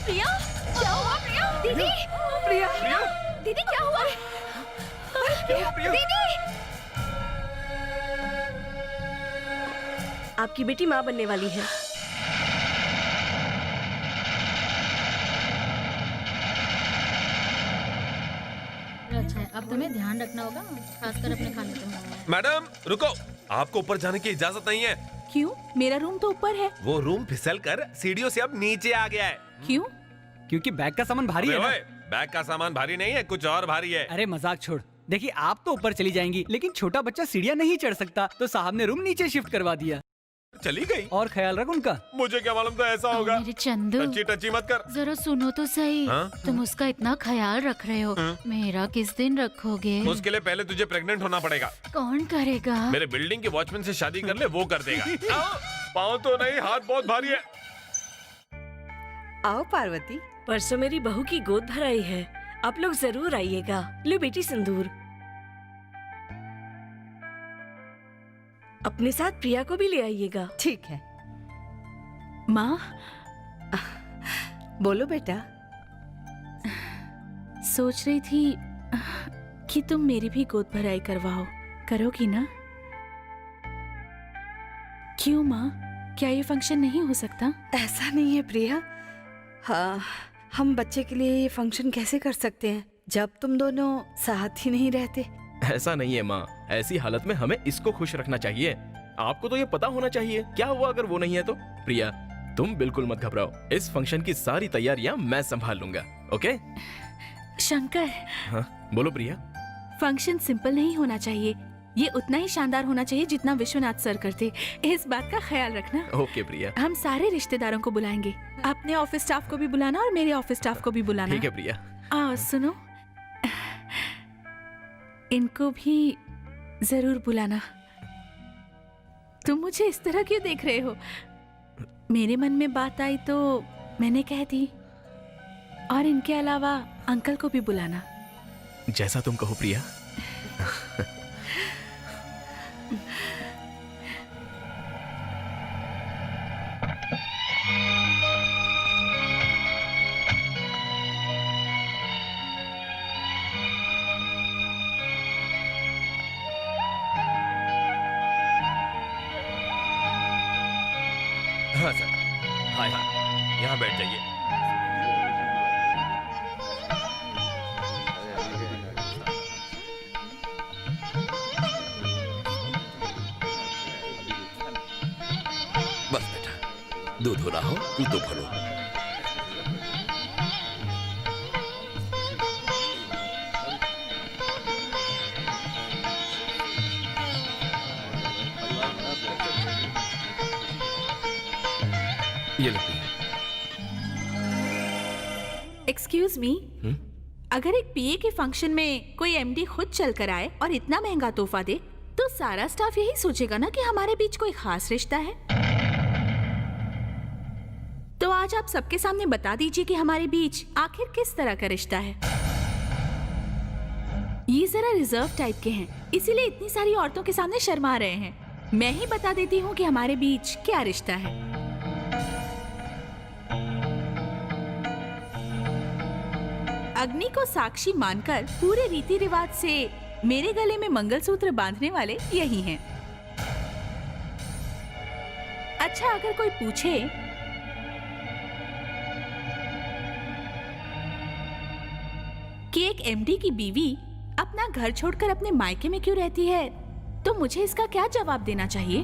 प्रिया, क्या हुआ प्रिया? दीदी, प्रिया, दीदी क्या हुआ? दीदी, आपकी बेटी माँ बनने वाली है। अच्छा है, अब तुम्हें ध्यान रखना होगा, खासकर अपने खाने पे। मैडम रुको, आपको ऊपर जाने की इजाजत नहीं है। क्यों? मेरा रूम तो ऊपर है। वो रूम फिसल कर सीढ़ियों से अब नीचे आ गया है। क्यों? क्योंकि बैग का सामान भारी है ना। बैग का सामान भारी नहीं है, कुछ और भारी है। अरे मजाक छोड़, देखिए आप तो ऊपर चली जाएंगी, लेकिन छोटा बच्चा सीढ़ियाँ नहीं चढ़ सकता, तो साहब ने रूम नीचे शिफ्ट करवा दिया। चली गई। और ख्याल रख उनका। मुझे क्या मालूम था ऐसा होगा। मेरे चंदू, टची टची मत कर। जरा सुनो तो सही। हाँ? तुम उसका इतना ख्याल रख रहे हो, मेरा किस दिन रखोगे? उसके लिए पहले तुझे प्रेग्नेंट होना पड़ेगा। कौन करेगा? मेरे बिल्डिंग के वॉचमैन से शादी कर ले, वो कर देगा। पाँव तो नहीं, हाथ बहुत भारी है। आओ पार्वती, परसों मेरी बहू की गोद भराई है, आप लोग जरूर आइएगा। लो बेटी सिंदूर, अपने साथ प्रिया को भी ले आइएगा। ठीक है। माँ, बोलो बेटा। सोच रही थी कि तुम मेरी भी गोद भराई करवाओ, करोगी ना? क्यों माँ, क्या ये फंक्शन नहीं हो सकता? ऐसा नहीं है प्रिया, हाँ, हम बच्चे के लिए ये फंक्शन कैसे कर सकते हैं जब तुम दोनों साथ ही नहीं रहते। ऐसा नहीं है माँ, ऐसी हालत में हमें इसको खुश रखना चाहिए। आपको तो ये पता होना चाहिए क्या हुआ अगर वो नहीं है तो। प्रिया तुम बिल्कुल मत घबराओ, इस फंक्शन की सारी तैयारियां मैं संभाल लूंगा। ओके शंकर, हाँ बोलो प्रिया। फंक्शन सिंपल नहीं होना चाहिए, ये उतना ही शानदार होना चाहिए जितना विश्वनाथ सर करते। इस बात का ख्याल रखना। ओके प्रिया। हम सारे रिश्तेदारों को बुलाएंगे, अपने ऑफिस स्टाफ को भी बुलाना और मेरे ऑफिस स्टाफ को भी बुलाना। ठीक है प्रिया। आओ सुनो, इनको भी जरूर बुलाना। तुम मुझे इस तरह क्यों देख रहे हो? मेरे मन में बात आई तो मैंने कह दी। और इनके अलावा अंकल को भी बुलाना। जैसा तुम कहो प्रिया। हाँ सर, हाँ यहाँ बैठ जाइए। बस बेटा, दूध हो रहा हो, दूध तो भरो। ये लो प्रिया। एक्सक्यूज मी, अगर एक पीए के फंक्शन में कोई एमडी खुद चल कर आए और इतना महंगा तोहफा दे, तो सारा स्टाफ यही सोचेगा ना कि हमारे बीच कोई खास रिश्ता है। तो आज आप सबके सामने बता दीजिए कि हमारे बीच आखिर किस तरह का रिश्ता है। ये जरा रिजर्व टाइप के हैं, इसीलिए इतनी सारी औरतों के सामने शर्मा रहे हैं। मैं ही बता देती हूँ कि हमारे बीच क्या रिश्ता है। अग्नि को साक्षी मानकर पूरे रीति रिवाज से मेरे गले में मंगलसूत्र बांधने वाले यही हैं। अच्छा, अगर कोई पूछे कि एक एमडी की बीवी अपना घर छोड़कर अपने मायके में क्यों रहती है, तो मुझे इसका क्या जवाब देना चाहिए?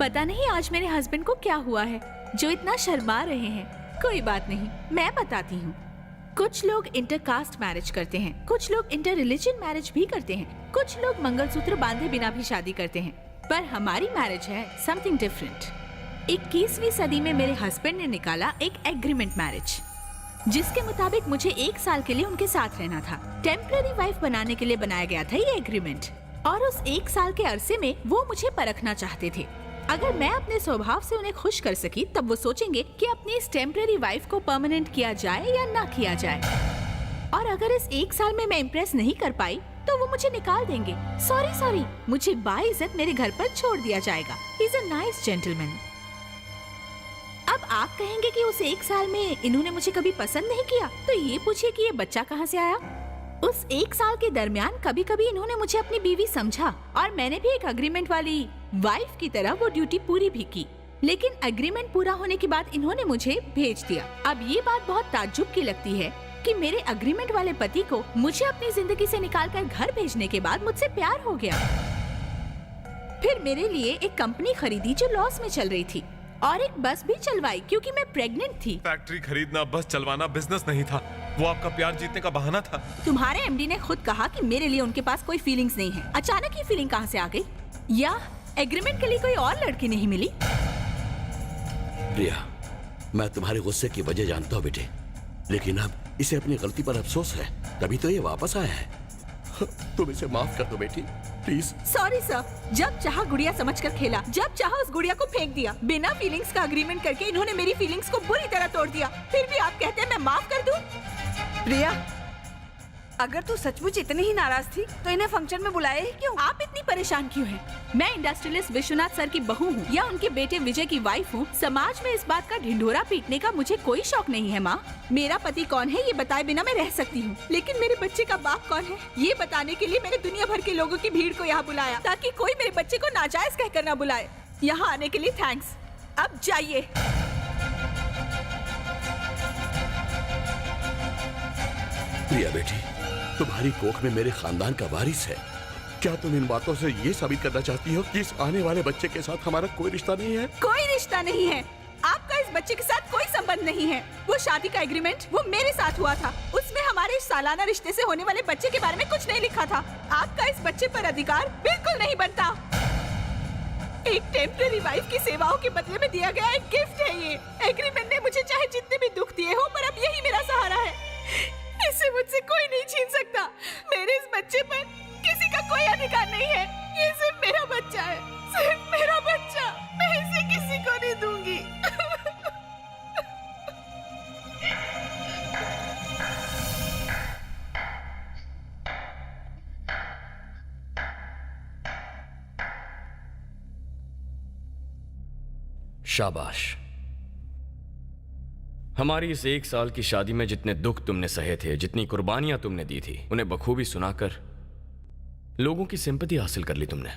पता नहीं आज मेरे हस्बैंड को क्या हुआ है जो इतना शर्मा रहे हैं। कोई बात नहीं, मैं बताती हूँ। कुछ लोग इंटरकास्ट मैरिज करते हैं, कुछ लोग इंटर रिलीजन मैरिज भी करते हैं, कुछ लोग मंगलसूत्र बांधे बिना भी शादी करते हैं, पर हमारी मैरिज है समथिंग डिफरेंट। 21वीं सदी में मेरे हस्बैंड ने निकाला एक एग्रीमेंट मैरिज, जिसके मुताबिक मुझे 1 साल के लिए उनके साथ रहना था। टेम्पररी वाइफ बनाने के लिए बनाया गया था ये एग्रीमेंट, और उस 1 साल के अरसे में वो मुझे परखना चाहते थे। अगर मैं अपने स्वभाव से उन्हें खुश कर सकी तब वो सोचेंगे कि अपनी इस टेम्पररी वाइफ को परमानेंट किया जाए या ना किया जाए। और अगर इस 1 साल में मैं इम्प्रेस नहीं कर पाई तो वो मुझे निकाल देंगे। सॉरी, मुझे बाइज्जत मेरे घर पर छोड़ दिया जाएगा। He is a nice gentleman. अब आप कहेंगे कि उस 1 साल में इन्होंने मुझे कभी पसंद नहीं किया, तो ये पूछिए कि ये बच्चा कहाँ से आया। उस 1 साल के दरमियान कभी कभी इन्होंने मुझे अपनी बीवी समझा और मैंने भी एक एग्रीमेंट वाली वाइफ की तरह वो ड्यूटी पूरी भी की। लेकिन एग्रीमेंट पूरा होने के बाद इन्होंने मुझे भेज दिया। अब ये बात बहुत ताज्जुब की लगती है कि मेरे एग्रीमेंट वाले पति को मुझे अपनी जिंदगी से निकालकर घर भेजने के बाद मुझसे प्यार हो गया। फिर मेरे लिए एक कंपनी खरीदी जो लॉस में चल रही थी और एक बस भी चलवाई क्योंकि मैं प्रेग्नेंट थी। फैक्ट्री खरीदना, बस चलवाना बिजनेस नहीं था, वो आपका प्यार जीतने का बहाना था। तुम्हारे एमडी ने खुद कहा कि मेरे लिए उनके पास कोई फीलिंग्स नहीं है। अचानक ये फीलिंग कहाँ से आ गई? या एग्रीमेंट के लिए कोई और लड़की नहीं मिली? प्रिया, मैं तुम्हारे गुस्से की वजह जानता हूँ बेटे, लेकिन अब इसे अपनी गलती पर अफसोस है, तभी तो ये वापस आया है। तुम इसे माफ कर दो बेटी, प्लीज। सॉरी सर, जब चाहा गुड़िया समझकर खेला, जब चाहा उस गुड़िया को फेंक दिया। बिना फीलिंग्स का एग्रीमेंट करके इन्होंने मेरी फीलिंग्स को बुरी तरह तोड़ दिया। फिर भी आप कहते हैं मैं माफ कर दूं? प्रिया, अगर तू सचमुच इतनी ही नाराज थी तो इन्हें फंक्शन में बुलाया ही क्यों? आप इतनी परेशान क्यों हैं? मैं इंडस्ट्रियलिस्ट विश्वनाथ सर की बहू हूँ या उनके बेटे विजय की वाइफ हूँ। समाज में इस बात का ढिंढोरा पीटने का मुझे कोई शौक नहीं है। माँ, मेरा पति कौन है ये बताए बिना मैं रह सकती हूँ, लेकिन मेरे बच्चे का बाप कौन है ये बताने के लिए मैंने दुनिया भर के लोगों की भीड़ को यहाँ बुलाया ताकि कोई मेरे बच्चे को नाजायज कहकर न बुलाए। यहाँ आने के लिए थैंक्स। अब जाइए। प्रिया बेटी, तुम्हारी कोख में मेरे खानदान का वारिस है। क्या तुम इन बातों से ये साबित करना चाहती हो कि इस आने वाले बच्चे के साथ हमारा कोई रिश्ता नहीं है? कोई रिश्ता नहीं है। आपका इस बच्चे के साथ कोई संबंध नहीं है। वो शादी का एग्रीमेंट वो मेरे साथ हुआ था, उसमें हमारे सालाना रिश्ते से होने वाले बच्चे के बारे में कुछ नहीं लिखा था। आपका इस बच्चे पर अधिकार बिल्कुल नहीं बनता। एक टेम्पररी वाइफ की सेवाओं के बदले में दिया गया एक गिफ्ट है ये। एग्रीमेंट ने मुझे चाहे जितने भी दुख दिए हो, पर अब यही मेरा सहारा है। इसे मुझसे कोई नहीं छीन सकता। मेरे इस बच्चे पर किसी का कोई अधिकार नहीं है। ये सिर्फ मेरा बच्चा है, सिर्फ मेरा बच्चा। मैं इसे किसी को नहीं दूंगी। शाबाश। हमारी इस 1 साल की शादी में जितने दुख तुमने सहे थे, जितनी कुर्बानियां तुमने दी थी, उन्हें बखूबी सुनाकर लोगों की सिंपैथी हासिल कर ली तुमने।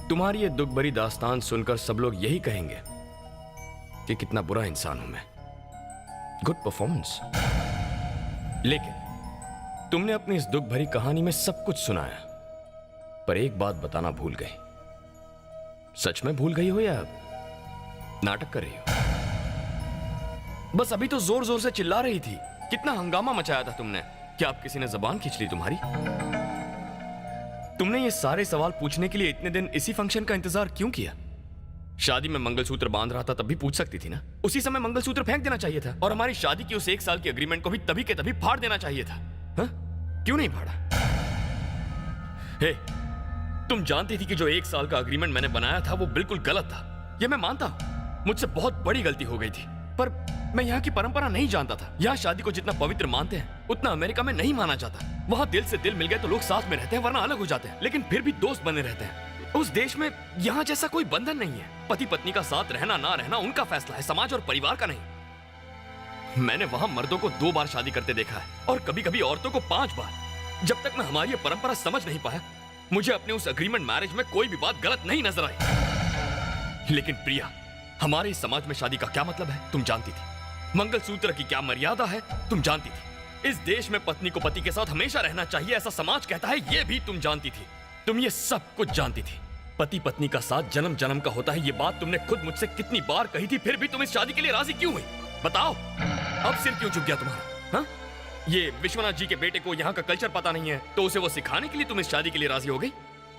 तुम्हारी ये दुख भरी दास्तान सुनकर सब लोग यही कहेंगे कि कितना बुरा इंसान हूं मैं। Good performance. लेकिन तुमने अपनी इस दुख भरी कहानी में सब कुछ सुनाया, पर एक बात बताना भूल गई। सच में भूल गई हो या नाटक कर रही हो? बस अभी तो जोर जोर से चिल्ला रही थी, कितना हंगामा मचाया था तुमने। क्या अब किसी ने जबान खींच ली तुम्हारी? तुमने ये सारे सवाल पूछने के लिए इतने दिन इसी फंक्शन का इंतजार क्यों किया? शादी में मंगलसूत्र बांध रहा था तब भी पूछ सकती थी ना। उसी समय मंगलसूत्र फेंक देना चाहिए था और हमारी शादी की उस 1 साल की एग्रीमेंट को भी तभी के तभी फाड़ देना चाहिए था। हा? क्यों नहीं फाड़ा? हे, तुम जानती थी कि जो 1 साल का एग्रीमेंट मैंने बनाया था वो बिल्कुल गलत था। ये मैं मानता हूं, मुझसे बहुत बड़ी गलती हो गई थी, पर मैं यहाँ की परंपरा नहीं जानता था। यहाँ शादी को जितना पवित्र मानते हैं उतना अमेरिका में नहीं माना जाता। वहाँ दिल से दिल मिल गए तो लोग साथ में रहते हैं, वरना अलग हो जाते हैं, लेकिन फिर भी दोस्त बने रहते हैं। उस देश में यहाँ जैसा कोई बंधन नहीं है। पति पत्नी का साथ रहना ना रहना उनका फैसला है, समाज और परिवार का नहीं। मैंने वहाँ मर्दों को 2 बार शादी करते देखा है और कभी कभी औरतों को 5 बार। जब तक मैं हमारी ये परंपरा समझ नहीं पाया, मुझे अपने उस एग्रीमेंट मैरिज में कोई भी बात गलत नहीं नजर आई। लेकिन प्रिया, हमारे इस समाज में शादी का क्या मतलब है तुम जानती थी। मंगलसूत्र की क्या मर्यादा है तुम जानती थी। इस देश में पत्नी को पति के साथ हमेशा रहना चाहिए ऐसा समाज कहता है, ये भी तुम जानती थी। तुम ये सब कुछ जानती थी। पति पत्नी का साथ जन्म जन्म का होता है, ये बात तुमने खुद मुझसे कितनी बार कही थी, फिर भी तुम इस शादी के लिए राजी क्यों हुई? बताओ, अब सिर क्यों झुक गया तुम्हारा? हाँ? ये विश्वनाथ जी के बेटे को यहाँ का कल्चर पता नहीं है तो उसे वो सिखाने के लिए तुम इस शादी के लिए राजी हो गई?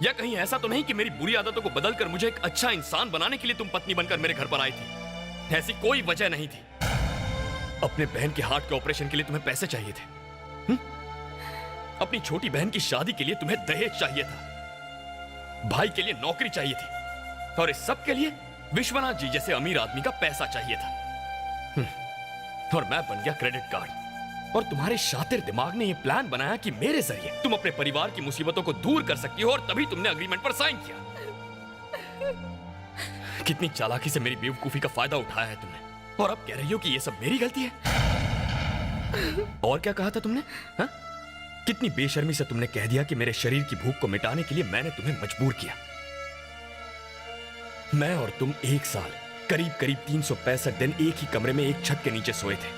या कहीं ऐसा तो नहीं कि मेरी बुरी आदतों को बदलकर मुझे एक अच्छा इंसान बनाने के लिए तुम पत्नी बनकर मेरे घर पर आई थी? ऐसी कोई वजह नहीं थी। अपने बहन के हार्ट के ऑपरेशन के लिए तुम्हें पैसे चाहिए थे। अपनी छोटी बहन की शादी के लिए तुम्हें दहेज चाहिए था। भाई के लिए नौकरी चाहिए थी और इस सब के लिए विश्वनाथ जी जैसे अमीर आदमी का पैसा चाहिए था और मैं बन गया क्रेडिट कार्ड। और तुम्हारे शातिर दिमाग ने यह प्लान बनाया कि मेरे जरिए तुम अपने परिवार की मुसीबतों को दूर कर सकती हो, और तभी तुमने अग्रीमेंट पर साइन किया। कितनी चालाकी से मेरी बेवकूफी का फायदा उठाया है तुमने, और अब कह रही हो कि यह सब मेरी गलती है। और क्या कहा था तुमने? हा? कितनी बेशर्मी से तुमने कह दिया कि मेरे शरीर की भूख को मिटाने के लिए मैंने तुम्हें मजबूर किया। मैं और तुम एक साल करीब करीब 365 दिन एक ही कमरे में एक छत के नीचे सोए थे।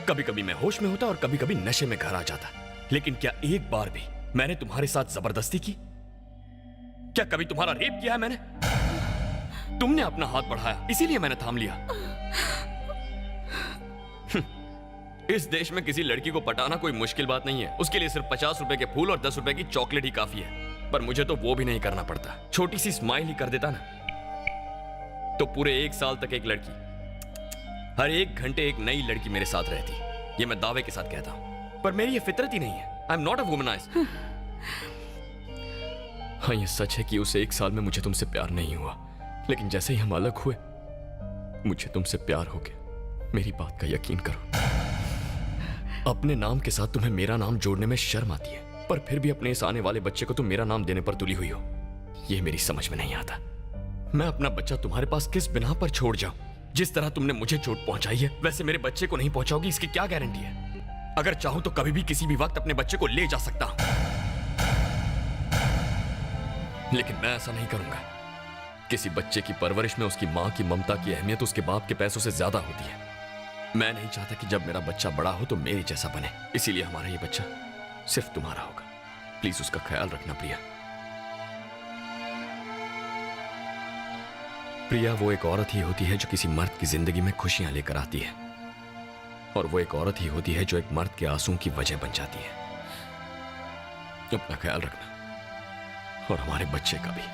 कभी कभी मैं होश में होता और कभी कभी नशे में घर आ जाता, लेकिन क्या एक बार भी मैंने तुम्हारे साथ जबरदस्ती की? क्या कभी तुम्हारा रेप किया है मैंने? तुमने अपना हाथ बढ़ाया, इसीलिए मैंने थाम लिया। इस देश में किसी लड़की को पटाना कोई मुश्किल बात नहीं है। उसके लिए सिर्फ 50 रुपए के फूल और 10 रुपए की चॉकलेट ही काफी है। पर मुझे तो वो भी नहीं करना पड़ता। छोटी सी स्माइल ही कर देता ना, तो पूरे एक साल तक एक लड़की हर एक घंटे एक नई लड़की मेरे साथ रहती। ये मैं दावे के साथ कहता हूं, पर मेरी ये फितरत ही नहीं है। I am not a womanized. हाँ, ये सच है कि उस एक साल में मुझे तुमसे प्यार नहीं हुआ, लेकिन जैसे ही हम अलग हुए मुझे तुमसे प्यार हो गया। मेरी बात का यकीन करो। अपने नाम के साथ तुम्हें मेरा नाम जोड़ने में शर्म आती है, पर फिर भी अपने इस आने वाले बच्चे को तुम मेरा नाम देने पर तुली हुई हो। यह मेरी समझ में नहीं आता। मैं अपना बच्चा तुम्हारे पास किस बिना पर छोड़ जाऊं? जिस तरह तुमने मुझे चोट पहुंचाई है वैसे मेरे बच्चे को नहीं पहुंचाओगी, इसकी क्या गारंटी है? अगर चाहूं तो कभी भी किसी भी वक्त अपने बच्चे को ले जा सकता हूं, लेकिन मैं ऐसा नहीं करूंगा। किसी बच्चे की परवरिश में उसकी मां की ममता की अहमियत उसके बाप के पैसों से ज्यादा होती है। मैं नहीं चाहता कि जब मेरा बच्चा बड़ा हो तो मेरे जैसा बने, इसीलिए हमारा ये बच्चा सिर्फ तुम्हारा होगा। प्लीज उसका ख्याल रखना प्रिया। प्रिया वो एक औरत ही होती है जो किसी मर्द की जिंदगी में खुशियां लेकर आती है, और वो एक औरत ही होती है जो एक मर्द के आंसुओं की वजह बन जाती है। अपना ख्याल रखना और हमारे बच्चे का भी।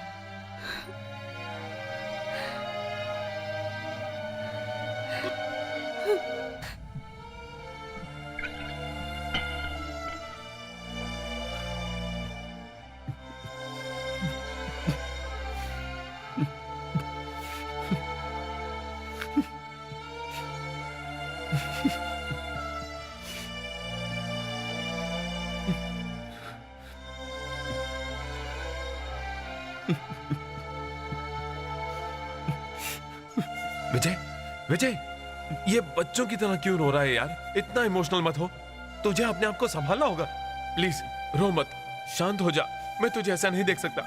विजय, विजय, ये बच्चों की तरह क्यों रो रहा है यार? इतना इमोशनल मत हो। तुझे अपने आप को संभालना होगा। प्लीज रो मत, शांत हो जा। मैं तुझे ऐसा नहीं देख सकता।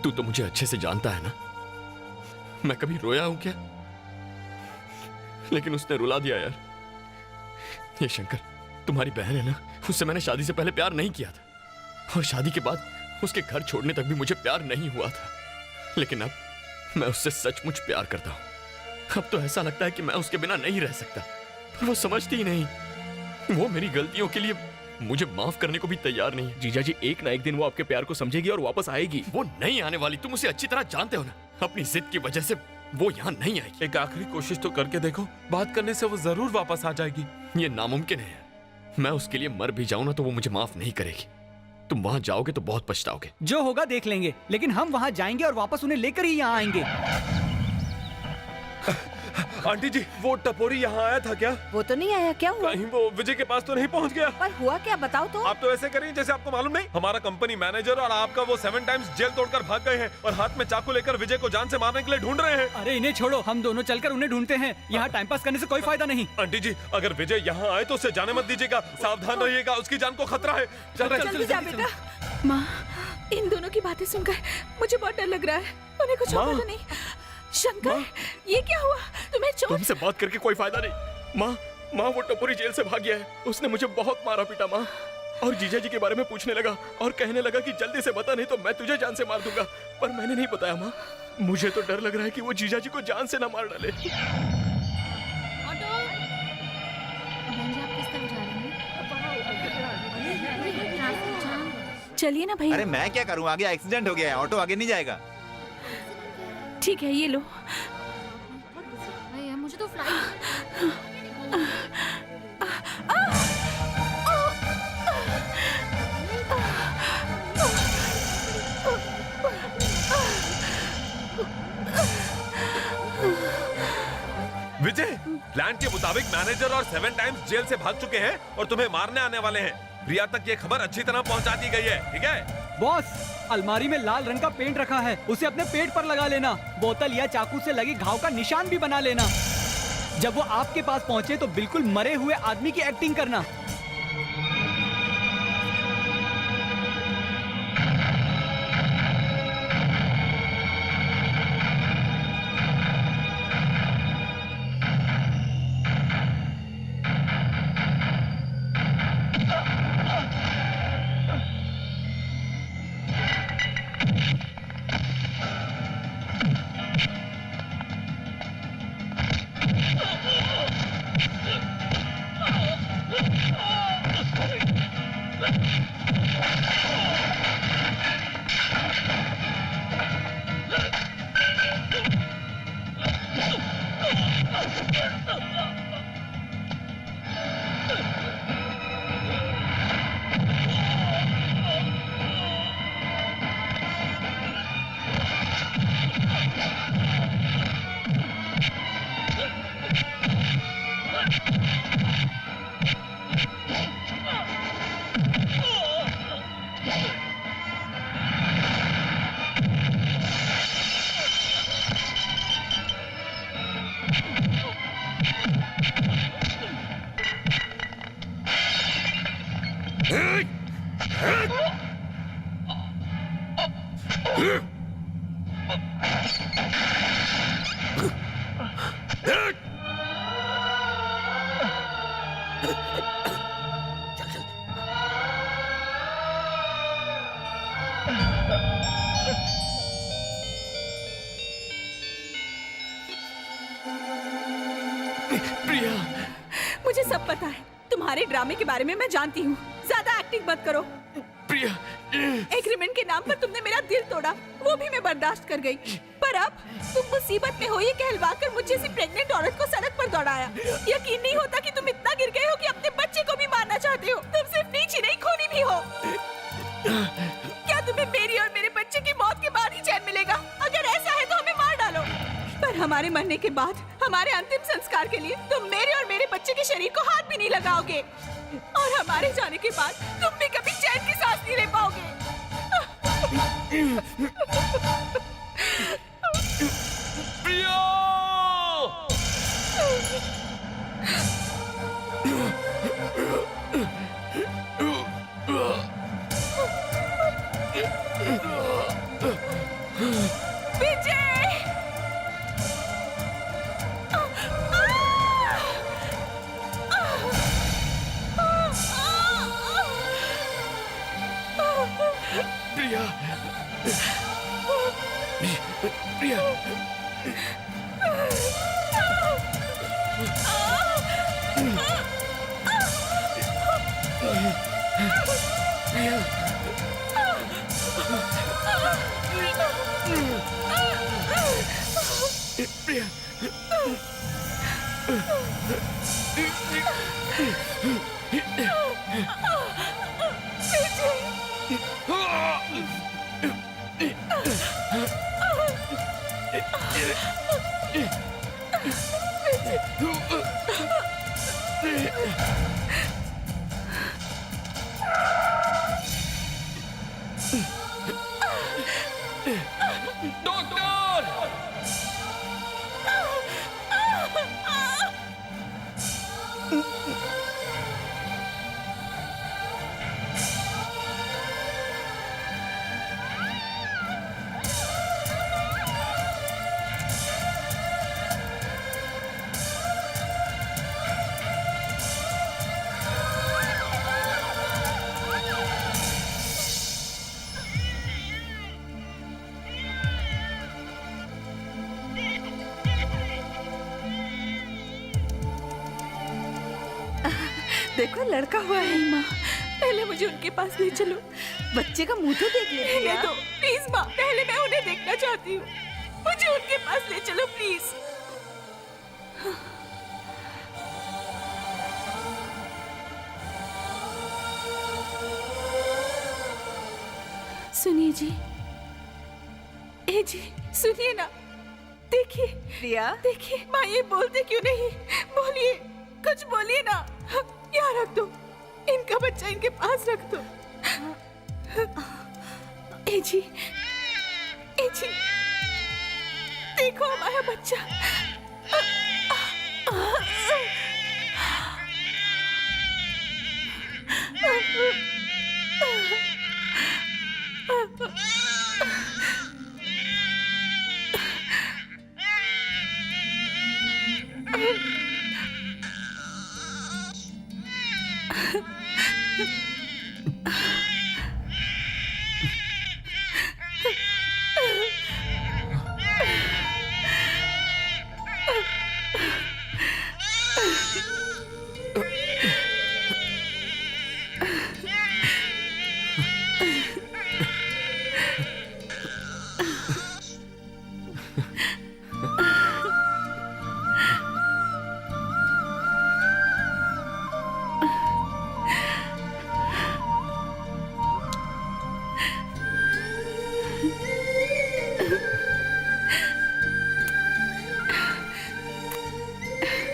तू तो मुझे अच्छे से जानता है ना, मैं कभी रोया हूं क्या? लेकिन उसने रुला दिया यार। ये शंकर तुम्हारी बहन है ना, उससे मैंने शादी से पहले प्यार नहीं किया था, और शादी के बाद उसके घर छोड़ने तक भी मुझे प्यार नहीं हुआ था। लेकिन अब मैं उससे सचमुच प्यार करता हूं। अब तो ऐसा लगता है कि मैं उसके बिना नहीं रह सकता, पर वो समझती ही नहीं। वो मेरी गलतियों के लिए मुझे माफ करने को भी तैयार नहीं है। जीजा जी, एक ना एक दिन वो आपके प्यार को समझेगी और वापस आएगी। वो नहीं आने वाली, तुम उसे अच्छी तरह जानते हो ना। अपनी जिद की वजह से वो यहाँ नहीं आएगी। एक आखिरी कोशिश तो करके देखो, बात करने से वो जरूर वापस आ जाएगी। ये नामुमकिन है। मैं उसके लिए मर भी जाऊं ना तो वो मुझे माफ नहीं करेगी। तुम वहां जाओगे तो बहुत पछताओगे। जो होगा देख लेंगे, लेकिन हम वहां जाएंगे और वापस उन्हें लेकर ही यहाँ आएंगे। आंटी जी, वो टपोरी यहाँ आया था क्या? वो तो नहीं आया। क्या हुआ? कहीं वो विजय के पास तो नहीं पहुँच गया? पर हुआ क्या, बताओ तो। आप तो ऐसे करिए जैसे आपको मालूम नहीं। हमारा कंपनी मैनेजर और आपका वो 7 टाइम्स जेल तोड़कर भाग गए हैं और हाथ में चाकू लेकर विजय को जान से मारने के लिए ढूंढ रहे हैं। अरे इन्हें छोड़ो, हम दोनों चलकर उन्हें ढूंढते हैं। यहाँ टाइम पास करने से कोई फायदा नहीं। आंटी जी, अगर विजय यहाँ आए तो उसे जाने मत दीजिएगा। सावधान रहिएगा, उसकी जान को खतरा है। जल्दी जा बेटा। माँ, इन दोनों की बातें सुनकर मुझे बहुत डर लग रहा है। उन्हें कुछ होगा तो नहीं? शंकर, ये क्या हुआ? तुम्हें चोट? तुमसे बात करके कोई फायदा नहीं। माँ, वो टपोरी जेल से भाग गया है। उसने मुझे बहुत मारा पीटा माँ, और जीजा जी के बारे में पूछने लगा और कहने लगा कि जल्दी से बता नहीं तो मैं तुझे जान से मार दूंगा। पर मैंने नहीं बताया माँ। मुझे तो डर लग रहा है कि वो जीजा जी को जान से ना मार डाले। चलिए ना भैया। अरे मैं क्या करूं, आगे एक्सीडेंट हो गया है, ऑटो आगे नहीं जाएगा। ठीक है, ये लो। भैया मुझे तो फ्लाइट। विजय, प्लान के मुताबिक मैनेजर और 7 टाइम्स जेल से भाग चुके हैं और तुम्हें मारने आने वाले हैं। प्रिया तक ये खबर अच्छी तरह पहुंचा दी गई है, ठीक है? बॉस, अलमारी में लाल रंग का पेंट रखा है, उसे अपने पेट पर लगा लेना। बोतल या चाकू से लगी घाव का निशान भी बना लेना। जब वो आपके पास पहुंचे तो बिल्कुल मरे हुए आदमी की एक्टिंग करना। प्रिया, मुझे सब पता है। तुम्हारे ड्रामे के बारे में मैं जानती हूँ। ज्यादा एक्टिंग मत करो। प्रिया, एग्रीमेंट के नाम पर तुमने मेरा दिल तोड़ा, वो भी मैं बर्दाश्त कर गई। पर अब तुम मुसीबत में हो ये कहलवाकर मुझे जैसी प्रेग्नेंट औरत को सड़क पर दौड़ाया। यकीन नहीं होता कि तुम इतना गिर गए हो कि अपने बच्चे को भी मारना चाहते हो। तुम सिर्फ नीची नहीं खूनी भी हो। क्या तुम्हें मेरी और मेरे बच्चे की मौत के बाद ही चैन मिलेगा? अगर ऐसा है तो हमें मार डालो। पर हमारे मरने के बाद हमारे अंतिम संस्कार के लिए तुम मेरे और मेरे बच्चे के शरीर को हाथ भी नहीं लगाओगे, और हमारे जाने के बाद तुम भी कभी चैन की सांस नहीं ले पाओगे। प्रिया! प्रिया! प्रिया! देखो लड़का हुआ है। माँ, पहले मुझे उनके पास ले चलो। बच्चे का मुंह तो देख ले। पहले तो प्लीज माँ, पहले मैं उन्हें देखना चाहती हूँ। मुझे उनके पास ले चलो प्लीज। सुनिए जी। ए जी, सुनिए ना। देखिए प्रिया, देखिए माँ ये बोलते क्यों नहीं? बोलिए, कुछ बोलिए ना। यहाँ रख दो, इनका बच्चा इनके पास रख दो। ए जी, देखो हमारा बच्चा।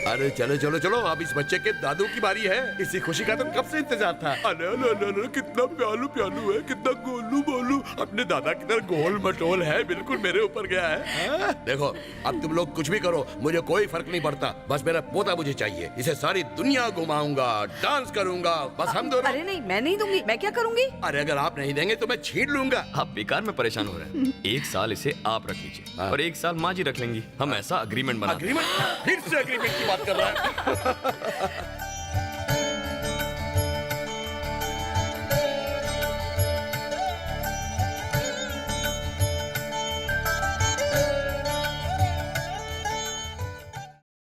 अरे चलो चलो चलो, अब इस बच्चे के दादू की बारी है। इसी खुशी का तो कब से इंतजार था। अरे अरे अरे अरे, कितना प्यालू प्यालू है, कितना गोलू बोलू, अपने दादा की तरह गोल मटोल है, बिल्कुल मेरे ऊपर गया है। हाँ? देखो अब तुम लोग कुछ भी करो, मुझे कोई फर्क नहीं पड़ता, बस मेरा पोता मुझे चाहिए। इसे सारी दुनिया घुमाऊंगा, डांस करूंगा, बस हम दोनों। अरे नहीं, मैं नहीं दूंगी। मैं क्या करूंगी? अरे अगर आप नहीं देंगे तो मैं छीन लूंगा। आप बेकार में परेशान हो रहे हैं। एक साल इसे आप रख लीजिए और एक साल माँ जी रख लेंगी। हम ऐसा अग्रीमेंट बना अग्रीमेंट? फिर से अग्रीमेंट की बात कर रहा है।